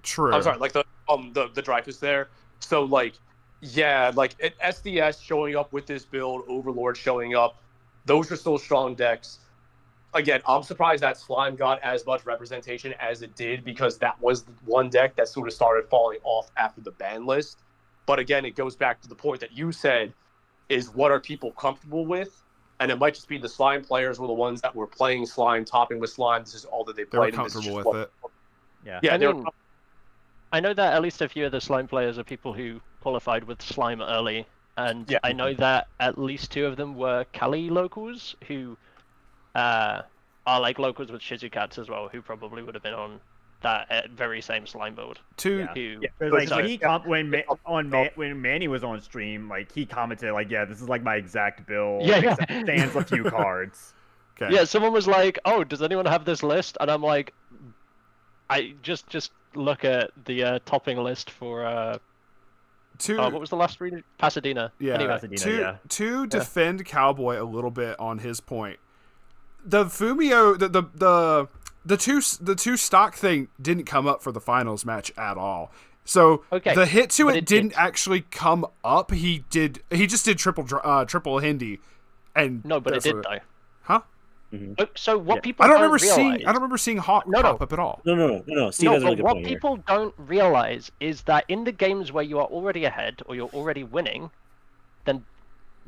True. I'm sorry, like the Dreyfus there. So like, yeah, like SDS showing up with this build, Overlord showing up, those are still strong decks. Again, I'm surprised that Slime got as much representation as it did, because that was the one deck that sort of started falling off after the ban list. But again, it goes back to the point that you said, is what are people comfortable with? And it might just be the Slime players were the ones that were playing Slime, topping with Slime. This is all that they They were played. and this is comfortable just with what- it. Yeah, I they were mean, I know that at least a few of the Slime players are people who qualified with Slime early, and Yeah. I know that at least 2 of them were Cali locals who are like locals with Shizukats as well, who probably would have been on that very same Slime build. Two. Yeah. Who, Because So- when Manny was on stream, like he commented like, "Yeah, this is like my exact build. Yeah, yeah. except stands a few cards." Okay. Yeah, someone was like, "Oh, does anyone have this list?" And I'm like, "I just look at the topping list for Two. what was the last region? Pasadena." Yeah. Anyway, Pasadena, yeah. To defend Cowboy a little bit on his point, the Fumio, the two stock thing didn't come up for the finals match at all. So Okay, the hit to but it it didn't did. actually come up. He just did triple Hindi, and no, but it did therefore- though. Huh? So what Yeah. people I don't realize, remember seeing Hawk No, pop no. up at all. No. Steve No, has a really but good what point here. people don't realize is that in the games where you are already ahead or you're already winning, then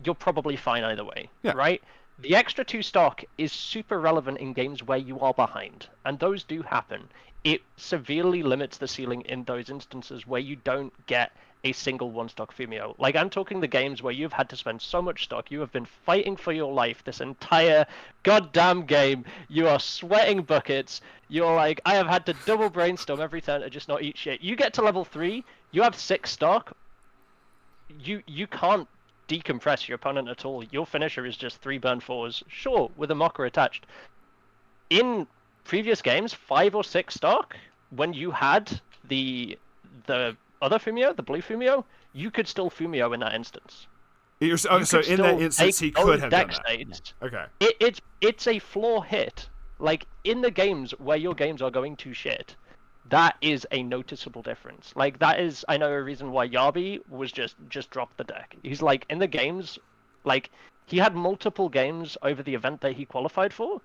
you're probably fine either way, Yeah. right? The extra 2 stock is super relevant in games where you are behind, and those do happen. It severely limits the ceiling in those instances where you don't get a single 1-stock Fumio. Like, I'm talking the games where you've had to spend so much stock, you have been fighting for your life this entire goddamn game, you are sweating buckets, you're like, I have had to double brainstorm every turn to just not eat shit. You get to level 3, you have 6 stock, you can't decompress your opponent at all. Your finisher is just 3 burn 4s, sure, with a mocker attached. In previous games, 5 or 6 stock, when you had the other Fumio, the blue Fumio, you could still Fumio in that instance. So You in could that still instance, take he could those have done deck that. states. Okay. It's a floor hit. Like, in the games where your games are going to shit, that is a noticeable difference. Like, that is, I know a reason why Yabi was just dropped the deck. He's like, in the games, like, he had multiple games over the event that he qualified for,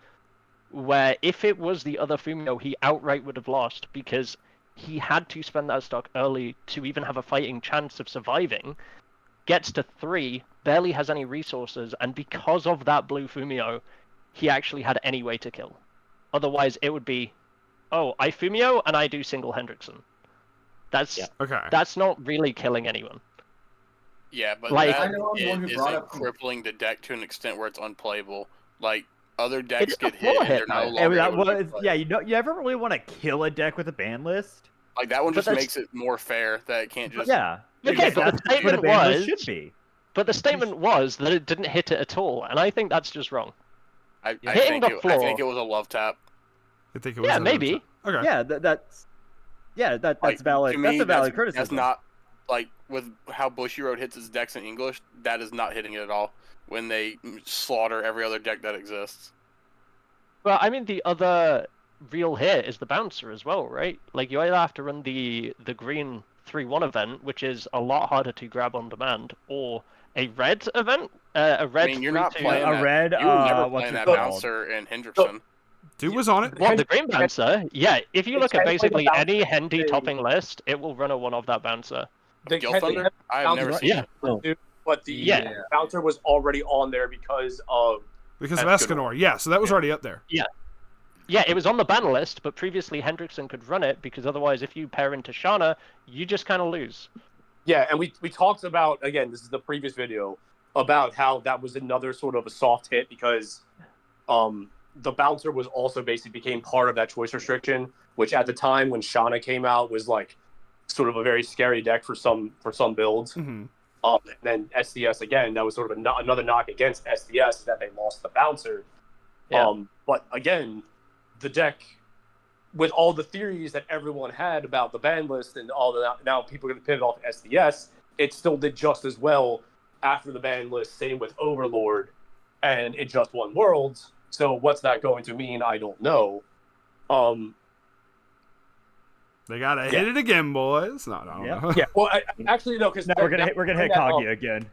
where if it was the other Fumio, he outright would have lost, because he had to spend that stock early to even have a fighting chance of surviving. Gets to 3, barely has any resources, and because of that blue Fumio, he actually had any way to kill. Otherwise, it would be, oh, I Fumio and I do single Hendrickson. Okay. That's not really killing anyone. Yeah, but Like- that I know I'm the one who brought isn't up- crippling the deck to an extent where it's unplayable. Like, other decks It's a get hit floor and they're hit, no though. longer Hey, able to be played. yeah, you ever really want to kill a deck with a ban list? Like, that one But just that's- makes it more fair that it can't just... Yeah. Okay, Because but the that's what a statement ban list was- should be. But the statement was that it didn't hit it at all, and I think that's just wrong. I Hitting think the I floor. think it was a love tap. I think it was Yeah, a- maybe. Okay. Yeah, that's that's Like, valid. to That's me, a valid criticism. That's not, like, with how Bushiroad hits his decks in English, that is not hitting it at all when they slaughter every other deck that exists. Well, I mean, the other real hit is the bouncer as well, right? Like, you either have to run the green 3-1 event, which is a lot harder to grab on demand, or a red event, a red. I mean, you're not 3-2. playing A that. red, You were never what's playing it that called? bouncer in Hendrickson. Dude was on it. What, the green bouncer? Yeah, if you look at technically the basically any bouncer Hendy is- topping list, it will run a one of that bouncer. They Guild can- they Thunder? have I have never bouncer, seen Yeah. it. but the Yeah. bouncer was already on there because of Because of Escanor. Escanor. Yeah, so that was already up there. Yeah, it was on the ban list, but previously Hendrickson could run it, because otherwise if you pair into Shana, you just kind of lose. Yeah, and we talked about, again, this is the previous video, about how that was another sort of a soft hit because the bouncer was also basically became part of that choice restriction, which at the time when Shauna came out was like sort of a very scary deck for some builds. Hmm. And then SDS again, that was sort of another knock against SDS is that they lost the bouncer. Yeah. But again, the deck, with all the theories that everyone had about the ban list and all the now people are going to pivot off SDS, it still did just as well after the ban list. Same with Overlord, and it just won Worlds. So what's that going to mean? I don't know. They gotta hit it again, boys. No, I don't know. Yeah. Well, actually, no, because No, we're gonna hit Kaguya again.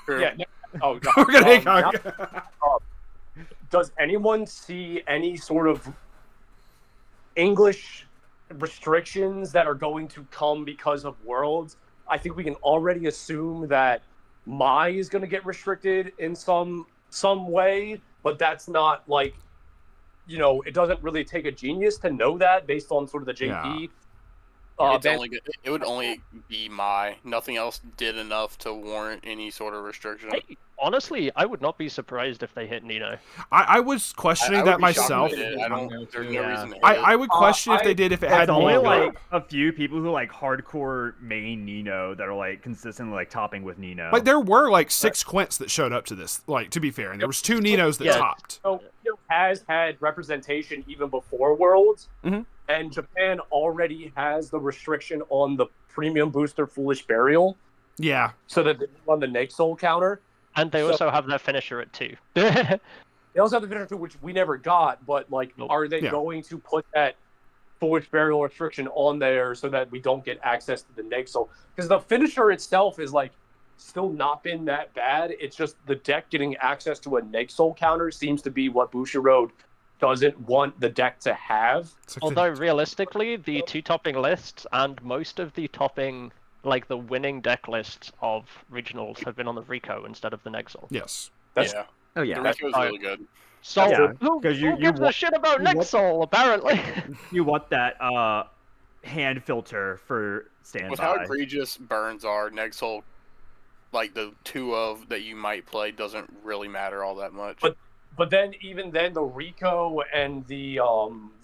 Yeah. Oh God. We're gonna hit Kaguya. Does anyone see any sort of English restrictions that are going to come because of Worlds? I think we can already assume that Mai is going to get restricted in some way, but that's not like, it doesn't really take a genius to know that based on sort of the JP. Yeah. It would only be Mai. Nothing else did enough to warrant any sort of restriction. Honestly, I would not be surprised if they hit Nino. I was questioning I would that be shocked myself. if they did. There's no reason to hit I it. would question if they did if it had There's only more. like a few people who like hardcore main Nino that are like consistently like topping with Nino. Like there were like 6 Quints that showed up to this. Like to be fair, and there was 2 Ninos that Yeah. topped. So has had representation even before Worlds, and Japan already has the restriction on the premium booster Foolish Burial, Yeah. so that they run the Neg Soul counter. And they also have their finisher at 2. They also have the finisher, which we never got, but like, are they going to put that Foolish Burial restriction on there so that we don't get access to the Neg Soul? Because the finisher itself is like still not been that bad. It's just the deck getting access to a Neg Soul counter seems to be what Bushiroad doesn't want the deck to have. Although realistically, the 2 topping lists and most of the topping, like the winning deck lists of regionals have been on the Rico instead of the Nexel. Yes. Yeah. Oh The yeah. Rico's really good. So Yeah, who 'cause you gives a want- shit about you want- Nexel, apparently? You want that hand filter for standby. With how egregious burns are, Nexel, like the 2 of that you might play, doesn't really matter all that much. But then, even then, the Rico and the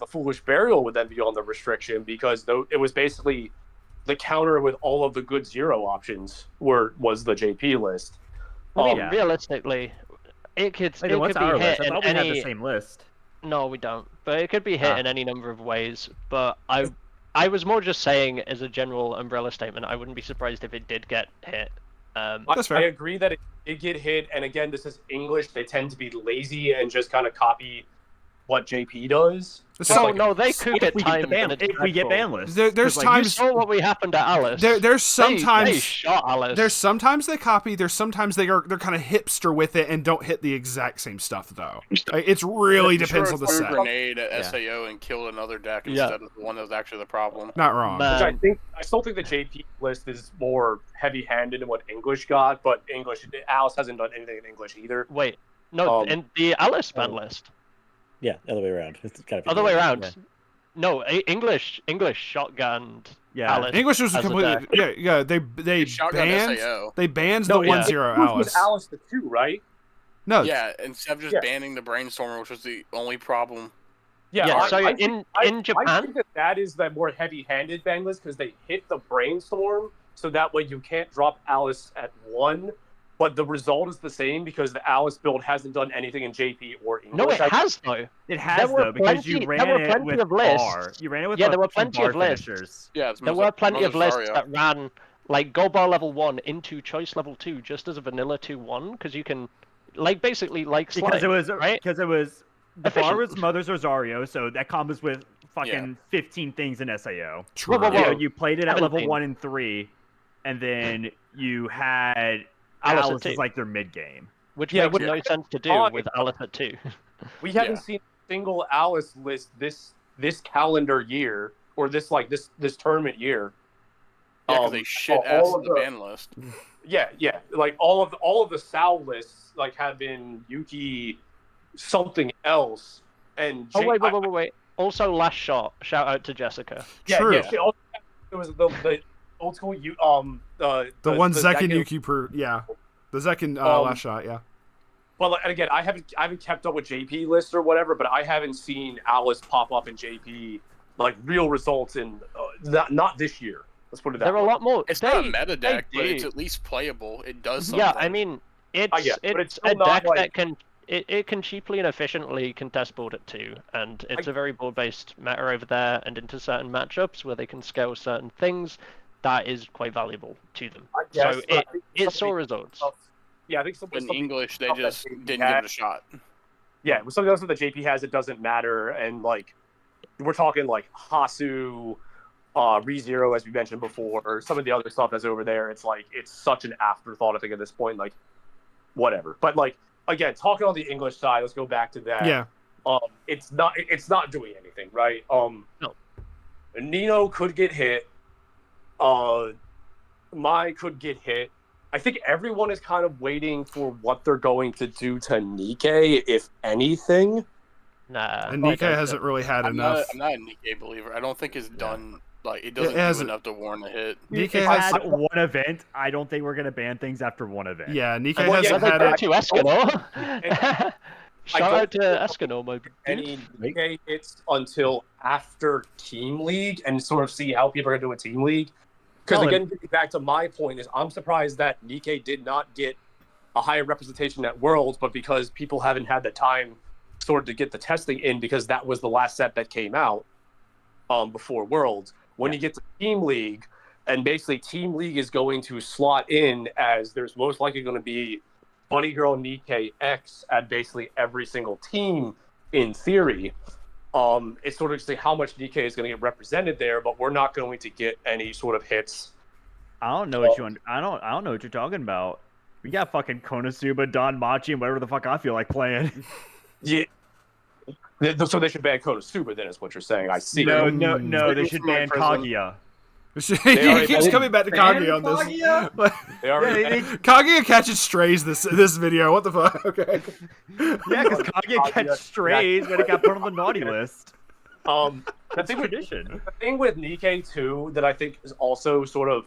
Foolish Burial would then be on the restriction because it was basically the counter with all of the good 0 options was the JP list. I mean, yeah. realistically, it could Wait, then what's be our hit list? I in thought we had any. the same list. No, we don't. But it could be hit in any number of ways. But I was more just saying as a general umbrella statement. I wouldn't be surprised if it did get hit. That's fair. I agree that it did get hit, and again, this is English. They tend to be lazy and just kind of copy what JP does. No, they cook at times. If we get ban lists. There's like, You times saw what we happened to Alice. there's sometimes they shot Alice. there's sometimes they copy. There's sometimes they're kind of hipster with it and don't hit the exact same stuff though. Like, it's really depends on the threw a set. grenade at SAO and killed another deck instead of the one that was actually the problem. Not wrong. Man. Which I still think the JP list is more heavy-handed than what English got, but Alice hasn't done anything in English either. Wait, no, in the Alice ban list. Yeah, other way around. It's kind of Other way around. Yeah. No, English shotgunned Alice. English was as a completely deck. yeah. They Shotgun banned SAO. they banned No, the 1-0 English Alice. was Alice the 2, right? No, Yeah, instead of just banning the Brainstormer, which was the only problem. Yeah, so I in I Japan, think that is the more heavy-handed ban list because they hit the Brainstorm, so that way you can't drop Alice at 1, but the result is the same because the Alice build hasn't done anything in JP or English. no, it has though. It has There were though because you plenty- there were ran it plenty with of lists. bar. You ran it with Yeah, there were some plenty bar of lists. finishers. Yeah, it's There were plenty of lists Rosario. that ran like Go Bar level 1 into Choice level 2 just as a vanilla 2-1 because you can, like, basically like slime, Because it was right? because it was the Efficient. bar was Mother's Rosario, so that combos with fucking 15 things in SAO. true. Whoa, whoa, You whoa. know, you played it at level 17. 1 and 3, and then you had Alice at Alice 2. as like their mid game. Which Yeah, makes which- no sense to do Oh, with Alice at 2. We haven't Yeah. seen a single Alice list this calendar year or this tournament year. Yeah, because they shit all ass of the ban list. Yeah, like all of the Sal lists like have been Yuki something else and Oh wait. Also, last shot. Shout out to Jessica. True. Yeah, it was the old school the one the Zekin Zekin- Yuki per the Zekin Um, last shot Well, and again, I haven't kept up with JP lists or whatever, but I haven't seen Alice pop up in JP like real results in not this year. Let's put it that They're way. a lot more. It's they, not a meta deck, they but it's do. at least playable. It does something. Yeah, I mean, it's get it, but it's a still not, deck like- that can it can cheaply and efficiently contest board at 2, and it's a very board-based meta over there, and into certain matchups where they can scale certain things, that is quite valuable to them. I guess, So but I think it some saw of the results. stuff- Yeah, I think some In some English, they stuff that just JP didn't give it a shot. Yeah, with some of the stuff that JP has, it doesn't matter, and like we're talking like Hasu, ReZero, as we mentioned before, or some of the other stuff that's over there. It's like it's such an afterthought. I think at this point, like whatever. But like again, talking on the English side, let's go back to that. Yeah. It's not doing anything, right? No. Nino could get hit. Mai could get hit. I think everyone is kind of waiting for what they're going to do to Nikkei, if anything. Nah. And like Nikkei I hasn't said. really had I'm enough. not a Nikkei believer. I don't think it's done. Like it doesn't hasn't- do enough to warrant a hit. Nikkei It's has. had one event. I don't think we're gonna ban things after one event. Yeah, Nikkei Well, yeah, hasn't They had go it. to Escanor. I Shout don't out to think Escanor, my any dude. Nikkei hits until after Team League and sort of see how people are going to do a Team League. Because Colin. again, getting back to my point is I'm surprised that Nikkei did not get a higher representation at Worlds, but because people haven't had the time sort of to get the testing in because that was the last set that came out before Worlds. When you get to Team League, and basically Team League is going to slot in as there's most likely going to be Bunny Girl Nikkei X at basically every single team in theory. It's sort of to see how much Nikkei is going to get represented there, but we're not going to get any sort of hits. I don't know what I don't know what you're talking about. We got fucking Konosuba, Don Machi, and whatever the fuck I feel like playing. Yeah. So they should ban Konosuba then, is what you're saying. I see. No, Mm. they should ban Prison. Kaguya. he already keeps banned coming back to Kaguya on this. Kaguya? They already Yeah, banned- Kaguya catches strays this video. What the fuck? Okay. Yeah, because Kaguya catch strays when it got put on the naughty list. the That's thing with tradition. The thing with Nikkei too that I think is also sort of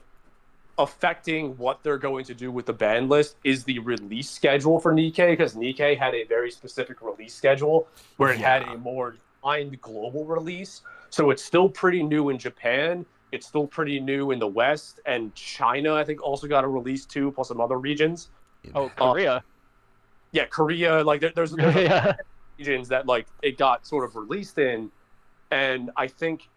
affecting what they're going to do with the ban list is the release schedule for Nikkei, because Nikkei had a very specific release schedule where it had a more defined global release. So it's still pretty new in Japan. It's still pretty new in the West, and China I think also got a release too, plus some other regions. Oh, Korea. Yeah, Korea. Like there's Yeah. regions that like it got sort of released in, and I think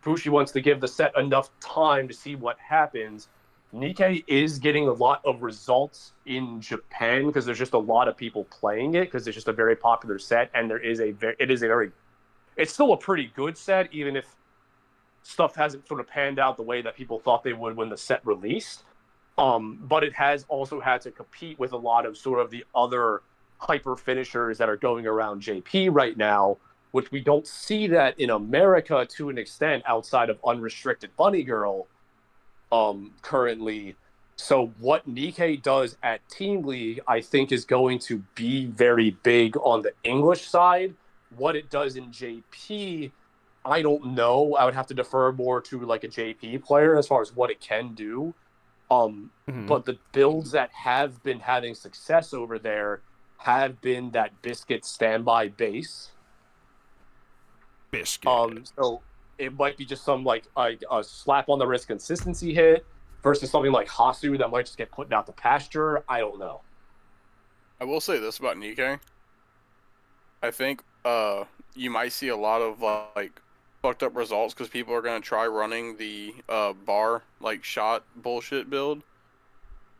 Bushi wants to give the set enough time to see what happens. Nikkei is getting a lot of results in Japan because there's just a lot of people playing it because it's just a very popular set, and it's still a pretty good set, even if stuff hasn't sort of panned out the way that people thought they would when the set released. But it has also had to compete with a lot of sort of the other hyper finishers that are going around JP right now, which we don't see that in America to an extent outside of Unrestricted Bunny Girl currently. So what Nikkei does at Team League, I think, is going to be very big on the English side. What it does in JP, I don't know. I would have to defer more to like a JP player as far as what it can do. But the builds that have been having success over there have been that Biscuit standby base. Biscuit. So it might be just some like a slap on the wrist consistency hit versus something like Hasu that might just get put out to pasture. I don't know. I will say this about Nikkei. I think you might see a lot of like fucked up results because people are gonna try running the bar like shot bullshit build.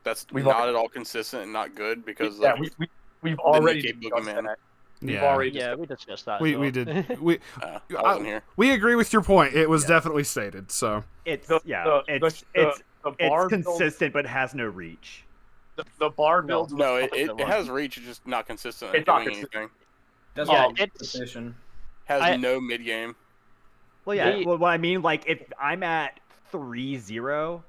That's not at all consistent and not good because Yeah, like, we've already Nikkei discussed Boogeyman. that. We've Yeah. already Yeah, we discussed that. We as well. did. We I wasn't here. we agree with your point. It was definitely stated. So It's The bar build- consistent but has no reach. the bar build. No, it has reach, it's just not consistent at It's not doing consistent. anything. Doesn't Yeah, have it's- position. Has no mid game. Well, yeah. The- Well, what I mean, like, if I'm at 3-0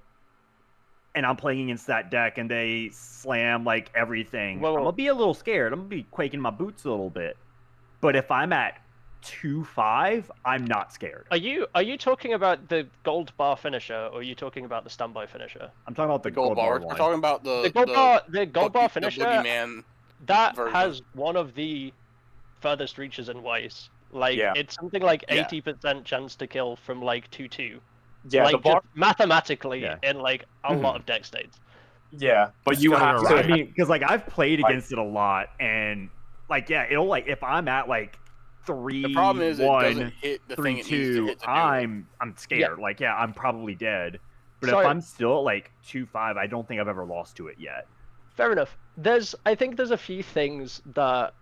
and I'm playing against that deck and they slam like everything, Well- I'm gonna be a little scared. I'm gonna be quaking my boots a little bit. But if I'm at 2-5, I'm not scared. Are you talking about the gold bar finisher, or are you talking about the standby finisher? I'm talking about the The gold bar. one. We're talking about the The gold bar finisher. The boogeyman. That version. has one of the furthest reaches in Weiss. Like Yeah. it's something like Yeah. 80% chance to kill from like 2-2. Yeah, like the bar. just mathematically Yeah. in like a lot of deck states. Yeah, but Just you gotta have go to. right. I mean, because like I've played Right. against it a lot, and like yeah, it'll like if I'm at like 3, The problem is it 1, doesn't hit the 3, thing it needs to 2, hit to do it. I'm scared. Like yeah, I'm probably dead. But if So- I'm still at, like 2-5, I don't think I've ever lost to it yet. Fair enough. I think there's a few things that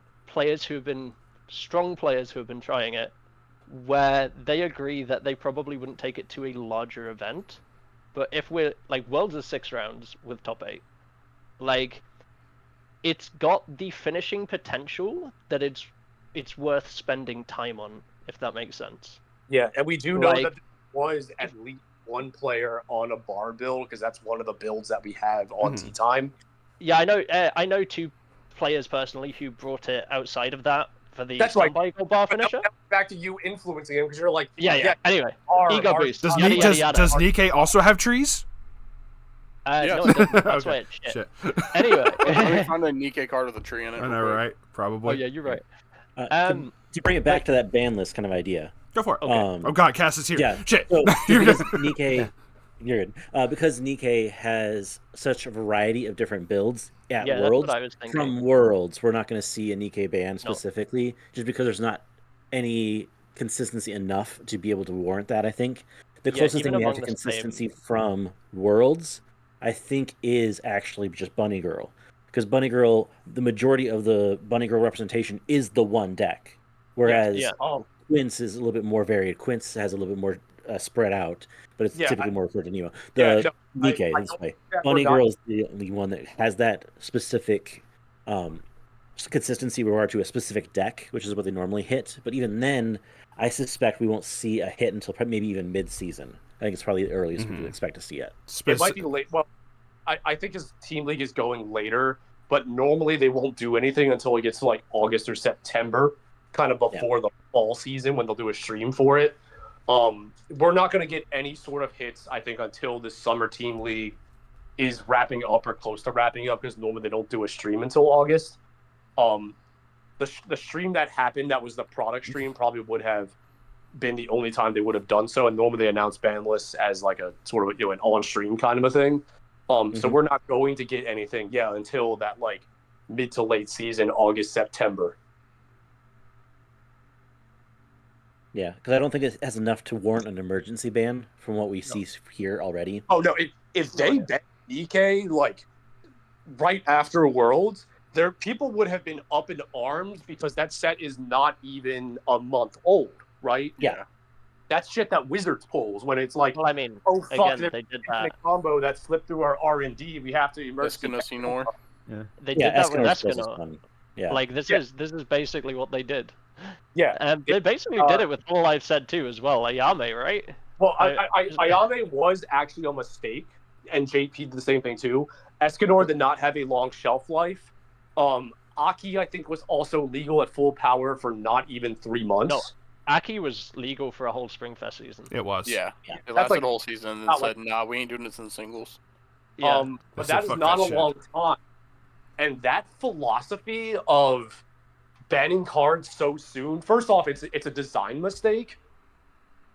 strong players who have been trying it, where they agree that they probably wouldn't take it to a larger event. But if we're like Worlds is 6 rounds with top 8, like it's got the finishing potential that it's worth spending time on, if that makes sense. Yeah, and we do know Like- that there was at least one player on a bar build because that's one of the builds that we have on Mhm. Tea Time. Yeah, I know 2 players personally who brought it outside of that for the That's right. Standby Gold bar finisher. Back to you influencing him because you're like, Yeah. Anyway, our- ego our- boost. Does Yada, yada, yada. does Nikkei also have trees? Yeah. No, it doesn't. That's Okay. why it's shit. Shit. Anyway. Let me find a Nikkei card with a tree in it. I real know, quick. right? Probably. Oh yeah, you're right. To bring it back to that ban list kind of idea. Go for it. Okay. Oh God, Cass is here. Yeah. Shit. So You're because good. Nikkei, you're good. Because Nikkei has such a variety of different builds at Yeah, that's Worlds. what I was thinking. From Worlds, we're not going to see a Nikkei ban specifically, just because there's not any consistency enough to be able to warrant that. I think the Yeah, closest even thing we have among to the same- consistency from Worlds, I think, is actually just Bunny Girl, because Bunny Girl, the majority of the Bunny Girl representation is the one deck, whereas Yeah. Quince is a little bit more varied. Quince has a little bit more spread out, but it's Yeah, typically more referred to Nemo. Yeah, The no, Nikkei, I this don't way. think that Bunny we're not- Girl is the only one that has that specific consistency with regard to a specific deck, which is what they normally hit. But even then, I suspect we won't see a hit until maybe even mid-season. I think it's probably the earliest we can expect to see it. It might be late. Well, I think his team league is going later, but normally they won't do anything until it gets to like August or September, kind of before the fall season when they'll do a stream for it. We're not going to get any sort of hits, I think, until this summer team league is wrapping up or close to wrapping up, because normally they don't do a stream until August. The stream that happened, that was the product stream, probably would have been the only time they would have done so, and normally they announce ban lists as like a sort of an on-stream kind of a thing. So we're not going to get anything until that like mid to late season, August, September. Yeah, because I don't think it has enough to warrant an emergency ban from what we see here already. Oh no, if they bet DK like right after Worlds, there people would have been up in arms because that set is not even a month old, right? Yeah. That's shit that Wizards pulls when it's like, Well, I mean, oh fuck, again, there's they did a that. combo that slipped through our R&D. We have to emergency. Eskimo. They Yeah, did that with Escanor's closest Escanor. one. Yeah. Like this is basically what they did. Yeah. And they basically did it with all I've said too as well. Ayame, right? Well, Ayame was actually a mistake, and JP did the same thing too. Escanor did not have a long shelf life. Aki, I think, was also legal at full power for not even 3 months. No. Aki was legal for a whole Springfest season. It was. Yeah. Yeah. It That's lasted like- the whole season and not said, nah, we ain't doing this in singles. Yeah. But They said, that is "Fuck not that a shit." long time. And that philosophy of banning cards so soon, first off, it's a design mistake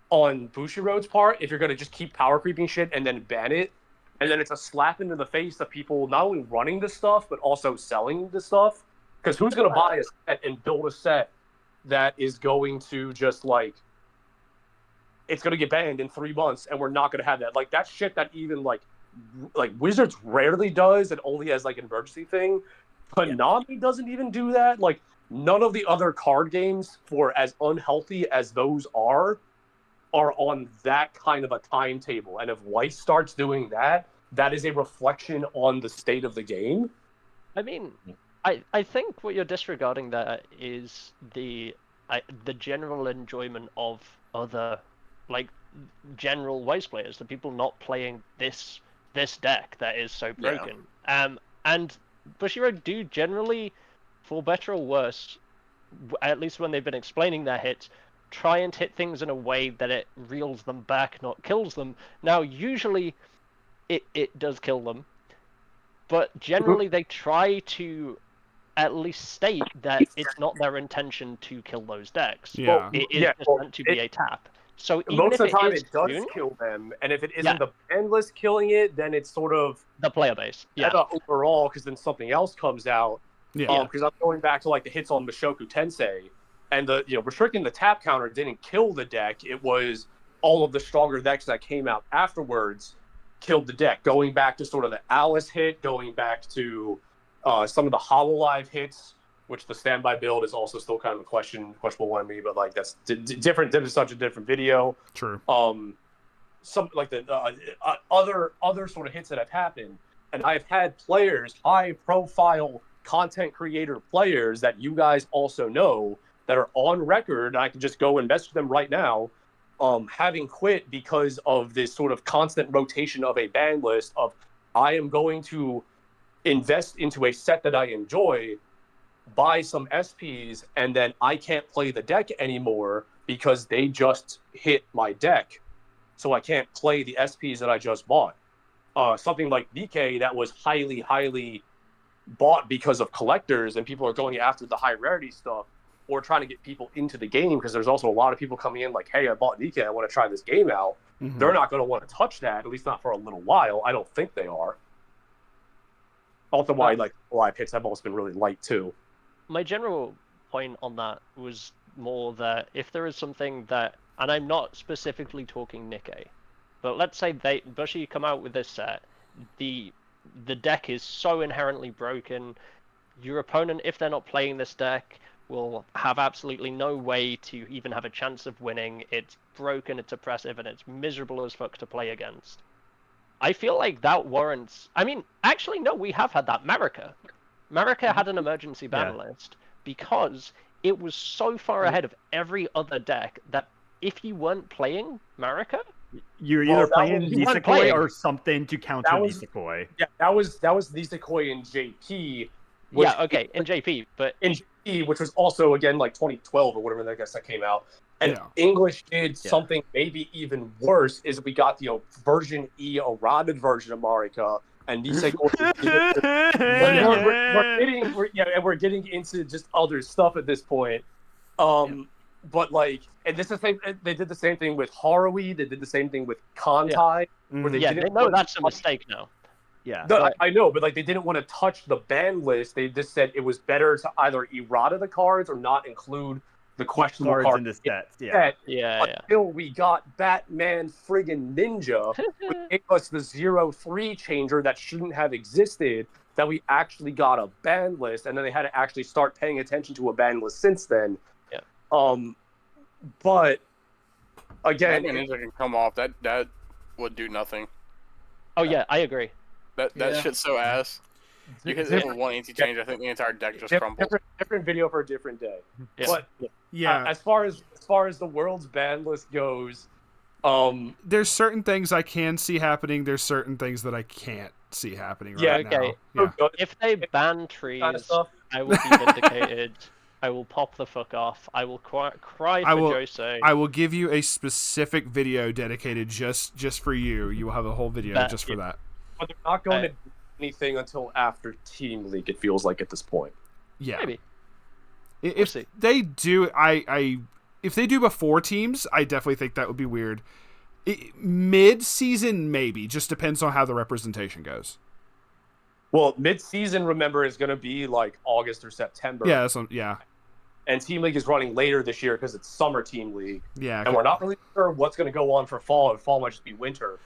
on Bushiroad's part if you're going to just keep power creeping shit and then ban it. And then it's a slap into the face of people not only running the stuff, but also selling the stuff. Because who's going to buy a set and build a set that is going to just like, it's going to get banned in 3 months and we're not going to have that. Like, that's shit that even like Wizards rarely does and only as like an emergency thing. Konami doesn't even do that. Like, none of the other card games, for as unhealthy as those are on that kind of a timetable. And if Weiss starts doing that, that is a reflection on the state of the game. I mean, I think what you're disregarding there is the general enjoyment of other, like, general Weiss players, the people not playing this deck that is so broken. And Bushiroad do generally, for better or worse, at least when they've been explaining their hits, try and hit things in a way that it reels them back, not kills them. Now, usually it does kill them, but generally they try to at least state that it's not their intention to kill those decks. Yeah. It is Yeah, just meant to be a tap. So even Most if of the time, is it does tuned, kill them, and if it isn't Yeah. the ban list killing it, then it's sort of the player base. Yeah. meta overall, because then something else comes out. Yeah. Because I'm going back to like the hits on Mushoku Tensei, and the restricting the tap counter didn't kill the deck. It was all of the stronger decks that came out afterwards killed the deck. Going back to sort of the Alice hit, going back to some of the Hololive hits, which the standby build is also still kind of a questionable one to me, but like that's different. This is such a different video. True. Some like the other sort of hits that have happened, and I've had players, high profile content creator players that you guys also know that are on record, and I can just go and message them right now, having quit because of this sort of constant rotation of a ban list of I am going to invest into a set that I enjoy, buy some SPs, and then I can't play the deck anymore because they just hit my deck. So I can't play the SPs that I just bought. Something like DK that was highly bought because of collectors and people are going after the high rarity stuff or trying to get people into the game, because there's also a lot of people coming in like, hey, I bought DK, I want to try this game out. Mhm. They're not going to want to touch that, at least not for a little while. I don't think they are. Also why like live hits have always been really light too. My general point on that was more that if there is something that, and I'm not specifically talking Nikkei, but let's say Bushy come out with this set, the deck is so inherently broken, your opponent, if they're not playing this deck, will have absolutely no way to even have a chance of winning. It's broken, it's oppressive, and it's miserable as fuck to play against. I feel like that warrants... I mean, actually, no, we have had that. Marika had an emergency ban list because it was so far ahead of every other deck that if you weren't playing Marika... You're Well, either that playing was- you weren't Nisekoi playing. or something to counter That was- Nisekoi. Yeah, that was Nisekoi in JP. Which, Yeah, okay, in JP, but... in JP, which was also again like 2012 or whatever I guess that came out. And Yeah. English did something maybe even worse, is we got the version E eroded version of Marika, and Nisekoi. We're getting into just other stuff at this point. But like, and this is the same. They did the same thing with Harui. They did the same thing with Kantai, where they Yeah, didn't. they know that's a mistake now. Yeah. No, I know, but like they didn't want to touch the ban list. They just said it was better to either errata the cards or not include the questionable Cards cards in the sets. Yeah. Yeah. until we got Batman friggin' Ninja, which gave us the 0-3 changer that shouldn't have existed, that we actually got a ban list, and then they had to actually start paying attention to a ban list since then. Yeah. But again, Batman Ninja can come off. That would do nothing. Oh yeah, I agree. That shit's so ass. Because if one anti-change, I think the entire deck just crumbles. different video for a different day. Yeah. But Yeah. as far as the world's ban list goes, There's certain things I can see happening. There's certain things that I can't see happening right Yeah, now. okay. Yeah. If they ban trees, kind of stuff. I will be vindicated. I will pop the fuck off. I will cry for Jose. I will give you a specific video dedicated just for you. You will have a whole video just for that. But they're not going to do anything until after Team League, it feels like at this point. Yeah. Maybe. If see. they do, if they do before teams, I definitely think that would be weird. Mid-season, maybe. Just depends on how the representation goes. Well, mid-season, remember, is going to be like August or September. Yeah, And Team League is running later this year because it's summer Team League. yeah. And we're not really sure what's going to go on for fall, and fall might just be winter.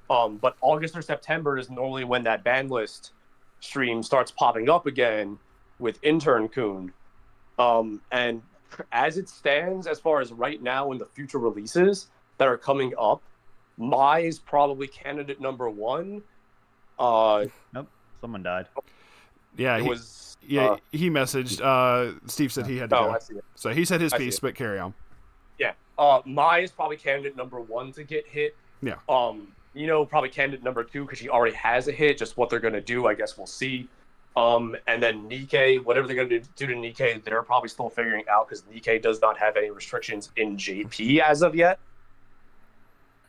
But August or September is normally when that ban list stream starts popping up again with Intern Kun. And as it stands, as far as right now in the future releases that are coming up, Mai is probably candidate number one. Nope. Someone died. Yeah, It he, was yeah, he messaged. Steve said he had to oh, go. I see it. So he said his I see piece, it. but carry on. Yeah. Mai is probably candidate number one to get hit. Yeah. Probably candidate number two because she already has a hit. Just what they're gonna do, I guess we'll see. And then Nikkei, whatever they're gonna do to Nikkei, they're probably still figuring out because Nikkei does not have any restrictions in JP as of yet.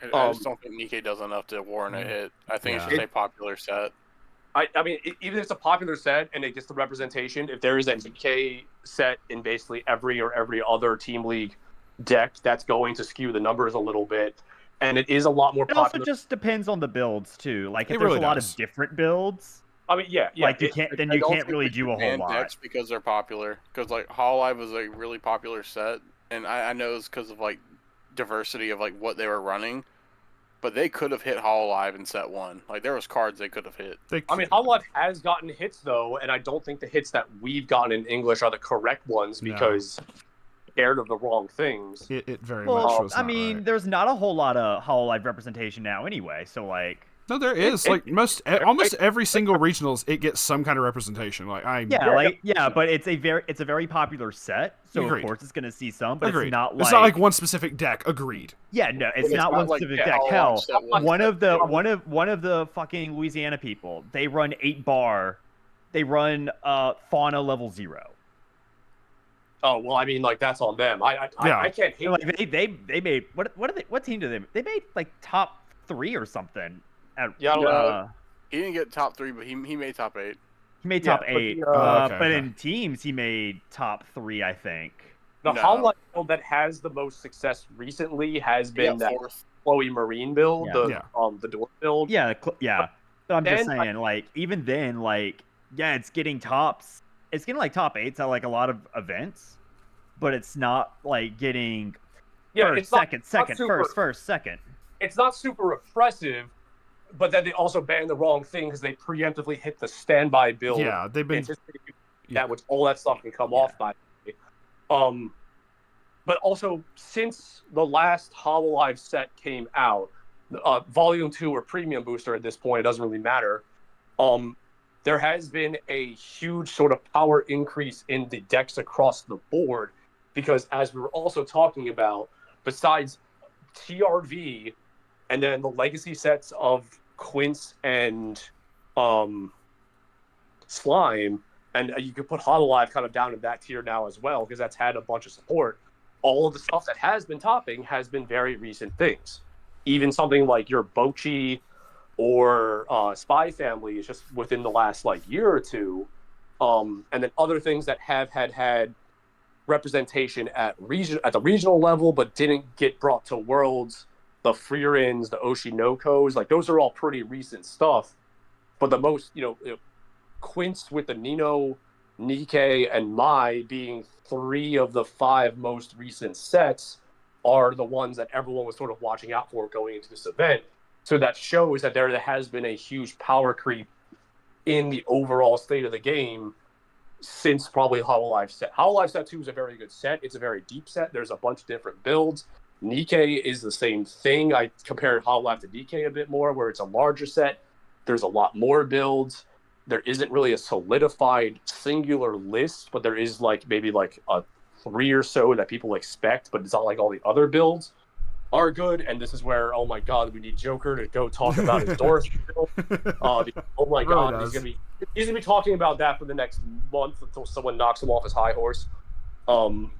I just don't think Nikkei does enough to warrant a hit. I think it's Yeah. just a popular set. I mean, even if it's a popular set and it gets the representation, if there is a Nikkei set in basically every other Team League deck, that's going to skew the numbers a little bit. And it is a lot more It also popular. just depends on the builds too. Like if It there's really a lot does. of different builds, I mean, yeah. like you can't Also, really do a whole ban lot. decks because they're popular. Because like Hololive was a really popular set, and I know it's because of like diversity of like what they were running, but they could have hit Hololive in set 1. Like there was cards they could have hit. I mean, Hololive has gotten hits though, and I don't think the hits that we've gotten in English are the correct ones because scared of the wrong things. It very Well, much was I not mean, right. there's not a whole lot of Hololive representation now anyway. So like, No, there is almost every single regionals. It gets some kind of representation. Like but it's a very popular set. So Agreed. of course it's gonna see some, but agreed. it's not It's not like one specific deck. Agreed. Yeah, no, it's It's not not one like specific that deck. Hololive Hell, set one. one of the fucking Louisiana people, they run 8 bar. They run fauna level 0. Oh well, I mean, like that's on them. I can't hate. And, like they made what team did they made like top 3 or something. He didn't get top 3, but he made top 8. He made top but 8. okay. In teams he made top 3, I think. The No. Hololive build that has the most success recently has been that 4th. Chloe Marine build, Yeah. the door build. Yeah. But I'm just Then, saying, like, even then, like, yeah, it's getting tops. It's getting like top 8s at like a lot of events, but it's not like getting Yeah, first, second. It's not super oppressive, but then they also banned the wrong thing because they preemptively hit the standby build. Yeah, they've been. anticipating that which all that stuff can come off by. But also since the last Hololive set came out, Volume 2 or Premium Booster at this point, it doesn't really matter. There has been a huge sort of power increase in the decks across the board because, as we were also talking about, besides TRV and then the legacy sets of Quince and Slime, and you could put Hololive kind of down in that tier now as well because that's had a bunch of support. All of the stuff that has been topping has been very recent things. Even something like your Bochi or Spy Family is just within the last like year or two. And then other things that have had representation at the regional level but didn't get brought to Worlds, the Freerins, the Oshinokos, like those are all pretty recent stuff. But the most, Quince with the Nino, Nikkei, and Mai being 3 of the 5 most recent sets are the ones that everyone was sort of watching out for going into this event. So that shows that there has been a huge power creep in the overall state of the game since probably Hololive set. Hololive set 2 is a very good set. It's a very deep set. There's a bunch of different builds. Nikkei is the same thing. I compared Hololive to Nikkei a bit more, where it's a larger set. There's a lot more builds. There isn't really a solidified singular list, but there is like maybe like a 3 or so that people expect, but it's not like all the other builds are good. And this is where, oh my god, we need Joker to go talk about his Doris build. Oh my god, he's gonna be talking about that for the next month until someone knocks him off his high horse. Then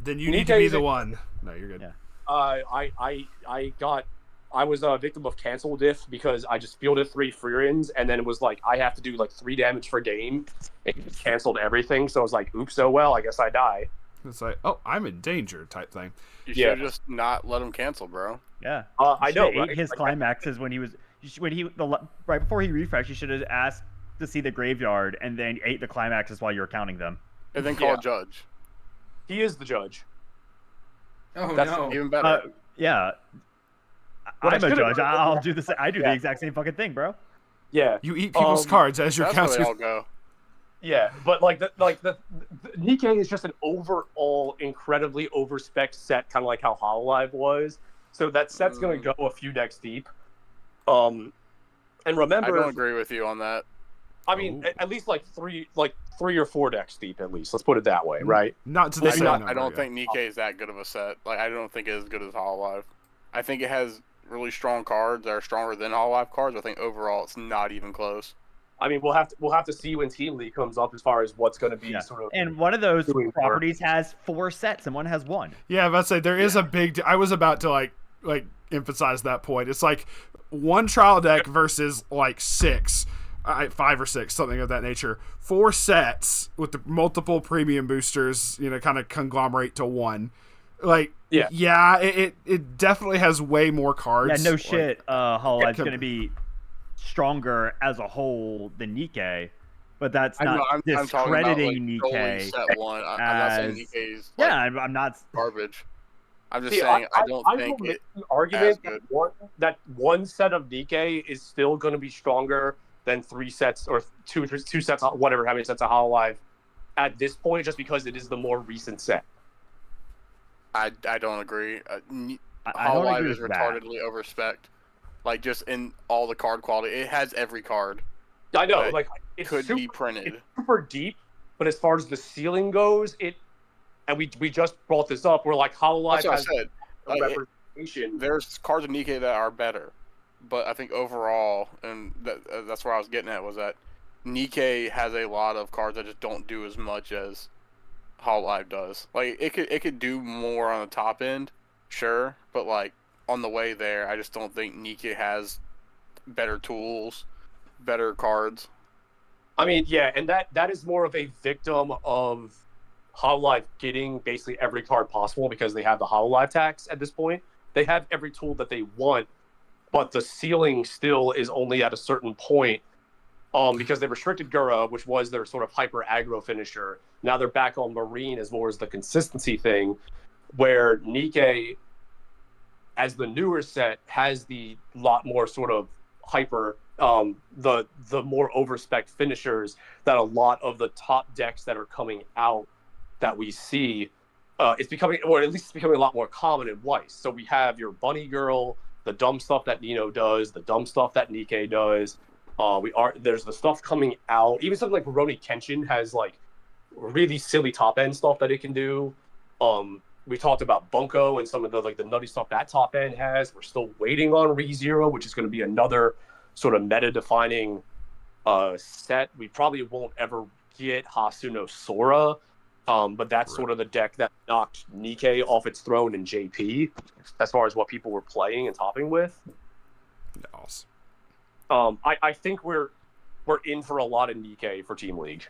you need to be the one. No, you're good. Yeah. I was a victim of cancel diff because I just fielded 3 Freerins and then it was like I have to do like 3 damage per game. It canceled everything, so I was like, oops, oh well, I guess I die. It's like, oh, I'm in danger type thing. You should have just not let him cancel, bro. Yeah. I know. Ate his climaxes right before he refreshed. You should have asked to see the graveyard and then ate the climaxes while you were counting them. And then call a judge. He is the judge. Oh That's no. Even better. Yeah. What I'm I a should've judge. done- I'll do this. I do the Yeah. exact same fucking thing, bro. Yeah. You eat people's cards as your That's where counter. they all go. Yeah, but the Nikkei is just an overall incredibly overspec set, kind of like how Hololive was. So that set's going to go a few decks deep. And remember, I don't agree with you on that. I mean, at least like three or 4 decks deep at least. Let's put it that way, right? Not to the same number. I don't yeah. think Nikkei is that good of a set. Like, I don't think it is as good as Hololive. I think it has really strong cards that are stronger than Hololive cards. I think overall it's not even close. I mean, we'll have to see when Team League comes up as far as what's going to be sort of. And one of those doing properties has 4 sets and one has 1. Yeah, but I'd say there is a big. I was about to like emphasize that point. It's like 1 trial deck versus like 6. 5 or 6, something of that nature. 4 sets with the multiple premium boosters, kind of conglomerate to one. Like, it definitely has way more cards. Yeah, no shit. Hololife's com- going to be stronger as a whole than Nikkei, but that's not I'm talking about, discrediting solely Nikkei. set one. I'm not saying Nikkei is I'm not. garbage. I'm just saying I don't think will it. make the argument as that one set of Nikkei is still going to be stronger than 3 sets or two sets, whatever, how many sets of Hololive at this point, just because it is the more recent set. I don't agree. I don't Hololive agree is with that. retardedly overspec. Like, just in all the card quality, it has every card. I know, that like it could be printed. It's super deep, but as far as the ceiling goes, and we just brought this up. We're like Hololive That's what has I said. a Like, representation. There's cards of Nikkei that are better, but I think overall, and that's where I was getting at, was that Nikkei has a lot of cards that just don't do as much as Hololive does. Like, it could do more on the top end, sure, but like on the way there, I just don't think Nikkei has better tools, better cards. I mean, yeah, and that is more of a victim of Hololive getting basically every card possible because they have the Hololive tax at this point. They have every tool that they want, but the ceiling still is only at a certain point because they restricted Gura, which was their sort of hyper aggro finisher. Now they're back on Marine as more as the consistency thing, where Nikkei, as the newer set, has the lot more sort of hyper, the more overspec finishers that a lot of the top decks that are coming out that we see, it's becoming, or at least it's becoming a lot more common in Weiss. So we have your Bunny Girl, the dumb stuff that Nino does, the dumb stuff that Nikkei does. There's the stuff coming out. Even something like Rurouni Kenshin has like really silly top end stuff that it can do. We talked about Bunko and some of the nutty stuff that top end has. We're still waiting on ReZero, which is going to be another sort of meta defining set. We probably won't ever get Hasuno Sora. But that's sort of the deck that knocked Nikkei off its throne in JP, as far as what people were playing and topping with. Yes. I think we're in for a lot of Nikkei for Team League.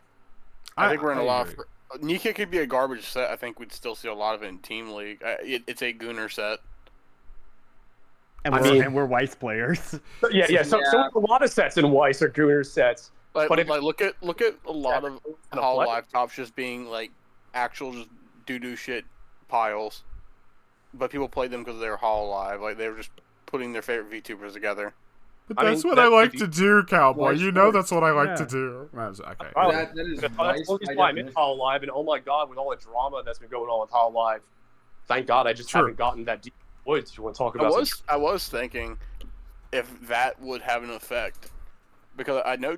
I think we're in a lot. agree. Nikkei could be a garbage set. I think we'd still see a lot of it in Team League. It's a Gunner set. And we're Weiss players. Yeah. So a lot of sets in Weiss are Gunner sets. But But if- look at a lot of and a Hololive tops just being like actual just doo shit piles. But people played them because they were Hololive. Like, they were just putting their favorite VTubers together. But I mean, that's what I like if to do, Cowboy. Weiss You know Schwarz. that's what I like Yeah. to do. That's, okay. Oh, That is that's Weiss the reason by why I'm in definition. Hololive, and oh my god, with all the drama that's been going on with Hololive, thank God I just True. haven't gotten that deep woods. You want to talk about I was thinking if that would have an effect, because I know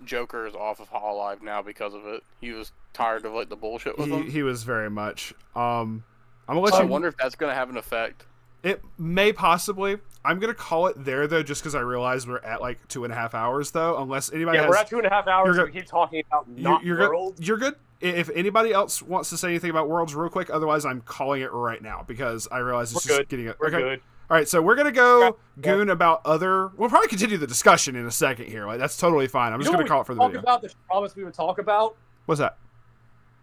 Joker is off of Hololive now because of it. He was tired of like the bullshit with him. He was very much. I'm gonna let So I you. wonder if that's gonna have an effect. It may possibly. I'm gonna call it there though, just because I realize we're at like 2.5 hours though. Unless anybody Yeah, has, we're at 2.5 hours. you're And we keep talking about not you're Worlds. good. You're good. If anybody else wants to say anything about Worlds real quick, otherwise I'm calling it right now because I realize it's We're just good. getting it. We're Okay. good. All right, so we're gonna go Yeah. goon about other. We'll probably continue the discussion in a second here. Like, that's totally fine. I'm just gonna call it for the talk video. about the promise we would talk about What's that?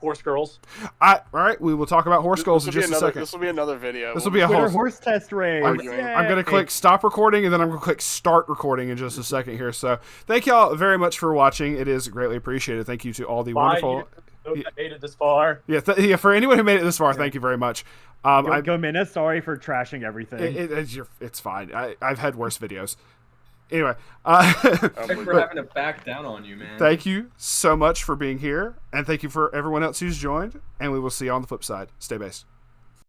horse girls. All right, we will talk about horse skulls in just a second. This will be another video. This will be a Twitter whole. horse test race. I'm I'm going to click stop recording, and then I'm going to click start recording in just a second here. So thank y'all very much for watching. It is greatly appreciated. Thank you to all the wonderful. I made it this far. Yeah, for anyone who made it this far, thank you very much. Go Minna, sorry for trashing everything. It's fine. I've had worse videos. Anyway, Thanks for having to back down on you, man. thank you so much for being here, and thank you for everyone else who's joined, and we will see you on the flip side. Stay based.